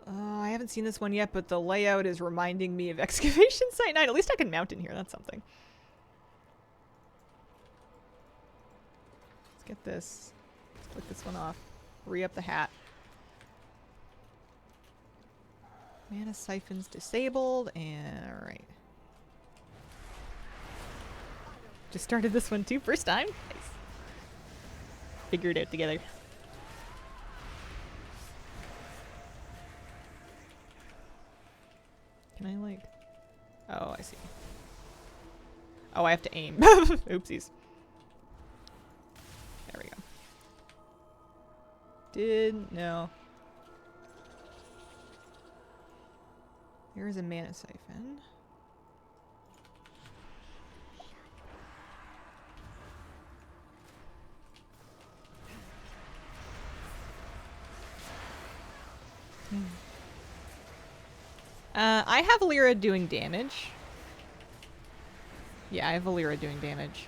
Speaker 1: I haven't seen this one yet, but the layout is reminding me of Excavation Site 9. At least I can mount in here. That's something. Let's get this. Let's click this one off. Re-up the hat. Mana Siphon's disabled, and alright. Just started this one too, first time. Nice. Figured it out together. Can I like... Oh, I see. Oh, I have to aim. Oopsies. There we go. Didn't know. Here is a mana siphon. I have Lyra doing damage. Yeah, I have Lyra doing damage.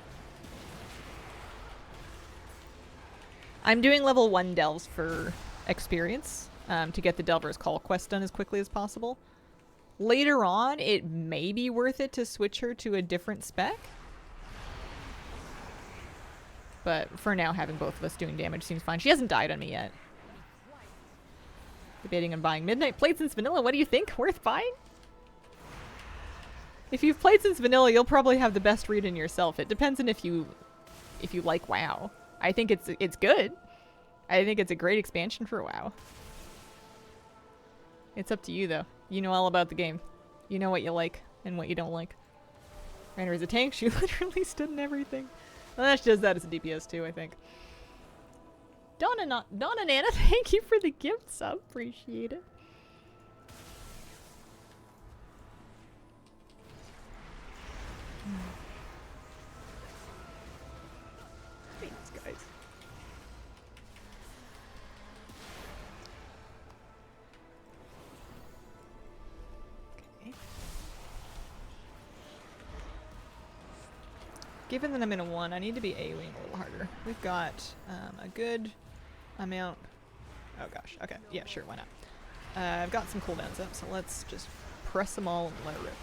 Speaker 1: I'm doing level 1 delves for experience to get the Delver's Call quest done as quickly as possible. Later on, it may be worth it to switch her to a different spec. But for now, having both of us doing damage seems fine. She hasn't died on me yet. Debating on buying Midnight. Played since vanilla. What do you think? Worth buying? If you've played since vanilla, you'll probably have the best read in yourself. It depends on if you like WoW. I think it's good. I think it's a great expansion for WoW. It's up to you though. You know all about the game. You know what you like and what you don't like. Rainer is a tank. She literally stood in everything. Well, she does that as a DPS too, I think. Donna Nana, thank you for the gift sub. Appreciate it. Thanks, guys. Okay. Given that I'm in a 1, I need to be AoEing a little harder. We've got a good amount. Oh gosh. Okay. Yeah, sure. Why not? I've got some cooldowns up, so let's just press them all and let it rip.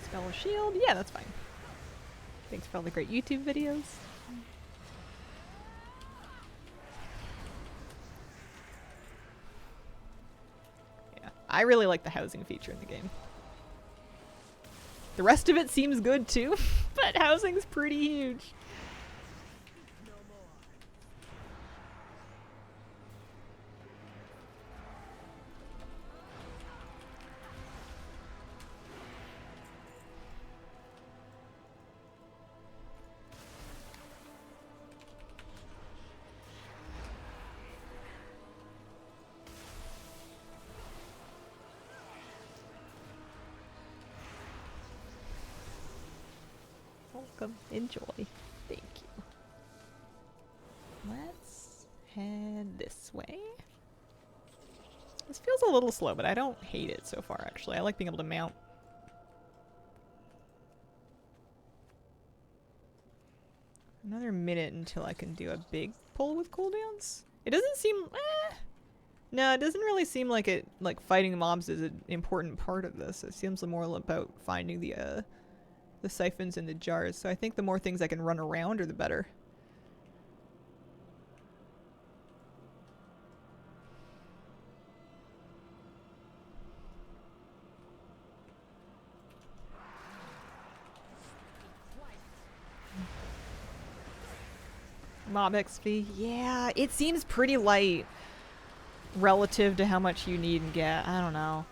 Speaker 1: Spell a shield. Yeah, that's fine. Thanks for all the great YouTube videos. Yeah, I really like the housing feature in the game. The rest of it seems good too, but housing's pretty huge. Welcome. Enjoy. Thank you. Let's head this way. This feels a little slow, but I don't hate it so far, actually. I like being able to mount. Another minute until I can do a big pull with cooldowns. It doesn't seem... No, it doesn't really seem like it. Like fighting mobs is an important part of this. It seems more about finding the siphons in the jars. So I think the more things I can run around are the better. Mob XP, yeah, it seems pretty light relative to how much you need and get. I don't know.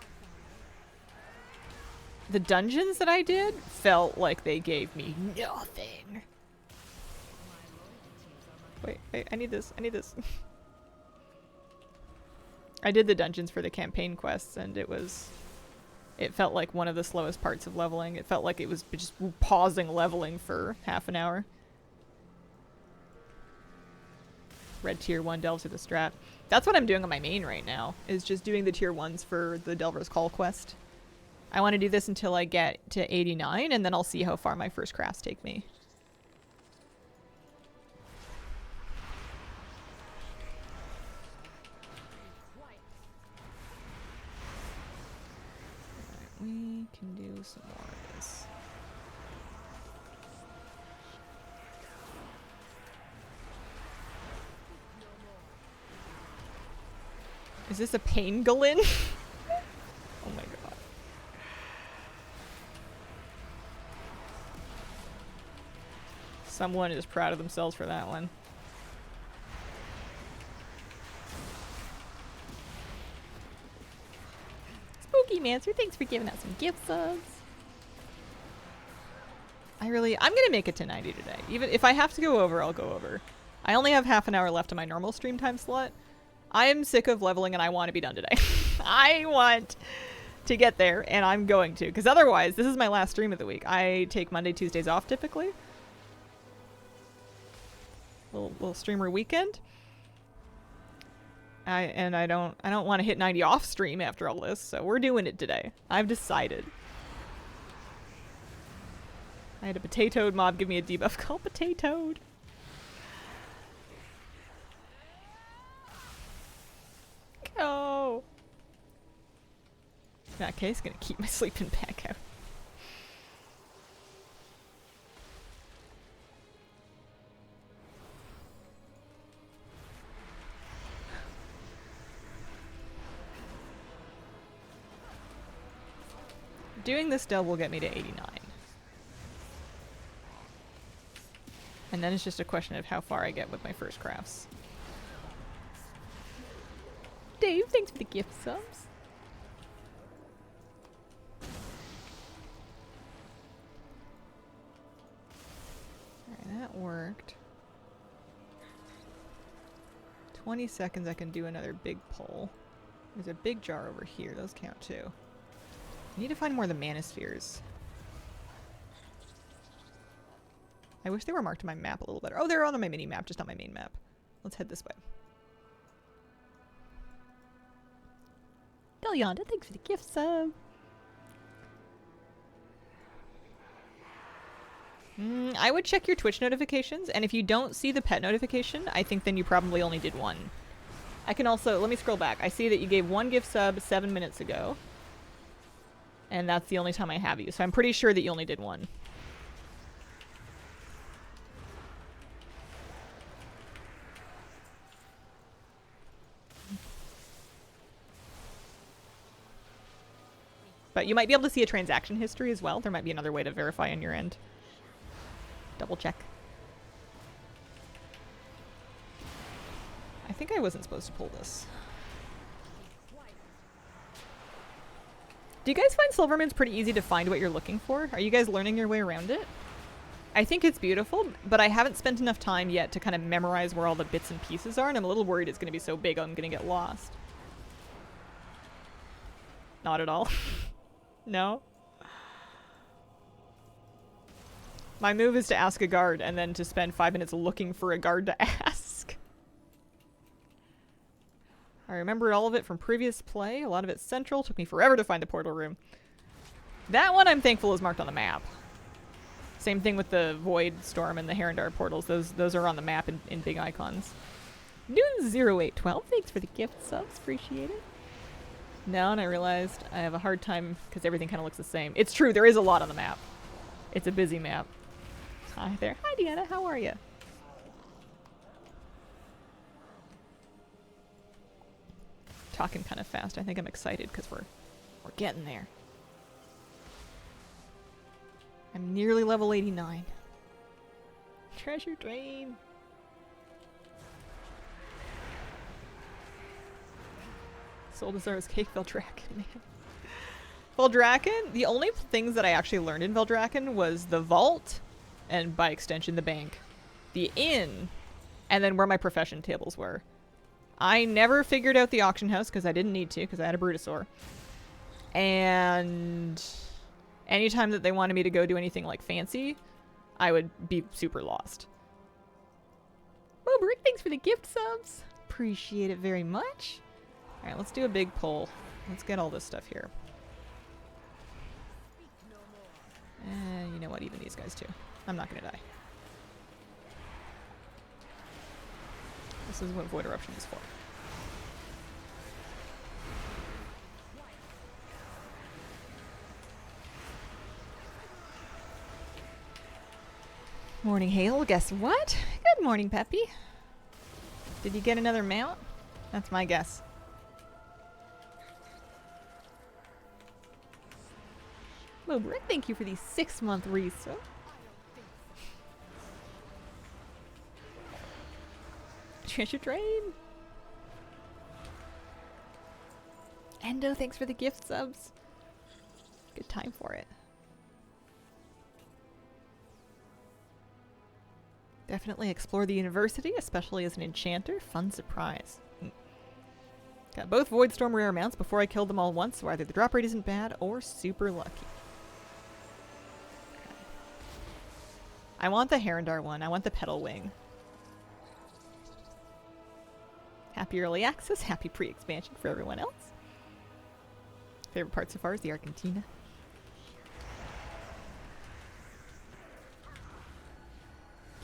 Speaker 1: The dungeons that I did felt like they gave me nothing. Wait, I need this. I need this. I did the dungeons for the campaign quests, and it felt like one of the slowest parts of leveling. It felt like it was just pausing leveling for half an hour. Red tier 1 delves with the strat. That's what I'm doing on my main right now, is just doing the tier 1s for the Delver's Call quest. I want to do this until I get to 89, and then I'll see how far my first crafts take me. Alright, we can do some more of this. Is this a pangolin? Oh my god. Someone is proud of themselves for that one. Spooky Mancer, thanks for giving out some gift subs. I'm gonna make it to 90 today. Even if I have to go over, I'll go over. I only have half an hour left in my normal stream time slot. I am sick of leveling and I want to be done today. I want to get there and I'm going to, because otherwise this is my last stream of the week. I take Monday, Tuesdays off typically. Little streamer weekend. I don't want to hit 90 off stream after all this, so we're doing it today. I've decided. I had a potatoed mob give me a debuff called potatoed. Go. In that case, gonna keep my sleeping bag out. Doing this delve will get me to 89. And then it's just a question of how far I get with my first crafts. Dave, thanks for the gift subs. Alright, that worked. 20 seconds I can do another big pull. There's a big jar over here, those count too. I need to find more of the manospheres. I wish they were marked on my map a little better. Oh, they're on my mini map, just not my main map. Let's head this way. Belyonda, thanks for the gift sub. I would check your Twitch notifications, and if you don't see the pet notification, I think then you probably only did one. I can also, let me scroll back. I see that you gave one gift sub 7 minutes ago. And that's the only time I have you, so I'm pretty sure that you only did one. But you might be able to see a transaction history as well. There might be another way to verify on your end. Double check. I think I wasn't supposed to pull this. Do you guys find Silverman's pretty easy to find what you're looking for? Are you guys learning your way around it? I think it's beautiful, but I haven't spent enough time yet to kind of memorize where all the bits and pieces are, and I'm a little worried it's going to be so big I'm going to get lost. Not at all. No? My move is to ask a guard and then to spend 5 minutes looking for a guard to ask. I remembered all of it from previous play. A lot of it's central. Took me forever to find the portal room. That one I'm thankful is marked on the map. Same thing with the Void Storm and the Herondar portals. Those are on the map in big icons. Noon0812, thanks for the gift subs. Appreciate it. Now, and I realized I have a hard time because everything kind of looks the same. It's true, there is a lot on the map. It's a busy map. Hi there. Hi, Deanna. How are you? Talking kind of fast. I think I'm excited because we're getting there. I'm nearly level 89. Treasure drain. Soul Desires Cake, Veldraken, man. Veldraken, the only things that I actually learned in Veldraken was the vault, and by extension the bank, the inn, and then where my profession tables were. I never figured out the auction house because I didn't need to because I had a Brutosaur. And anytime that they wanted me to go do anything like fancy, I would be super lost. Mobrick, thanks for the gift subs. Appreciate it very much. Alright, let's do a big pull. Let's get all this stuff here. And you know what? Even these guys too. I'm not gonna die. This is what Void Eruption is for. Morning, Hale. Guess what? Good morning, Peppy. Did you get another mount? That's my guess. Mobrick, thank you for the 6-month resub. Treasure drain. Endo, thanks for the gift subs. Good time for it. Definitely explore the university, especially as an enchanter. Fun surprise. Got both Voidstorm rare mounts before I killed them all once, so either the drop rate isn't bad or super lucky. Okay. I want the Herondar one. I want the Petal Wing. Happy early access, happy pre-expansion for everyone else. Favorite part so far is the Argentina.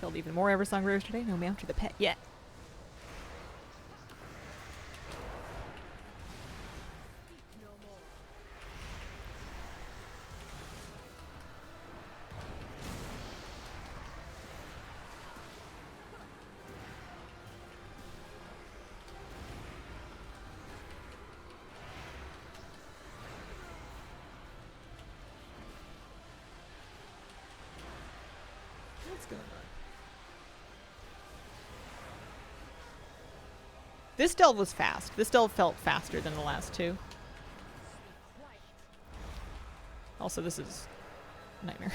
Speaker 1: Killed even more Eversong Rares today. No mount to the pet yet.
Speaker 4: No more.
Speaker 1: What's going on? This delve was fast. This delve felt faster than the last two. Also, this is a nightmare.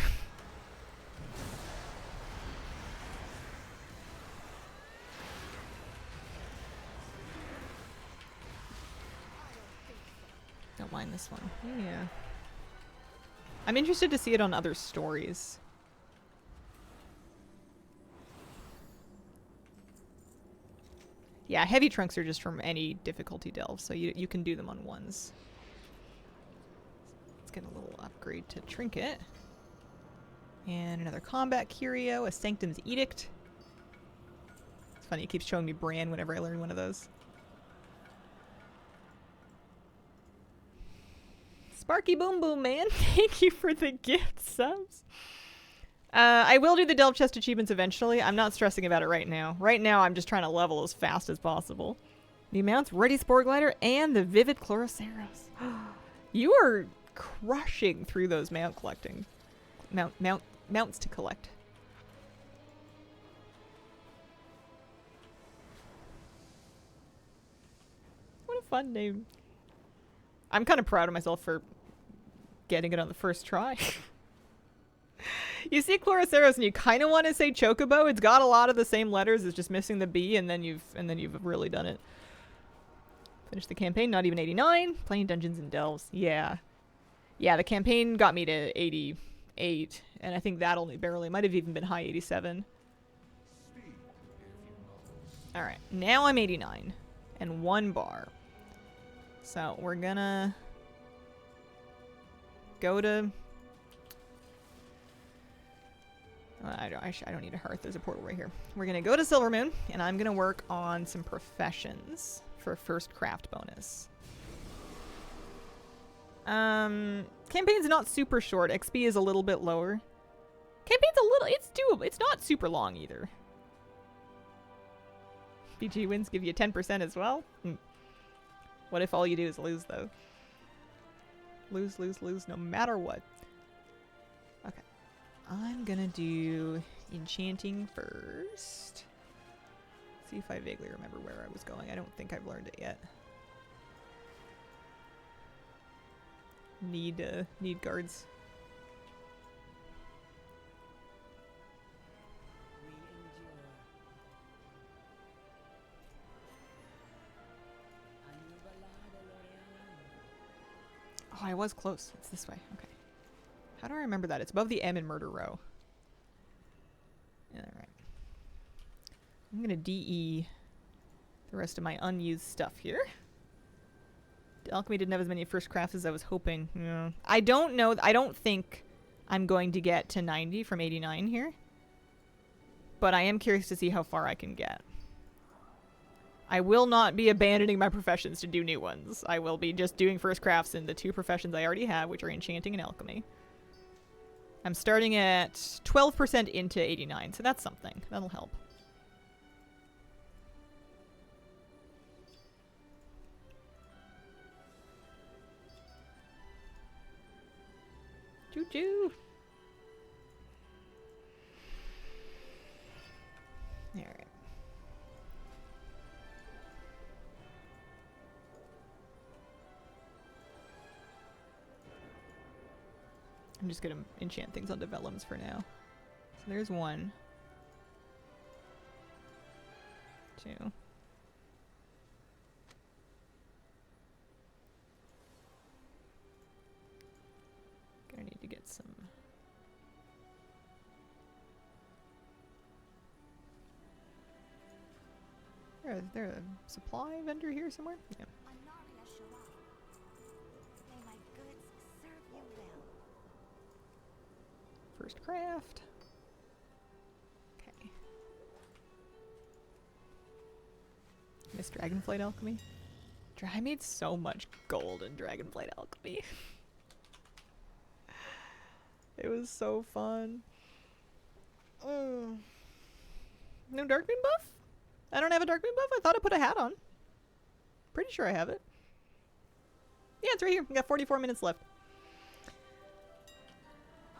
Speaker 1: Don't mind this one. Yeah. I'm interested to see it on other stories. Yeah, heavy trunks are just from any difficulty delve, so you can do them on ones. Let's get a little upgrade to Trinket. And another combat curio, a Sanctum's Edict. It's funny, it keeps showing me Bran whenever I learn one of those. Sparky Boom Boom Man, thank you for the gift subs. I will do the Delve Chest achievements eventually. I'm not stressing about it right now. Right now, I'm just trying to level as fast as possible. The amounts, Ready Spore Glider, and the Vivid Chloroceros. You are crushing through those mount collecting. Mounts to collect. What a fun name. I'm kind of proud of myself for getting it on the first try. You see Chloroceros and you kind of want to say Chocobo. It's got a lot of the same letters. It's just missing the B, and then you've really done it. Finished the campaign, not even 89. Playing Dungeons and Delves. Yeah. Yeah, the campaign got me to 88, and I think that only barely might have even been high 87. Alright, now I'm 89. And 1 bar. So we're gonna go to... I don't need a hearth. There's a portal right here. We're going to go to Silvermoon, and I'm going to work on some professions for first craft bonus. Campaign's not super short. XP is a little bit lower. Campaign's a little... It's doable. It's not super long either. BG wins give you 10% as well. What if all you do is lose, though? Lose, lose, lose, no matter what. Okay. I'm gonna do enchanting first. See if I vaguely remember where I was going. I don't think I've learned it yet. Need guards. Oh, I was close. It's this way. Okay. How do I remember that? It's above the M in Murder Row. Alright. I'm gonna DE the rest of my unused stuff here. Alchemy didn't have as many first crafts as I was hoping. Yeah. I don't know. I don't think I'm going to get to 90 from 89 here. But I am curious to see how far I can get. I will not be abandoning my professions to do new ones. I will be just doing first crafts in the 2 professions I already have, which are enchanting and alchemy. I'm starting at 12% into 89, so that's something. That'll help. Choo-choo! Alright. I'm just gonna enchant things on developments for now. So there's one. too. Gonna need to get some. Is there a supply vendor here somewhere? Yeah.
Speaker 4: Anaria Shura. May my goods serve you well.
Speaker 1: First craft. Okay. Miss Dragonflight Alchemy. I made so much gold in Dragonflight Alchemy. It was so fun. No Darkmoon buff? I don't have a Darkmoon buff? I thought I put a hat on. Pretty sure I have it. Yeah, it's right here. We got 44 minutes left.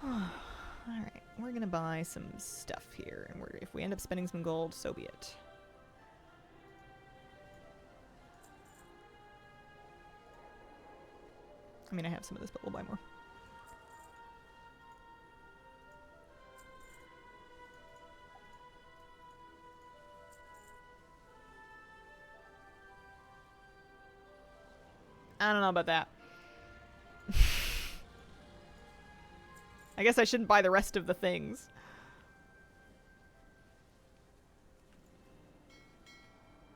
Speaker 1: Alright, we're gonna buy some stuff here, and if we end up spending some gold, so be it. I mean, I have some of this, but we'll buy more. I don't know about that. I guess I shouldn't buy the rest of the things.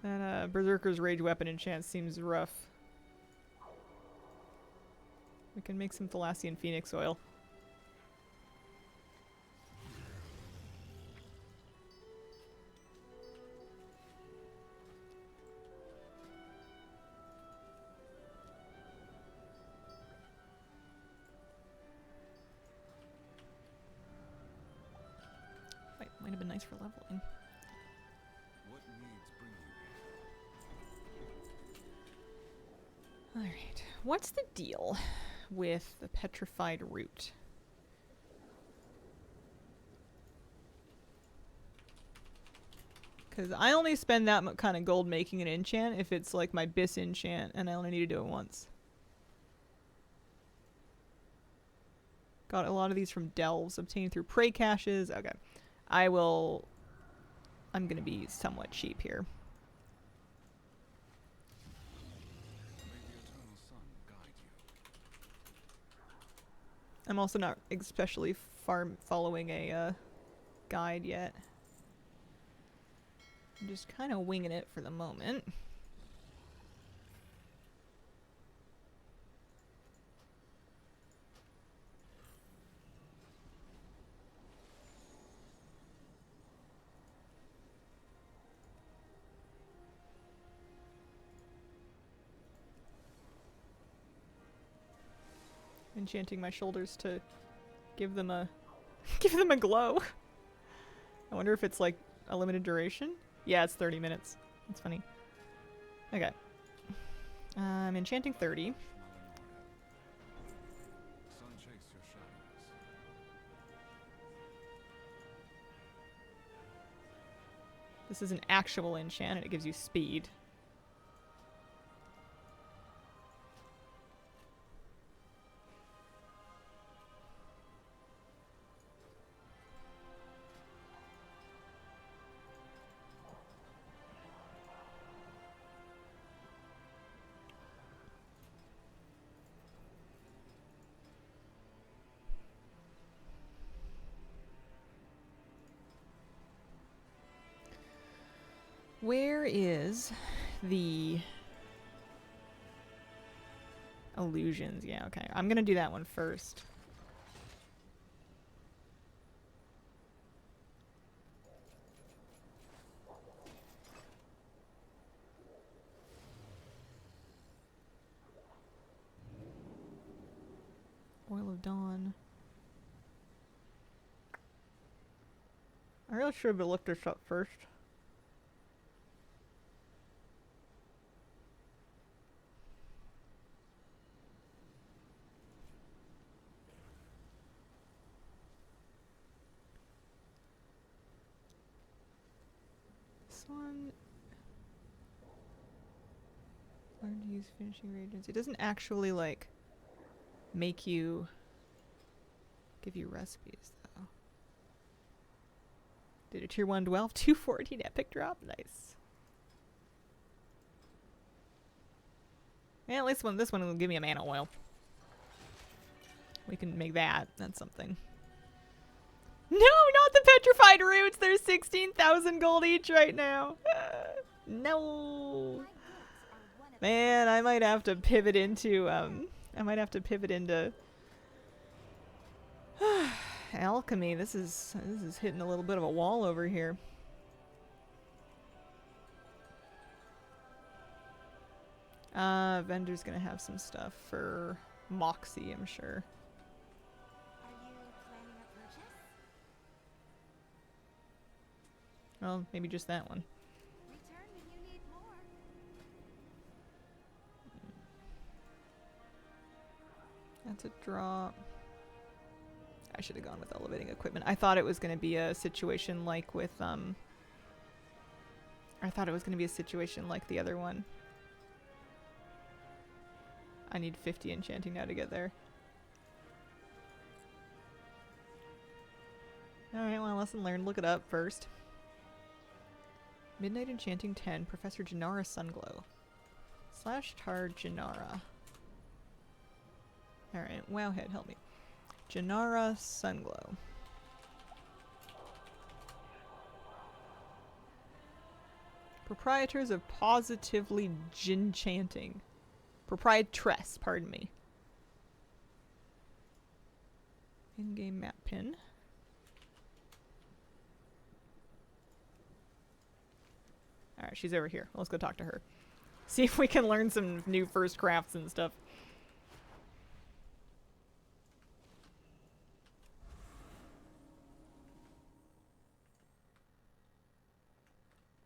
Speaker 1: That Berserker's Rage weapon enchant seems rough. We can make some Thalassian Phoenix oil. Might have been nice for leveling.
Speaker 3: What needs bring you here?
Speaker 1: Alright, what's the deal with the petrified root? Because I only spend that kind of gold making an enchant if it's like my Bis enchant and I only need to do it once. Got a lot of these from delves obtained through prey caches. Okay. I'm gonna be somewhat cheap here.
Speaker 3: May the eternal sun guide you.
Speaker 1: I'm also not especially following a guide yet. I'm just kind of winging it for the moment. Enchanting my shoulders to give them a glow. I wonder if it's like a limited duration. Yeah, it's 30 minutes. That's funny. Okay. I'm enchanting 30.
Speaker 3: Sun chase your shadows.
Speaker 1: This is an actual enchant and it gives you speed. Where is the illusions? Yeah, okay. I'm gonna do that one first. Oil of Dawn. I really should have looked this up first. One. Learn to use finishing reagents. It doesn't actually like make you give you recipes though. Did a tier 1 12 214 epic drop? Nice. Yeah, at least this one will give me a mana oil. We can make that. That's something. No, not the petrified roots. There's 16,000 gold each right now. No. Man, I might have to pivot into alchemy. This is hitting a little bit of a wall over here. Vendor's gonna have some stuff for Moxie, I'm sure.
Speaker 4: Are you planning a purchase?
Speaker 1: Well, maybe just that one.
Speaker 4: Return when you need more.
Speaker 1: That's a drop. I should have gone with elevating equipment. I thought it was going to be a situation like with, I thought it was going to be a situation like the other one. I need 50 enchanting now to get there. Alright, well, lesson learned. Look it up first. Midnight Enchanting 10, Professor Janara Sunglow. / Tar Janara. Alright, Wowhead, help me. Janara Sunglow. Proprietors of Positively Ginchanting. Proprietress, pardon me. In-game map pin. Alright, she's over here. Let's go talk to her. See if we can learn some new first crafts and stuff.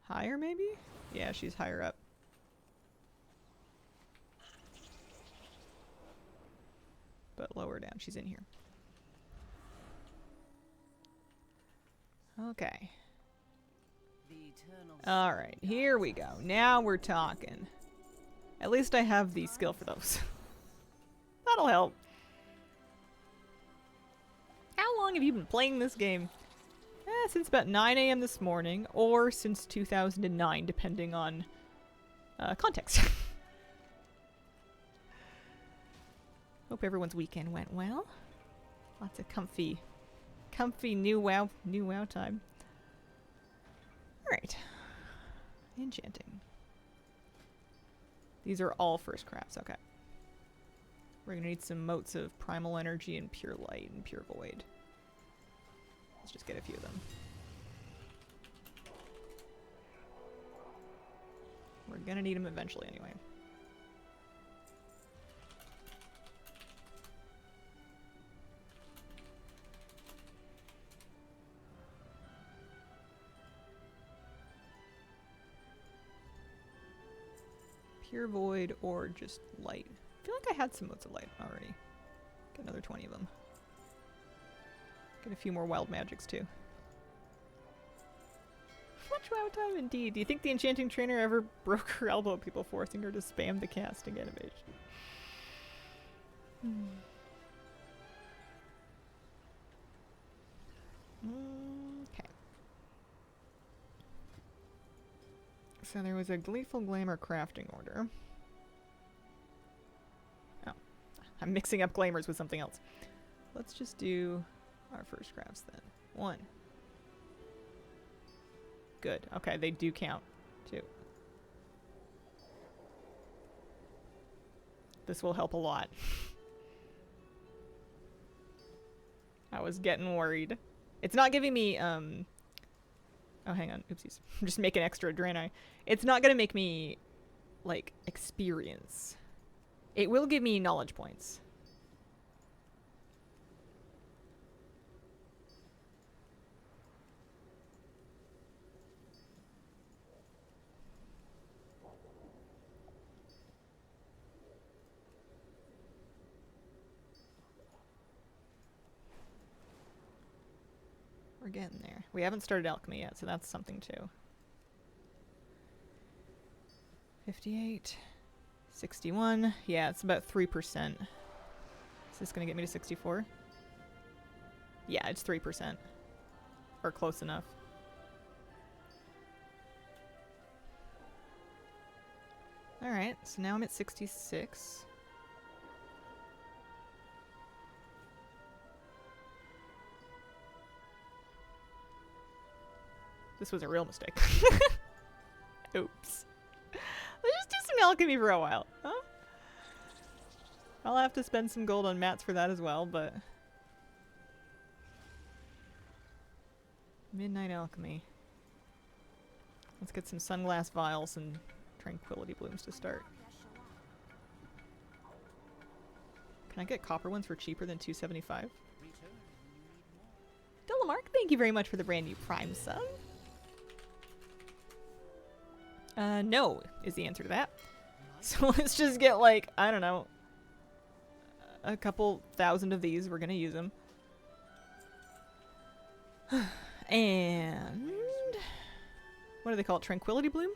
Speaker 1: Higher, maybe? Yeah, she's higher up. But lower down. She's in here. Okay. Alright, here we go. Now we're talking. At least I have the skill for those. That'll help. How long have you been playing this game? Since about 9 a.m. this morning, or since 2009, depending on context. Hope everyone's weekend went well. Lots of comfy new WoW time. Alright. Enchanting. These are all first crafts, okay. We're gonna need some motes of primal energy and pure light and pure void. Let's just get a few of them. We're gonna need them eventually anyway. Pure void or just light. I feel like I had some motes of light already. Get another 20 of them. Get a few more wild magics too. Much WoW time indeed. Do you think the enchanting trainer ever broke her elbow at people, forcing her to spam the casting animation? Okay. So there was a Gleeful Glamour crafting order. Oh. I'm mixing up glamours with something else. Let's just do our first crafts then. 1. Good. Okay, they do count. 2. This will help a lot. I was getting worried. It's not giving me, oh, hang on. Oopsies. I'm just making extra draenei. It's not gonna make me, like, experience. It will give me knowledge points. We're getting there. We haven't started alchemy yet, so that's something too. 58. 61. Yeah, it's about 3%. Is this gonna get me to 64? Yeah, it's 3%. Or close enough. Alright, so now I'm at 66. This was a real mistake. Oops. Let's just do some alchemy for a while, huh? I'll have to spend some gold on mats for that as well, but... Midnight alchemy. Let's get some sunglass vials and tranquility blooms to start. Can I get copper ones for cheaper than $2.75? Delamark, thank you very much for the brand new Prime sub. No, is the answer to that. So let's just get like, I don't know, a couple thousand of these. We're gonna use them. And what do they call it? Tranquility Bloom?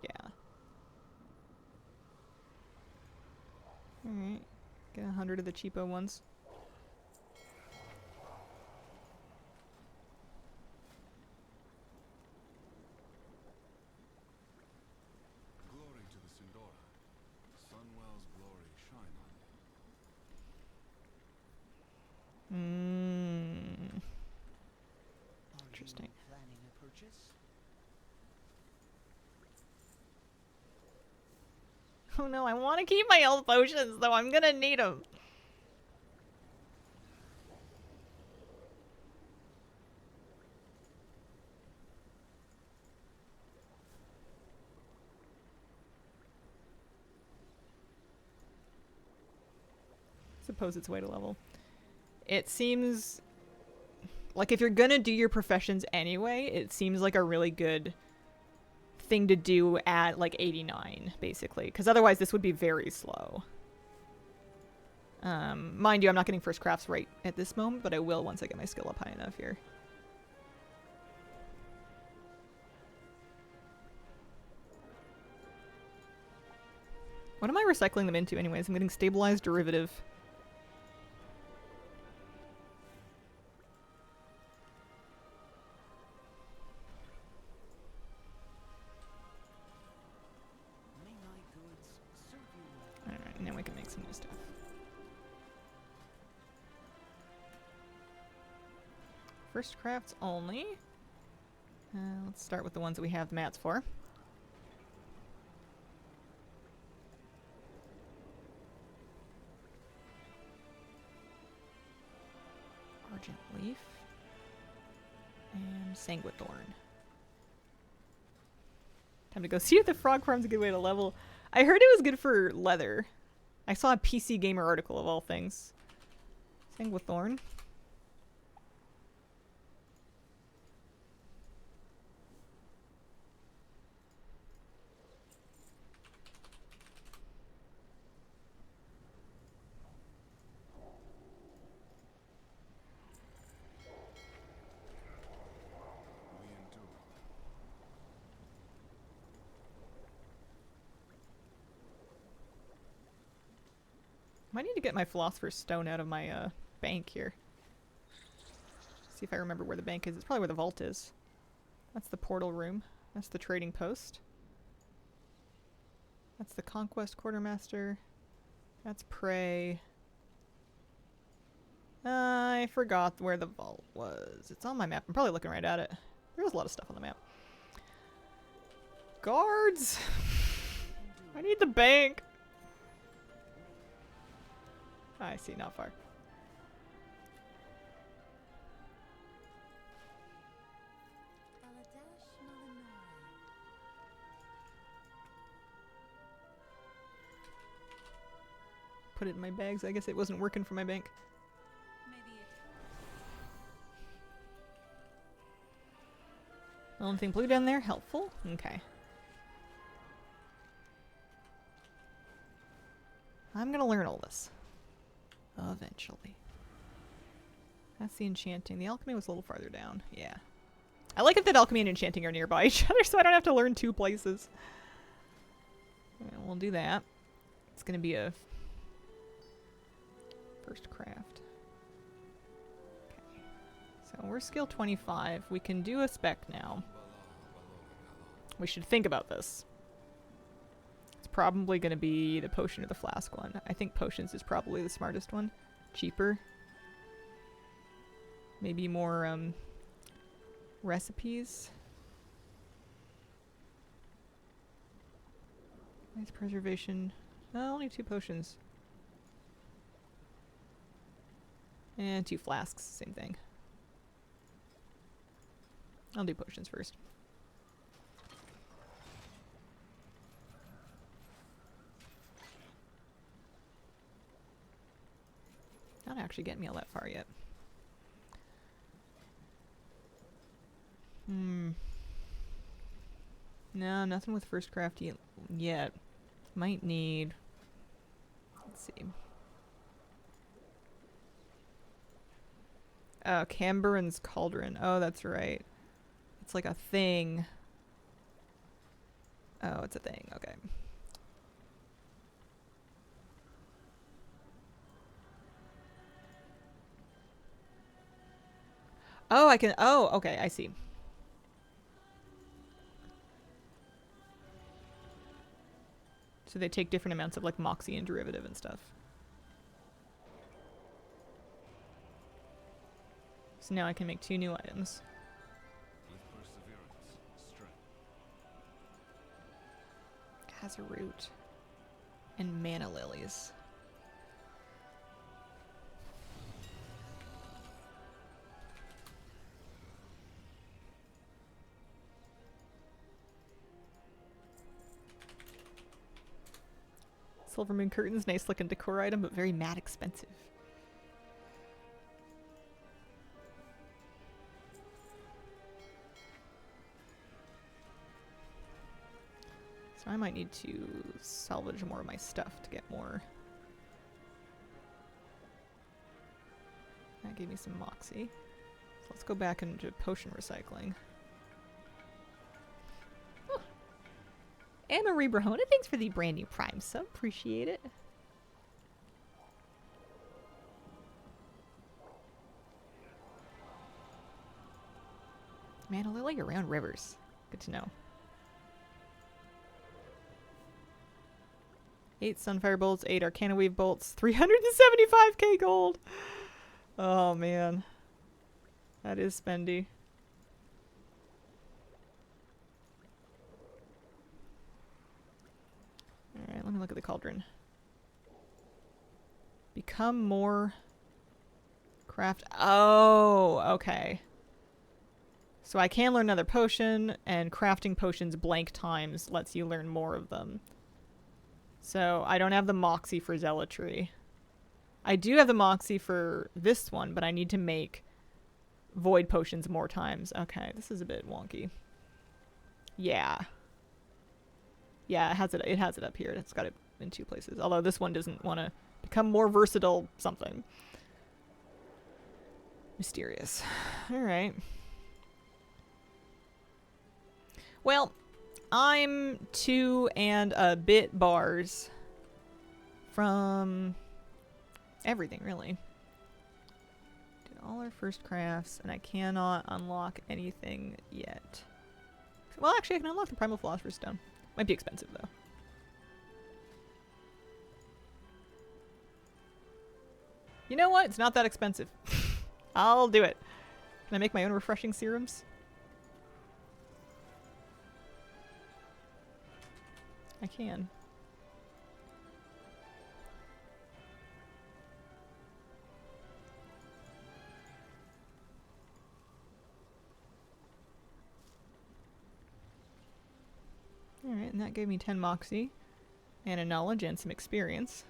Speaker 1: Yeah. Alright. Get 100 of the cheapo ones.
Speaker 3: Glory to the Sindora. Sunwell's glory shine on you.
Speaker 1: Interesting.
Speaker 2: Planning a purchase?
Speaker 1: Oh no, I want to keep my health potions, though. I'm gonna need them. Suppose it's way to level. It seems like if you're gonna do your professions anyway, it seems like a really good thing to do at like 89, basically, because otherwise this would be very slow. Mind you, I'm not getting first crafts right at this moment, but I will once I get my skill up high enough here. What am I recycling them into anyways? I'm getting stabilized derivative.
Speaker 2: May my goods serve you well.
Speaker 1: Alright, now we can make some new stuff. First crafts only. Let's start with the ones that we have the mats for. Argent leaf. And sanguithorn. Time to go see if the frog farm's a good way to level. I heard it was good for leather. I saw a PC Gamer article of all things. Sanguithorn.
Speaker 3: We endure.
Speaker 1: Might need to get my philosopher's stone out of my bank here. See if I remember where the bank is. It's probably where the vault is. That's the portal room. That's the trading post. That's the conquest quartermaster. That's prey. I forgot where the vault was. It's on my map. I'm probably looking right at it. There's a lot of stuff on the map. Guards! I need the bank! I see, not far. Put it in my bags. I guess it wasn't working for my bank. Anything blue down there? Helpful? Okay. I'm gonna learn all this. Eventually. That's the enchanting. The alchemy was a little farther down. Yeah. I like it that alchemy and enchanting are nearby each other so I don't have to learn two places. Yeah, we'll do that. It's gonna be a first craft. Okay. So we're skill 25. We can do a spec now. We should think about this. It's probably going to be the potion or the flask one. I think potions is probably the smartest one. Cheaper. Maybe more recipes. Nice preservation. Oh, only 2 potions. And 2 flasks, same thing. I'll do potions first. Not actually getting me all that far yet. No, nothing with first craft yet. Might need... Let's see. Oh, Camberon's Cauldron. Oh, that's right. It's like a thing. Oh, it's a thing. Okay. Oh, I can... Oh, okay, I see. So they take different amounts of, like, Moxie and Derivative and stuff. So now I can make 2 new items.
Speaker 3: With perseverance, strength.
Speaker 1: Has a root. And mana lilies. Silver Moon Curtains, nice looking decor item, but very mad expensive. So I might need to salvage more of my stuff to get more. That gave me some Moxie. So let's go back into potion recycling. And Marie Brahona, thanks for the brand new Prime sub. Appreciate it. Mana Lily around rivers. Good to know. 8 Sunfire Bolts, 8 Arcana Weave Bolts, 375k gold! Oh man. That is spendy. Alright, let me look at the cauldron. Become more craft. Oh, okay. So I can learn another potion, and crafting potions blank times lets you learn more of them. So I don't have the Moxie for Zealotry. I do have the Moxie for this one, but I need to make void potions more times. Okay, this is a bit wonky. Yeah. Yeah, it has it up here. It's got it in 2 places. Although this one doesn't want to become more versatile something. Mysterious. Alright. Well, I'm 2 and a bit bars from everything, really. Did all our first crafts, and I cannot unlock anything yet. Well, actually, I can unlock the Primal Philosopher's Stone. Might be expensive, though. You know what? It's not that expensive. I'll do it. Can I make my own refreshing serums? I can. Alright, and that gave me 10 Moxie. And a knowledge and some experience.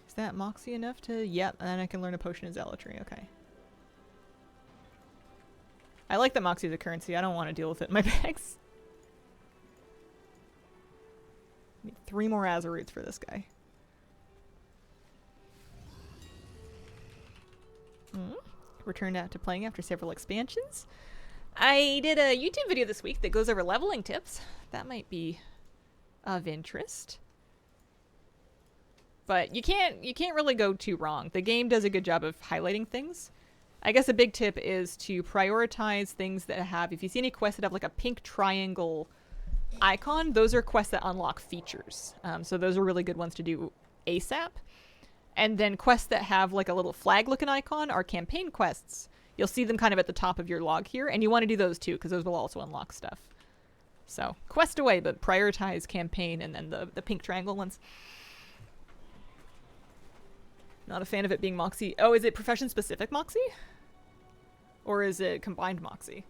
Speaker 1: Is that Moxie enough to... Yep, and then I can learn a potion of Zealotry. Okay. I like that Moxie is a currency. I don't want to deal with it in my bags. Need 3 more Azeroots for this guy. Returned out to playing after several expansions. I did a YouTube video this week that goes over leveling tips. That might be of interest. But you can't really go too wrong. The game does a good job of highlighting things. I guess a big tip is to prioritize things that have, if you see any quests that have like a pink triangle icon, those are quests that unlock features. So those are really good ones to do ASAP. And then quests that have like a little flag looking icon are campaign quests. You'll see them kind of at the top of your log here, and you want to do those too, because those will also unlock stuff. So quest away, but prioritize campaign and then the pink triangle ones. Not a fan of it being Moxie. Oh, is it profession specific Moxie? Or is it combined Moxie?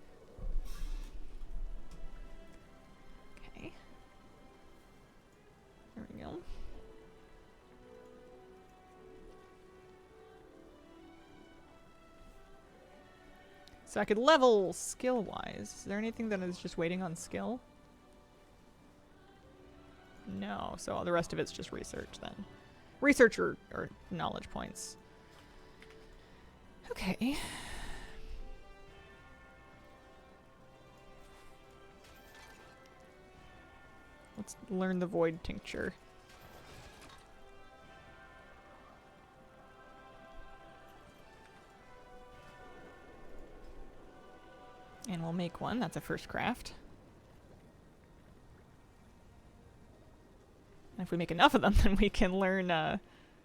Speaker 1: Okay. There we go. So I could level skill-wise. Is there anything that is just waiting on skill? No, so all the rest of it's just research then. Research or knowledge points. Okay. Let's learn the Void Tincture. And we'll make one. That's a first craft. And if we make enough of them, then we can learn,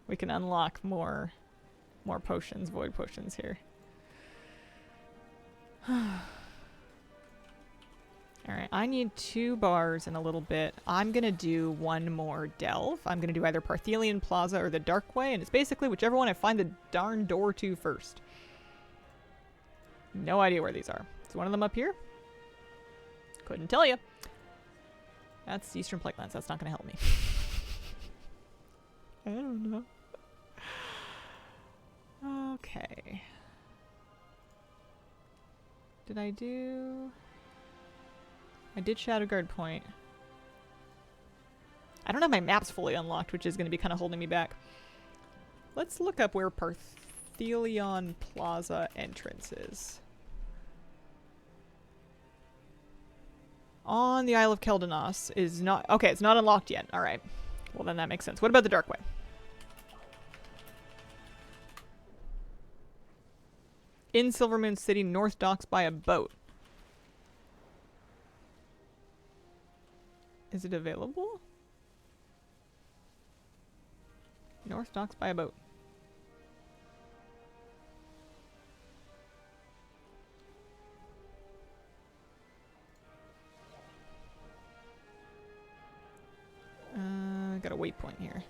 Speaker 1: we can unlock more potions, void potions here. Alright, I need 2 bars in a little bit. I'm gonna do 1 more delve. I'm gonna do either Parthelian Plaza or the Dark Way, and it's basically whichever one I find the darn door to first. No idea where these are. Is one of them up here? Couldn't tell you. That's Eastern Platelands. That's not gonna help me. I don't know. Okay. Did I do... I did Shadowguard Point. I don't have my maps fully unlocked, which is going to be kind of holding me back. Let's look up where Parthelion Plaza entrance is. On the Isle of Keldanos is not... Okay, it's not unlocked yet. Alright. Well, then that makes sense. What about the Dark Way? In Silvermoon City, North Docks by a boat. Is it available? North Docks by a boat. Got a waypoint here.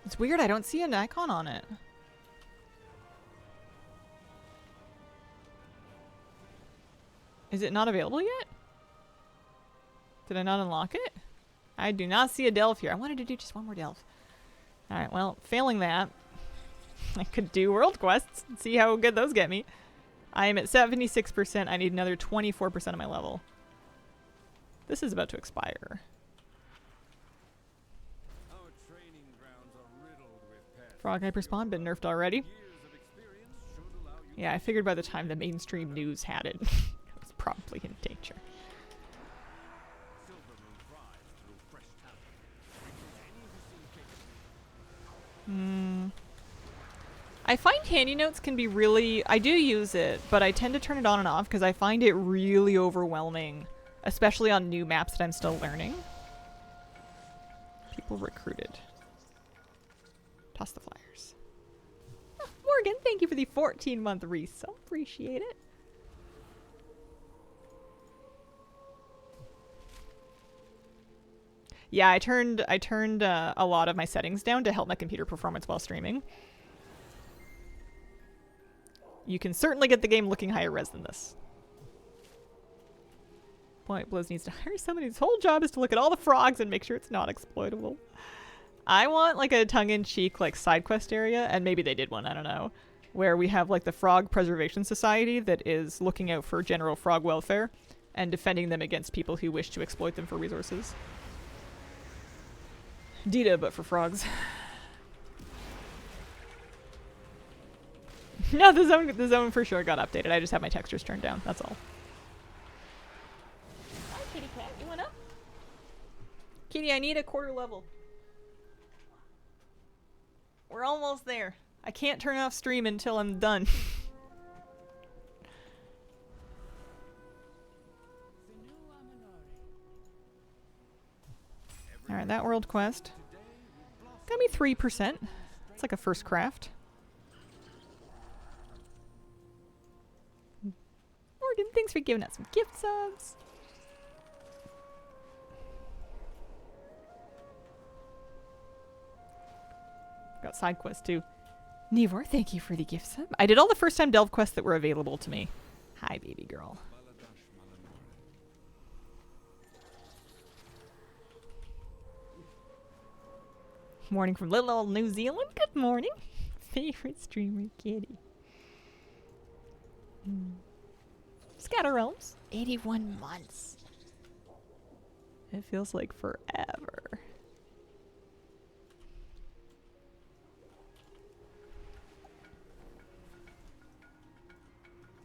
Speaker 1: It's weird, I don't see an icon on it. Is it not available yet? Did I not unlock it? I do not see a delve here. I wanted to do just 1 more delve. Alright, well, failing that, I could do world quests and see how good those get me. I am at 76%. I need another 24% of my level. This is about to expire.
Speaker 3: Our training grounds are riddled with pests.
Speaker 1: Frog hyperspawn been nerfed already.
Speaker 3: Years of experience should allow you
Speaker 1: Yeah, I figured by the time the mainstream news had it, it was probably in danger.
Speaker 3: Silvermoon thrives through fresh talent. Recruit any who seem capable.
Speaker 1: I find handy notes can be really... I do use it, but I tend to turn it on and off because I find it really overwhelming, especially on new maps that I'm still learning. People recruited. Toss the flyers. Oh, Morgan, thank you for the 14-month resub. Appreciate it. Yeah, I turned a lot of my settings down to help my computer performance while streaming. You can certainly get the game looking higher res than this. Point Blizz needs to hire somebody whose whole job is to look at all the frogs and make sure it's not exploitable. I want like a tongue-in-cheek like side quest area, and maybe they did one, I don't know, where we have like the Frog Preservation Society that is looking out for general frog welfare and defending them against people who wish to exploit them for resources. Dita, but for frogs. No, the zone for sure got updated. I just have my textures turned down. That's all. Hi, kitty cat. You want up? Kitty, I need a quarter level. We're almost there. I can't turn off stream until I'm done. Alright, that world quest. Got me 3%. It's like a first craft. Morgan, thanks for giving us some gift subs. Got side quests too. Nivor, thank you for the gift sub. I did all the first time delve quests that were available to me. Hi, baby girl. Morning from little old New Zealand. Good morning. Favorite streamer, Kitty. Scatter Realms. 81 months. It feels like forever.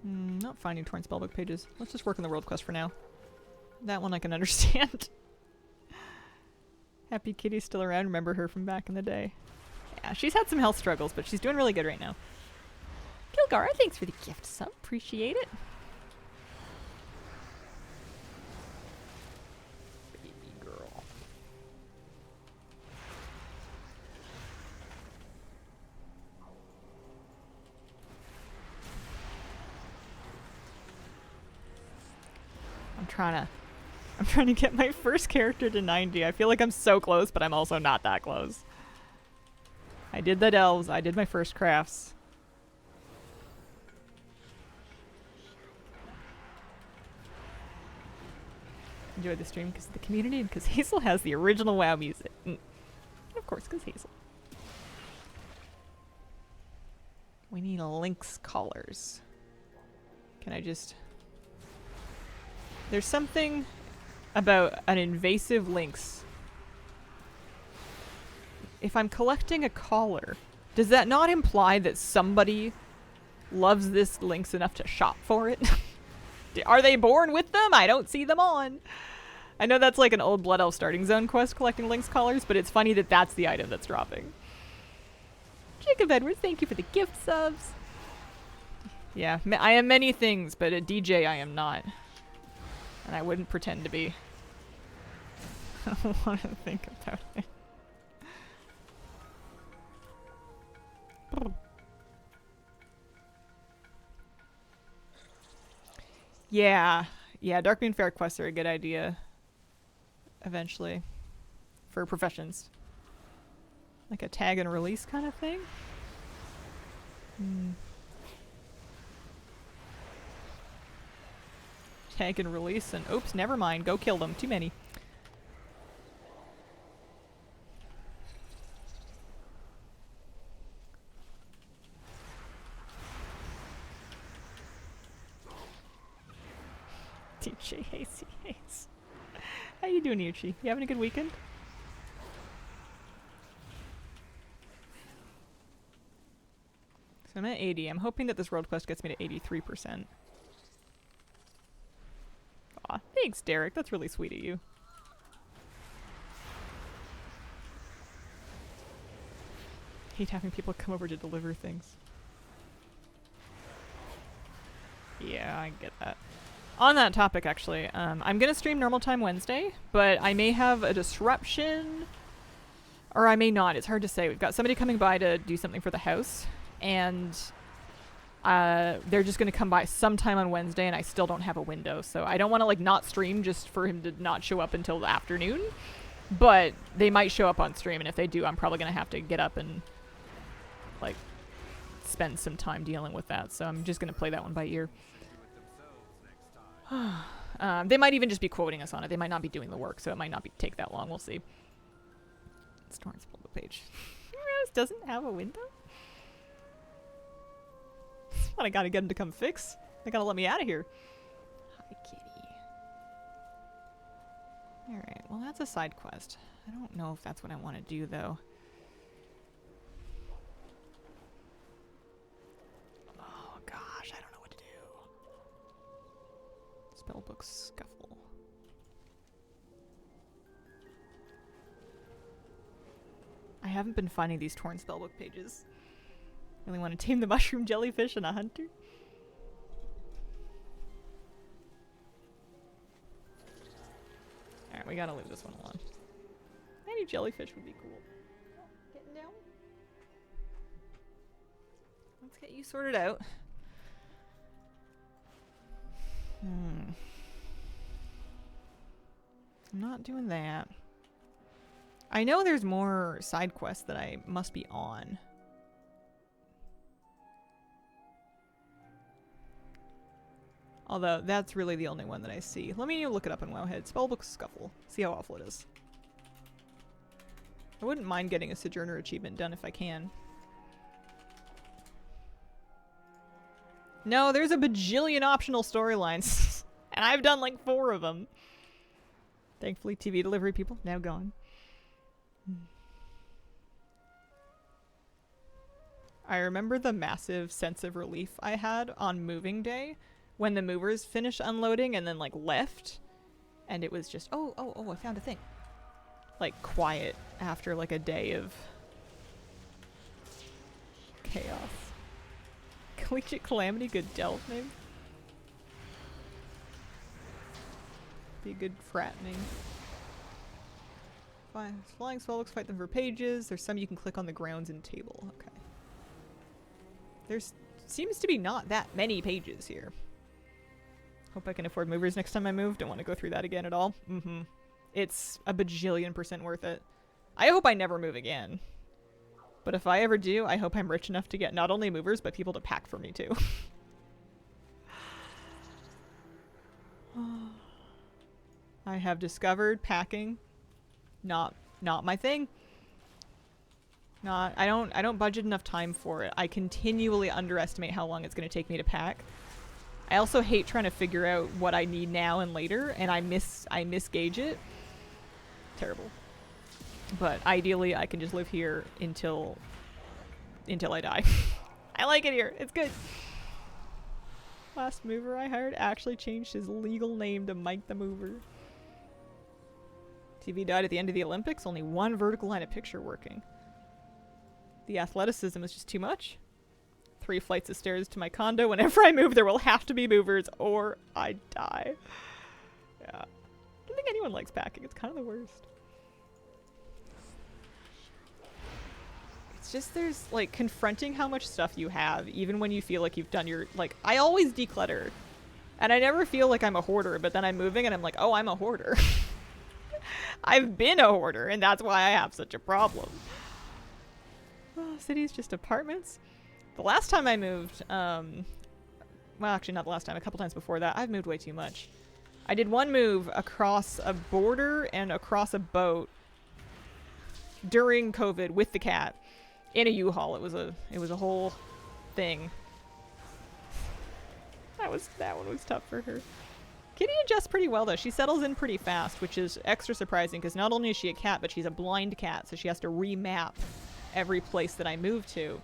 Speaker 1: Not finding torn spellbook pages. Let's just work on the world quest for now. That one I can understand. Happy Kitty's still around. Remember her from back in the day. Yeah, she's had some health struggles, but she's doing really good right now. Kilgara, thanks for the gift sub. Appreciate it. Baby girl. I'm trying to get my first character to 90. I feel like I'm so close, but I'm also not that close. I did the delves. I did my first crafts. Enjoyed the stream because of the community and because Hazel has the original WoW music. And of course, because Hazel. We need lynx collars. Can I just... There's something about an invasive lynx. If I'm collecting a collar, does that not imply that somebody loves this lynx enough to shop for it? Are they born with them? I don't see them on. I know that's like an old Blood Elf starting zone quest, collecting lynx collars, but it's funny that that's the item that's dropping. Jacob Edwards, thank you for the gift subs. Yeah, I am many things, but a DJ I am not. And I wouldn't pretend to be. I don't want to think about it. Yeah. Yeah, Darkmoon Faire quests are a good idea. Eventually. For professions. Like a tag and release kind of thing? Tag and release and oops, never mind. Go kill them. Too many. DJ Hasty Haze. How you doing, Yuchi? You having a good weekend? So I'm at 80. I'm hoping that this world quest gets me to 83%. Aw, thanks, Derek. That's really sweet of you. Hate having people come over to deliver things. Yeah, I get that. On that topic, actually, I'm going to stream normal time Wednesday, but I may have a disruption, or I may not. It's hard to say. We've got somebody coming by to do something for the house, and they're just going to come by sometime on Wednesday, and I still don't have a window, so I don't want to, like, not stream just for him to not show up until the afternoon, but they might show up on stream, and if they do, I'm probably going to have to get up and, like, spend some time dealing with that, so I'm just going to play that one by ear. They might even just be quoting us on it. They might not be doing the work, so it might not take that long. We'll see. Storm's pull the page. Heroes doesn't have a window? That's what I gotta get him to come fix. They gotta let me out of here. Hi, kitty. Alright, well that's a side quest. I don't know if that's what I want to do, though. Oh gosh, I don't know what to do. Spellbook Scuffle. I haven't been finding these torn spellbook pages. Really want to tame the mushroom jellyfish and a hunter. Alright, we gotta leave this one alone. Maybe jellyfish would be cool. Getting down? Let's get you sorted out. I'm not doing that. I know there's more side quests that I must be on. Although, that's really the only one that I see. Let me look it up in Wowhead. Spellbook Scuffle. See how awful it is. I wouldn't mind getting a Sojourner achievement done if I can. No, there's a bajillion optional storylines. And I've done like 4 of them. Thankfully, TV delivery people, now gone. I remember the massive sense of relief I had on moving day when the movers finished unloading and then like left. And it was just, oh, I found a thing. Like quiet after like a day of chaos. Collegiate Calamity, good delve name. Be a good frat name. Flying spellbooks, fight them for pages. There's some you can click on the grounds and table. Okay. There's seems to be not that many pages here. Hope I can afford movers next time I move. Don't want to go through that again at all. It's a bajillion% worth it. I hope I never move again. But if I ever do, I hope I'm rich enough to get not only movers, but people to pack for me too. I have discovered packing not my thing. I don't budget enough time for it. I continually underestimate how long it's going to take me to pack. I also hate trying to figure out what I need now and later, and I misgauge it. Terrible. But ideally, I can just live here until I die. I like it here. It's good. Last mover I hired actually changed his legal name to Mike the Mover. TV died at the end of the Olympics. Only one vertical line of picture working. The athleticism is just too much. 3 flights of stairs to my condo. Whenever I move, there will have to be movers or I die. Yeah. I don't think anyone likes packing. It's kind of the worst. It's just there's like confronting how much stuff you have, even when you feel like you've done your, like, I always declutter. And I never feel like I'm a hoarder, but then I'm moving and I'm like, oh, I'm a hoarder. I've been a hoarder, and that's why I have such a problem. Oh, cities, just apartments. The last time I moved, well, actually not the last time, a couple times before that, I've moved way too much. I did one move across a border and across a boat during COVID with the cat in a U-Haul. It was a whole thing. That one was tough for her. Kitty adjusts pretty well though. She settles in pretty fast, which is extra surprising because not only is she a cat, but she's a blind cat, so she has to remap every place that I move to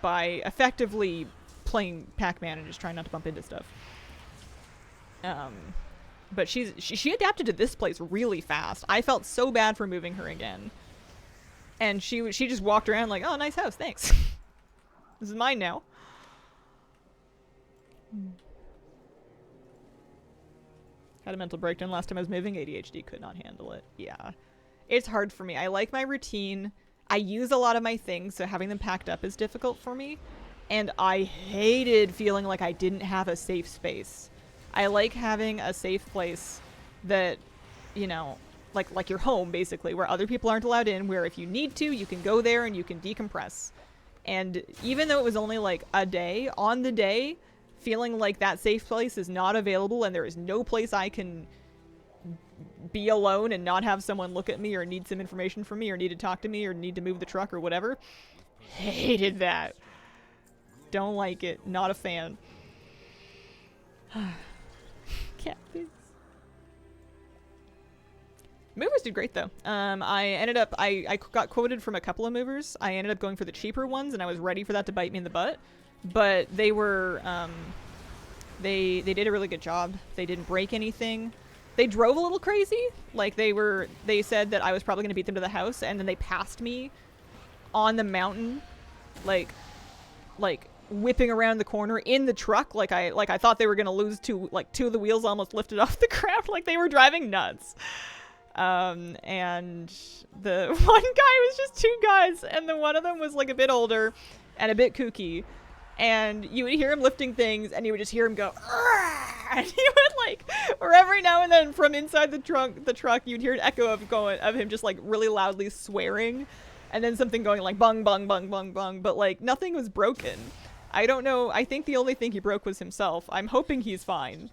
Speaker 1: by effectively playing Pac-Man and just trying not to bump into stuff. But she adapted to this place really fast. I felt so bad for moving her again. And she just walked around like, oh, nice house, thanks. This is mine now. Had a mental breakdown last time I was moving. ADHD could not handle it. Yeah. It's hard for me. I like my routine. I use a lot of my things, so having them packed up is difficult for me. And I hated feeling like I didn't have a safe space. I like having a safe place that, you know, like your home, basically, where other people aren't allowed in, where if you need to, you can go there and you can decompress. And even though it was only like a day, on the day, feeling like that safe place is not available and there is no place I can be alone and not have someone look at me or need some information from me or need to talk to me or need to move the truck or whatever. Hated that. Don't like it. Not a fan. Cat face. Movers did great though. I got quoted from a couple of movers. I ended up going for the cheaper ones and I was ready for that to bite me in the butt. But they were, they did a really good job. They didn't break anything. They drove a little crazy. Like they said that I was probably going to beat them to the house and then they passed me on the mountain, like whipping around the corner in the truck. Like I thought they were gonna lose two of the wheels almost lifted off the ground. Like they were driving nuts. And the one guy was just two guys, and the one of them was like a bit older and a bit kooky, and you would hear him lifting things, and you would just hear him go, "Argh!" And he would like, or every now and then from inside the truck, you'd hear an echo of him just like really loudly swearing, and then something going like bung bung bung bung bung, but like nothing was broken. I don't know. I think the only thing he broke was himself. I'm hoping he's fine.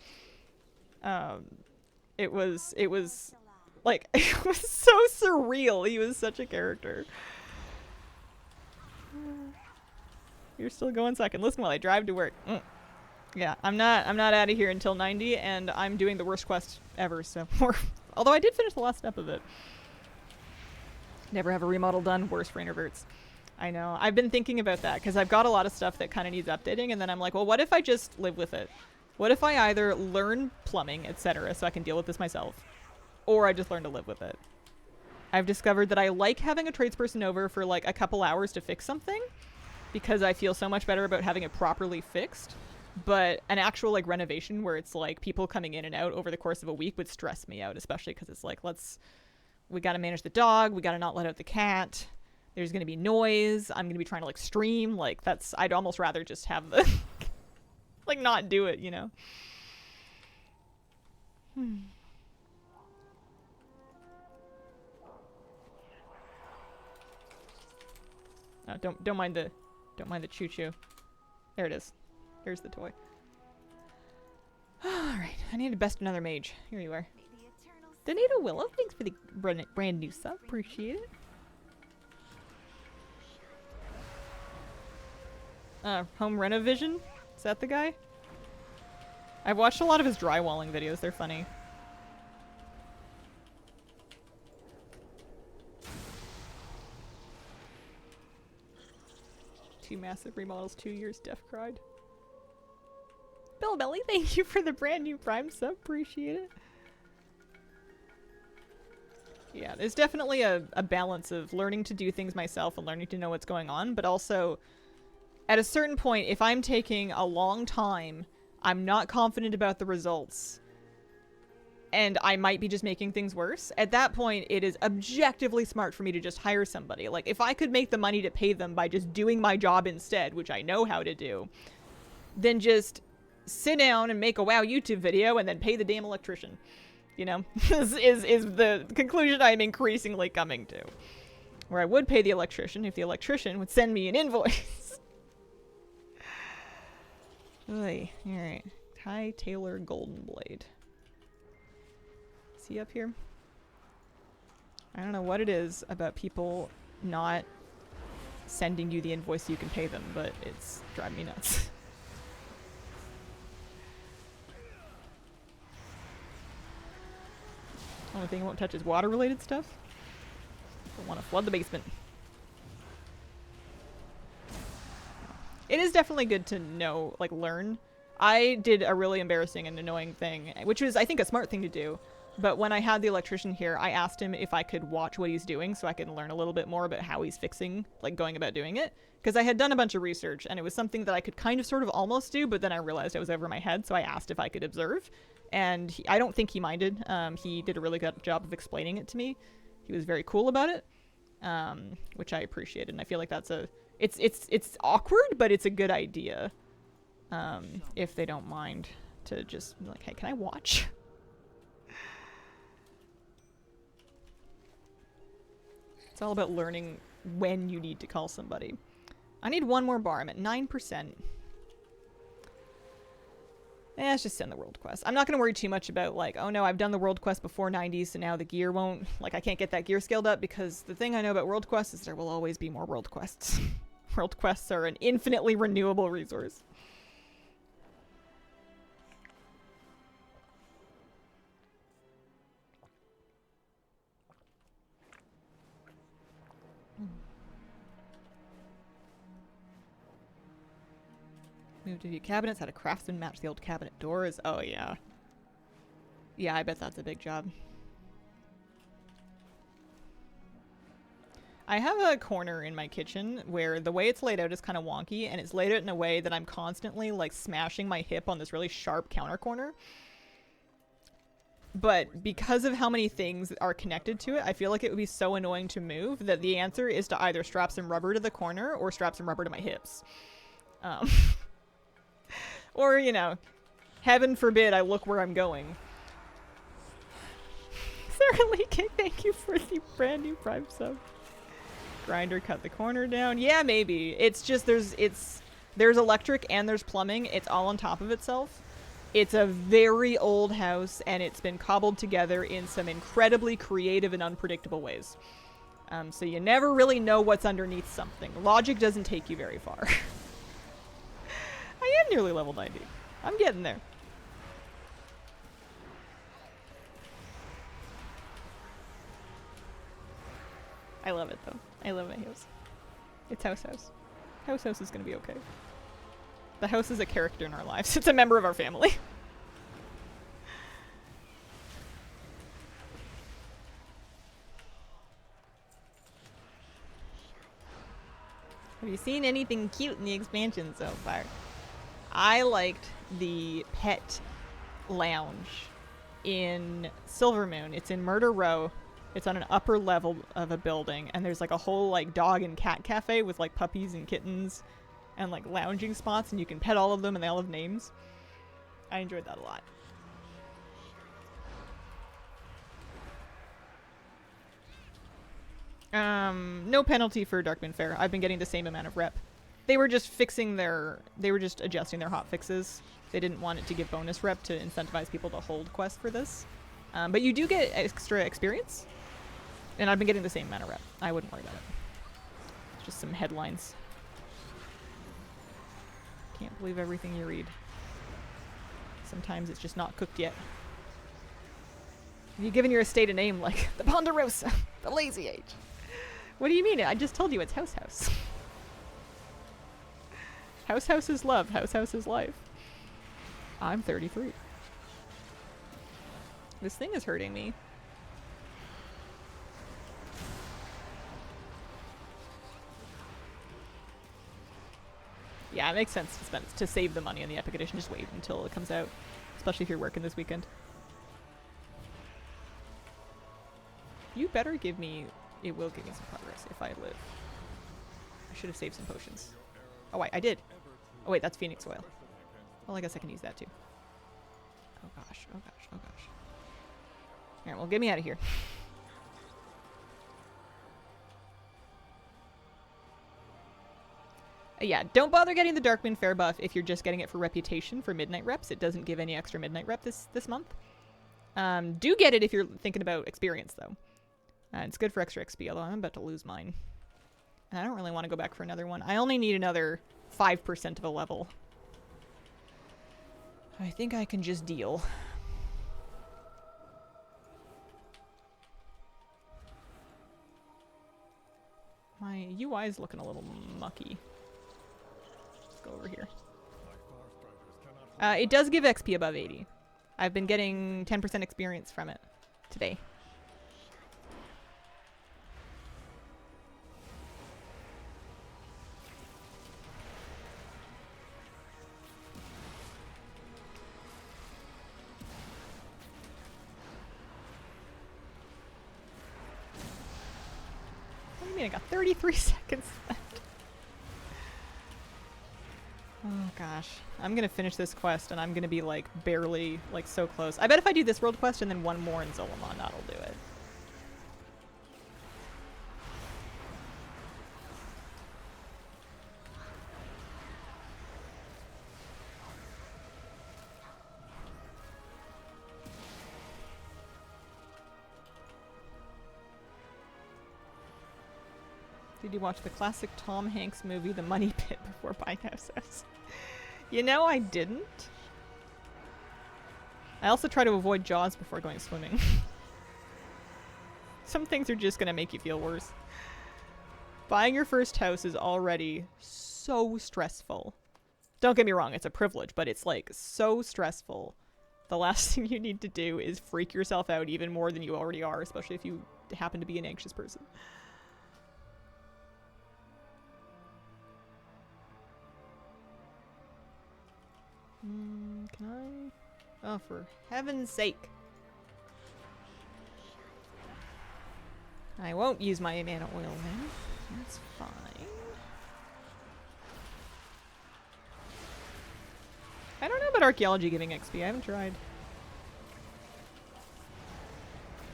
Speaker 1: It was like, it was so surreal. He was such a character. You're still going second. Listen while I drive to work. Yeah, I'm not out of here until 90, and I'm doing the worst quest ever, so. Although I did finish the last step of it. Never have a remodel done. Worst for introverts. I know. I've been thinking about that, because I've got a lot of stuff that kind of needs updating, and then I'm like, well, what if I just live with it? What if I either learn plumbing, etc., so I can deal with this myself, or I just learn to live with it? I've discovered that I like having a tradesperson over for like a couple hours to fix something, because I feel so much better about having it properly fixed. But an actual like renovation where it's like people coming in and out over the course of a week would stress me out, especially because it's like, we got to manage the dog, we got to not let out the cat, there's going to be noise, I'm going to be trying to like stream, like I'd almost rather just have the like not do it, you know? Oh, don't mind the choo-choo. There it is. There's the toy. Alright, I need to best another mage. Here you are. Donata Willow, thanks for the brand new sub. Appreciate it. Home Renovision? Is that the guy? I've watched a lot of his drywalling videos. They're funny. Two massive remodels, 2 years, Def cried. Bill Belly, thank you for the brand new Prime sub. Appreciate it. Yeah, there's definitely a balance of learning to do things myself and learning to know what's going on, but also at a certain point, if I'm taking a long time, I'm not confident about the results, and I might be just making things worse. At that point, it is objectively smart for me to just hire somebody. Like, if I could make the money to pay them by just doing my job instead, which I know how to do, then just sit down and make a WoW YouTube video and then pay the damn electrician. You know, is the conclusion I'm increasingly coming to. Where I would pay the electrician if the electrician would send me an invoice. Alright. Ty Taylor Golden Blade. Is he up here? I don't know what it is about people not sending you the invoice so you can pay them, but it's driving me nuts. Only thing I won't touch is water-related stuff. Don't want to flood the basement. It is definitely good to know, like, learn. I did a really embarrassing and annoying thing, which was, I think, a smart thing to do. But when I had the electrician here, I asked him if I could watch what he's doing so I could learn a little bit more about how he's fixing, like, going about doing it. Because I had done a bunch of research, and it was something that I could kind of sort of almost do, but then I realized I was over my head, so I asked if I could observe. And I don't think he minded. He did a really good job of explaining it to me. He was very cool about it, which I appreciated. And I feel like that's it's awkward, but it's a good idea. If they don't mind to just be like, hey, can I watch? It's all about learning when you need to call somebody. I need one more bar. I'm at 9%. Let's just send the world quest. I'm not going to worry too much about, like, oh no, I've done the world quest before 90, so now the gear won't, like, I can't get that gear scaled up, because the thing I know about world quests is there will always be more world quests. World quests are an infinitely renewable resource. Moved a few cabinets, had a craftsman match the old cabinet doors. Oh, yeah. Yeah, I bet that's a big job. I have a corner in my kitchen where the way it's laid out is kind of wonky, and it's laid out in a way that I'm constantly like smashing my hip on this really sharp counter corner. But because of how many things are connected to it, I feel like it would be so annoying to move that the answer is to either strap some rubber to the corner or strap some rubber to my hips. Or, you know, heaven forbid I look where I'm going. Sarah Lee King, thank you for the brand new Prime sub. Grinder cut the corner down. Yeah, maybe. It's just there's electric and there's plumbing. It's all on top of itself. It's a very old house, and it's been cobbled together in some incredibly creative and unpredictable ways. So you never really know what's underneath something. Logic doesn't take you very far. I am nearly level 90. I'm getting there. I love it, though. I love my house. It's House. House is gonna be okay. The house is a character in our lives. It's a member of our family. Have you seen anything cute in the expansion so far? I liked the pet lounge in Silvermoon. It's in Murder Row. It's on an upper level of a building, and there's like a whole like dog and cat cafe with like puppies and kittens and like lounging spots, and you can pet all of them and they all have names. I enjoyed that a lot. No penalty for Darkmoon Faire. I've been getting the same amount of rep. They were just adjusting their hot fixes. They didn't want it to give bonus rep to incentivize people to hold quests for this. But you do get extra experience. And I've been getting the same amount of rep. I wouldn't worry about it. It's just some headlines. Can't believe everything you read. Sometimes it's just not cooked yet. Have you given your estate a name like the Ponderosa, the Lazy Age? What do you mean? I just told you it's House. House is love. House is life. I'm 33. This thing is hurting me. Yeah, it makes sense to save the money on the Epic Edition. Just wait until it comes out, especially if you're working this weekend. You better give me... It will give me some progress if I live. I should have saved some potions. Oh, wait, I did. Oh, wait, that's Phoenix Oil. Well, I guess I can use that, too. Oh, gosh. Oh, gosh. Oh, gosh. Alright, well, get me out of here. Yeah, don't bother getting the Darkmoon Faire buff if you're just getting it for reputation for midnight reps. It doesn't give any extra midnight rep this month. Do get it if you're thinking about experience, though. It's good for extra XP, although I'm about to lose mine. And I don't really want to go back for another one. I only need another 5% of a level. I think I can just deal. My UI is looking a little mucky. Let's go over here. It does give XP above 80. I've been getting 10% experience from it today. What do you mean? I got 33 seconds left. Oh gosh. I'm gonna finish this quest and I'm gonna be like barely, like so close. I bet if I do this world quest and then one more in Zolomon, that'll do it. Did you watch the classic Tom Hanks movie, The Money Pit, before buying houses? You know, I didn't. I also try to avoid Jaws before going swimming. Some things are just gonna make you feel worse. Buying your first house is already so stressful. Don't get me wrong, it's a privilege, but it's like so stressful. The last thing you need to do is freak yourself out even more than you already are, especially if you happen to be an anxious person. Can I? Oh, for heaven's sake. I won't use my mana oil then. That's fine. I don't know about archaeology giving XP. I haven't tried.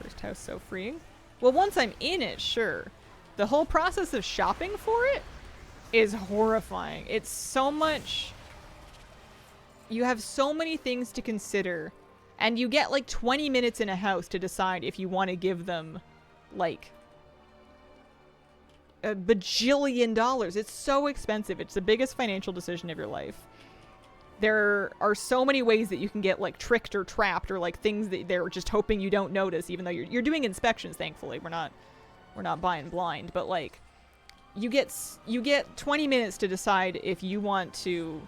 Speaker 1: First house so freeing. Well, once I'm in it, sure. The whole process of shopping for it is horrifying. It's so much... You have so many things to consider. And you get like 20 minutes in a house to decide if you want to give them like a bajillion dollars. It's so expensive. It's the biggest financial decision of your life. There are so many ways that you can get like tricked or trapped or like things that they're just hoping you don't notice, even though you're doing inspections. Thankfully, we're not buying blind, but like you get 20 minutes to decide if you want to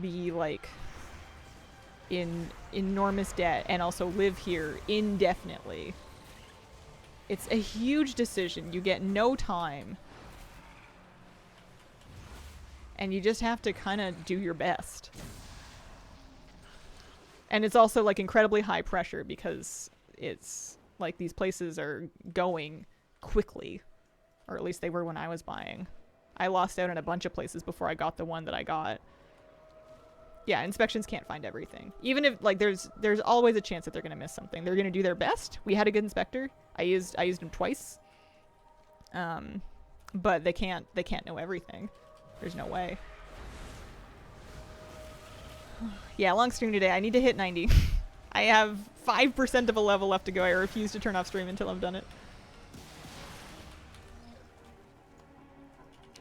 Speaker 1: be like in enormous debt and also live here indefinitely. It's a huge decision. You get no time. And you just have to kind of do your best. And it's also like incredibly high pressure because it's like these places are going quickly. Or at least they were when I was buying. I lost out in a bunch of places before I got the one that I got. Yeah, inspections can't find everything. Even if like there's always a chance that they're gonna miss something. They're gonna do their best. We had a good inspector. I used him twice. But they can't know everything. There's no way. Yeah, long stream today. I need to hit 90. I have 5% of a level left to go. I refuse to turn off stream until I've done it.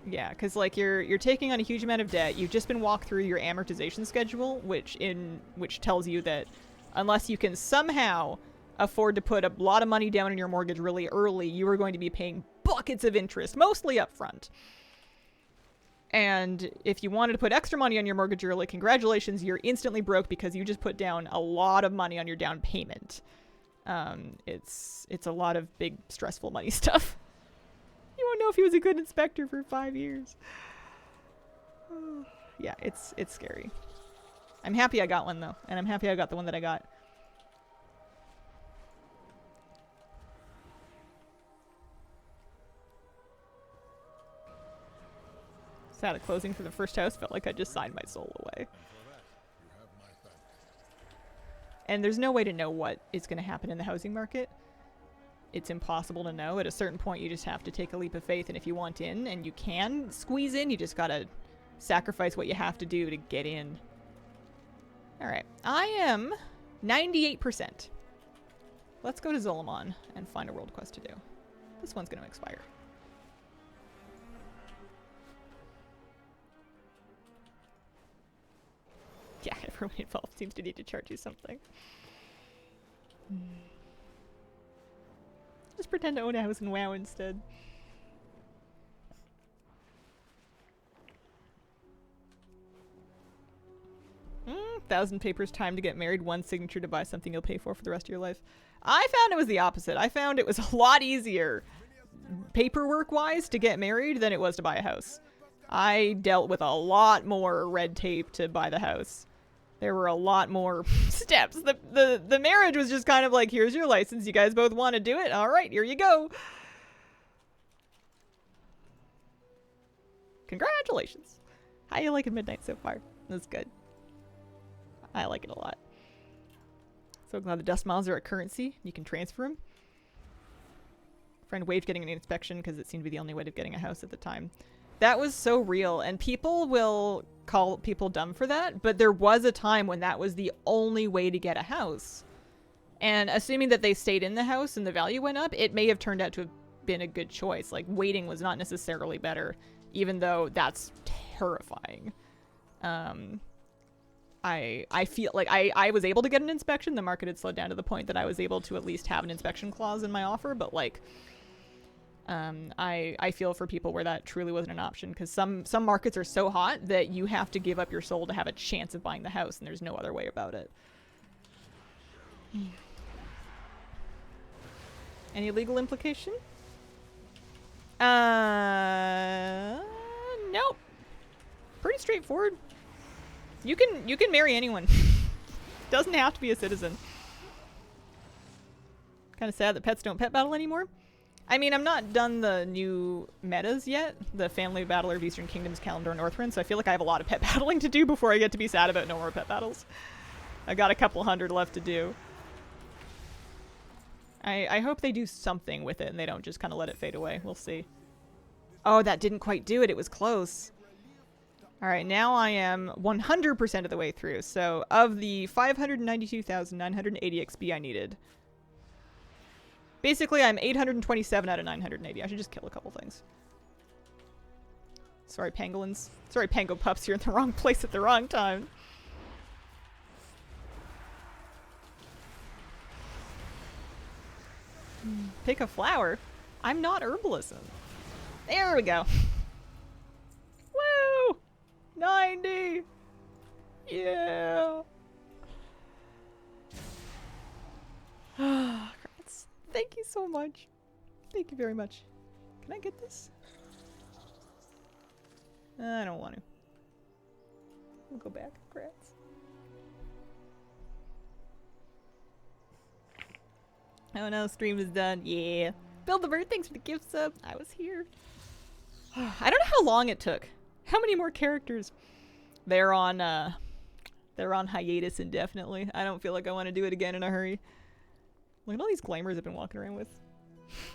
Speaker 1: Yeah, because like you're taking on a huge amount of debt. You've just been walked through your amortization schedule, which tells you that unless you can somehow afford to put a lot of money down in your mortgage really early, you are going to be paying buckets of interest, mostly up front. And if you wanted to put extra money on your mortgage early, congratulations, you're instantly broke because you just put down a lot of money on your down payment. It's a lot of big stressful money stuff. You won't know if he was a good inspector for 5 years. Yeah, it's scary. I'm happy I got one though, and I'm happy I got the one that I got. Sad at closing for the first house. Felt like I just signed my soul away. And there's no way to know what is going to happen in the housing market. It's impossible to know. At a certain point, you just have to take a leap of faith. And if you want in, and you can squeeze in, you just got to sacrifice what you have to do to get in. All right. I am 98%. Let's go to Zolomon and find a world quest to do. This one's going to expire. Yeah, everyone involved seems to need to charge you something. Just pretend to own a house in WoW instead. Thousand papers, time to get married, one signature to buy something you'll pay for the rest of your life. I found it was the opposite. I found it was a lot easier, paperwork-wise, to get married than it was to buy a house. I dealt with a lot more red tape to buy the house. There were a lot more steps. The marriage was just kind of like, here's your license. You guys both want to do it? All right, here you go. Congratulations. How you liking Midnight so far? That's good. I like it a lot. So glad the dust miles are a currency. You can transfer them. Friend waved getting an inspection because it seemed to be the only way of getting a house at the time. That was so real, and people will call people dumb for that, but there was a time when that was the only way to get a house. And assuming that they stayed in the house and the value went up, it may have turned out to have been a good choice. Like, waiting was not necessarily better, even though that's terrifying. I feel like I was able to get an inspection. The market had slowed down to the point that I was able to at least have an inspection clause in my offer, but like... I feel for people where that truly wasn't an option, because some markets are so hot that you have to give up your soul to have a chance of buying the house, and there's no other way about it. Any legal implication? Nope. Pretty straightforward. You can marry anyone. Doesn't have to be a citizen. Kind of sad that pets don't pet battle anymore. I mean, I'm not done the new metas yet. The Family Battler of Eastern Kingdoms, Calendar, and Northrend, so I feel like I have a lot of pet battling to do before I get to be sad about no more pet battles. I got a couple hundred left to do. I hope they do something with it and they don't just kind of let it fade away. We'll see. Oh, that didn't quite do it. It was close. Alright, now I am 100% of the way through. So, of the 592,980 XP I needed, basically I'm 827 out of 980. I should just kill a couple things. Sorry, pangolins. Sorry, pango pups, you're in the wrong place at the wrong time. Pick a flower? I'm not herbalism. There we go. Woo! 90! Yeah! Congrats. Thank you so much. Thank you very much. Can I get this? I don't want to. We'll go back. Congrats. Oh no, stream is done. Yeah. Build the Bird, thanks for the gift sub. I was here. I don't know how long it took. How many more characters? They're on hiatus indefinitely. I don't feel like I want to do it again in a hurry. Look at all these glamours I've been walking around with.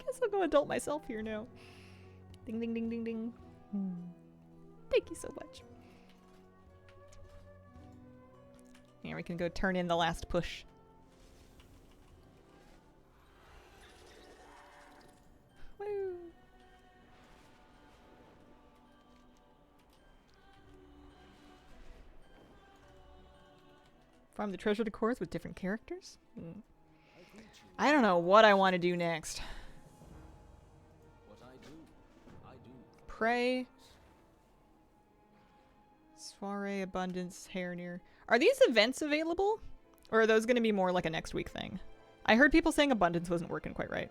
Speaker 1: Guess I'll go adult myself here now. Ding ding ding ding ding. Thank you so much. Here we can go turn in the last push. Woo. Farm the treasure decors with different characters? I don't know what I want to do next. Prey. Soiree, abundance, hair near. Are these events available? Or are those going to be more like a next week thing? I heard people saying abundance wasn't working quite right.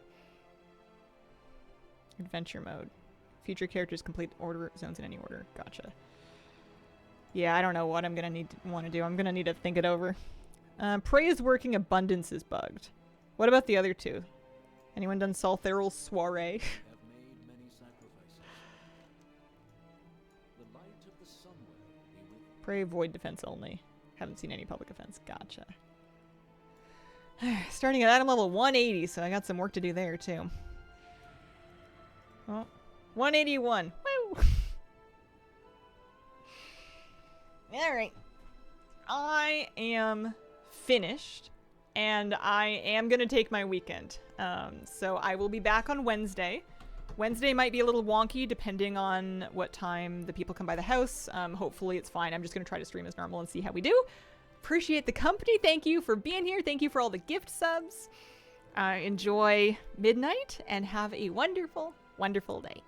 Speaker 1: Adventure mode. Future characters complete order zones in any order. Gotcha. Yeah, I don't know what I'm going to want to do. I'm going to need to think it over. Prey is working, abundance is bugged. What about the other two? Anyone done Saltheral's Soiree? Prey, void defense only. Haven't seen any public offense. Gotcha. Starting at item level 180, so I got some work to do there too. Oh, 181. Woo! Alright. I am finished, and I am going to take my weekend. So I will be back on Wednesday. Wednesday might be a little wonky depending on what time the people come by the house. Hopefully it's fine. I'm just going to try to stream as normal and see how we do. Appreciate the company. Thank you for being here. Thank you for all the gift subs. Enjoy midnight and have a wonderful, wonderful day.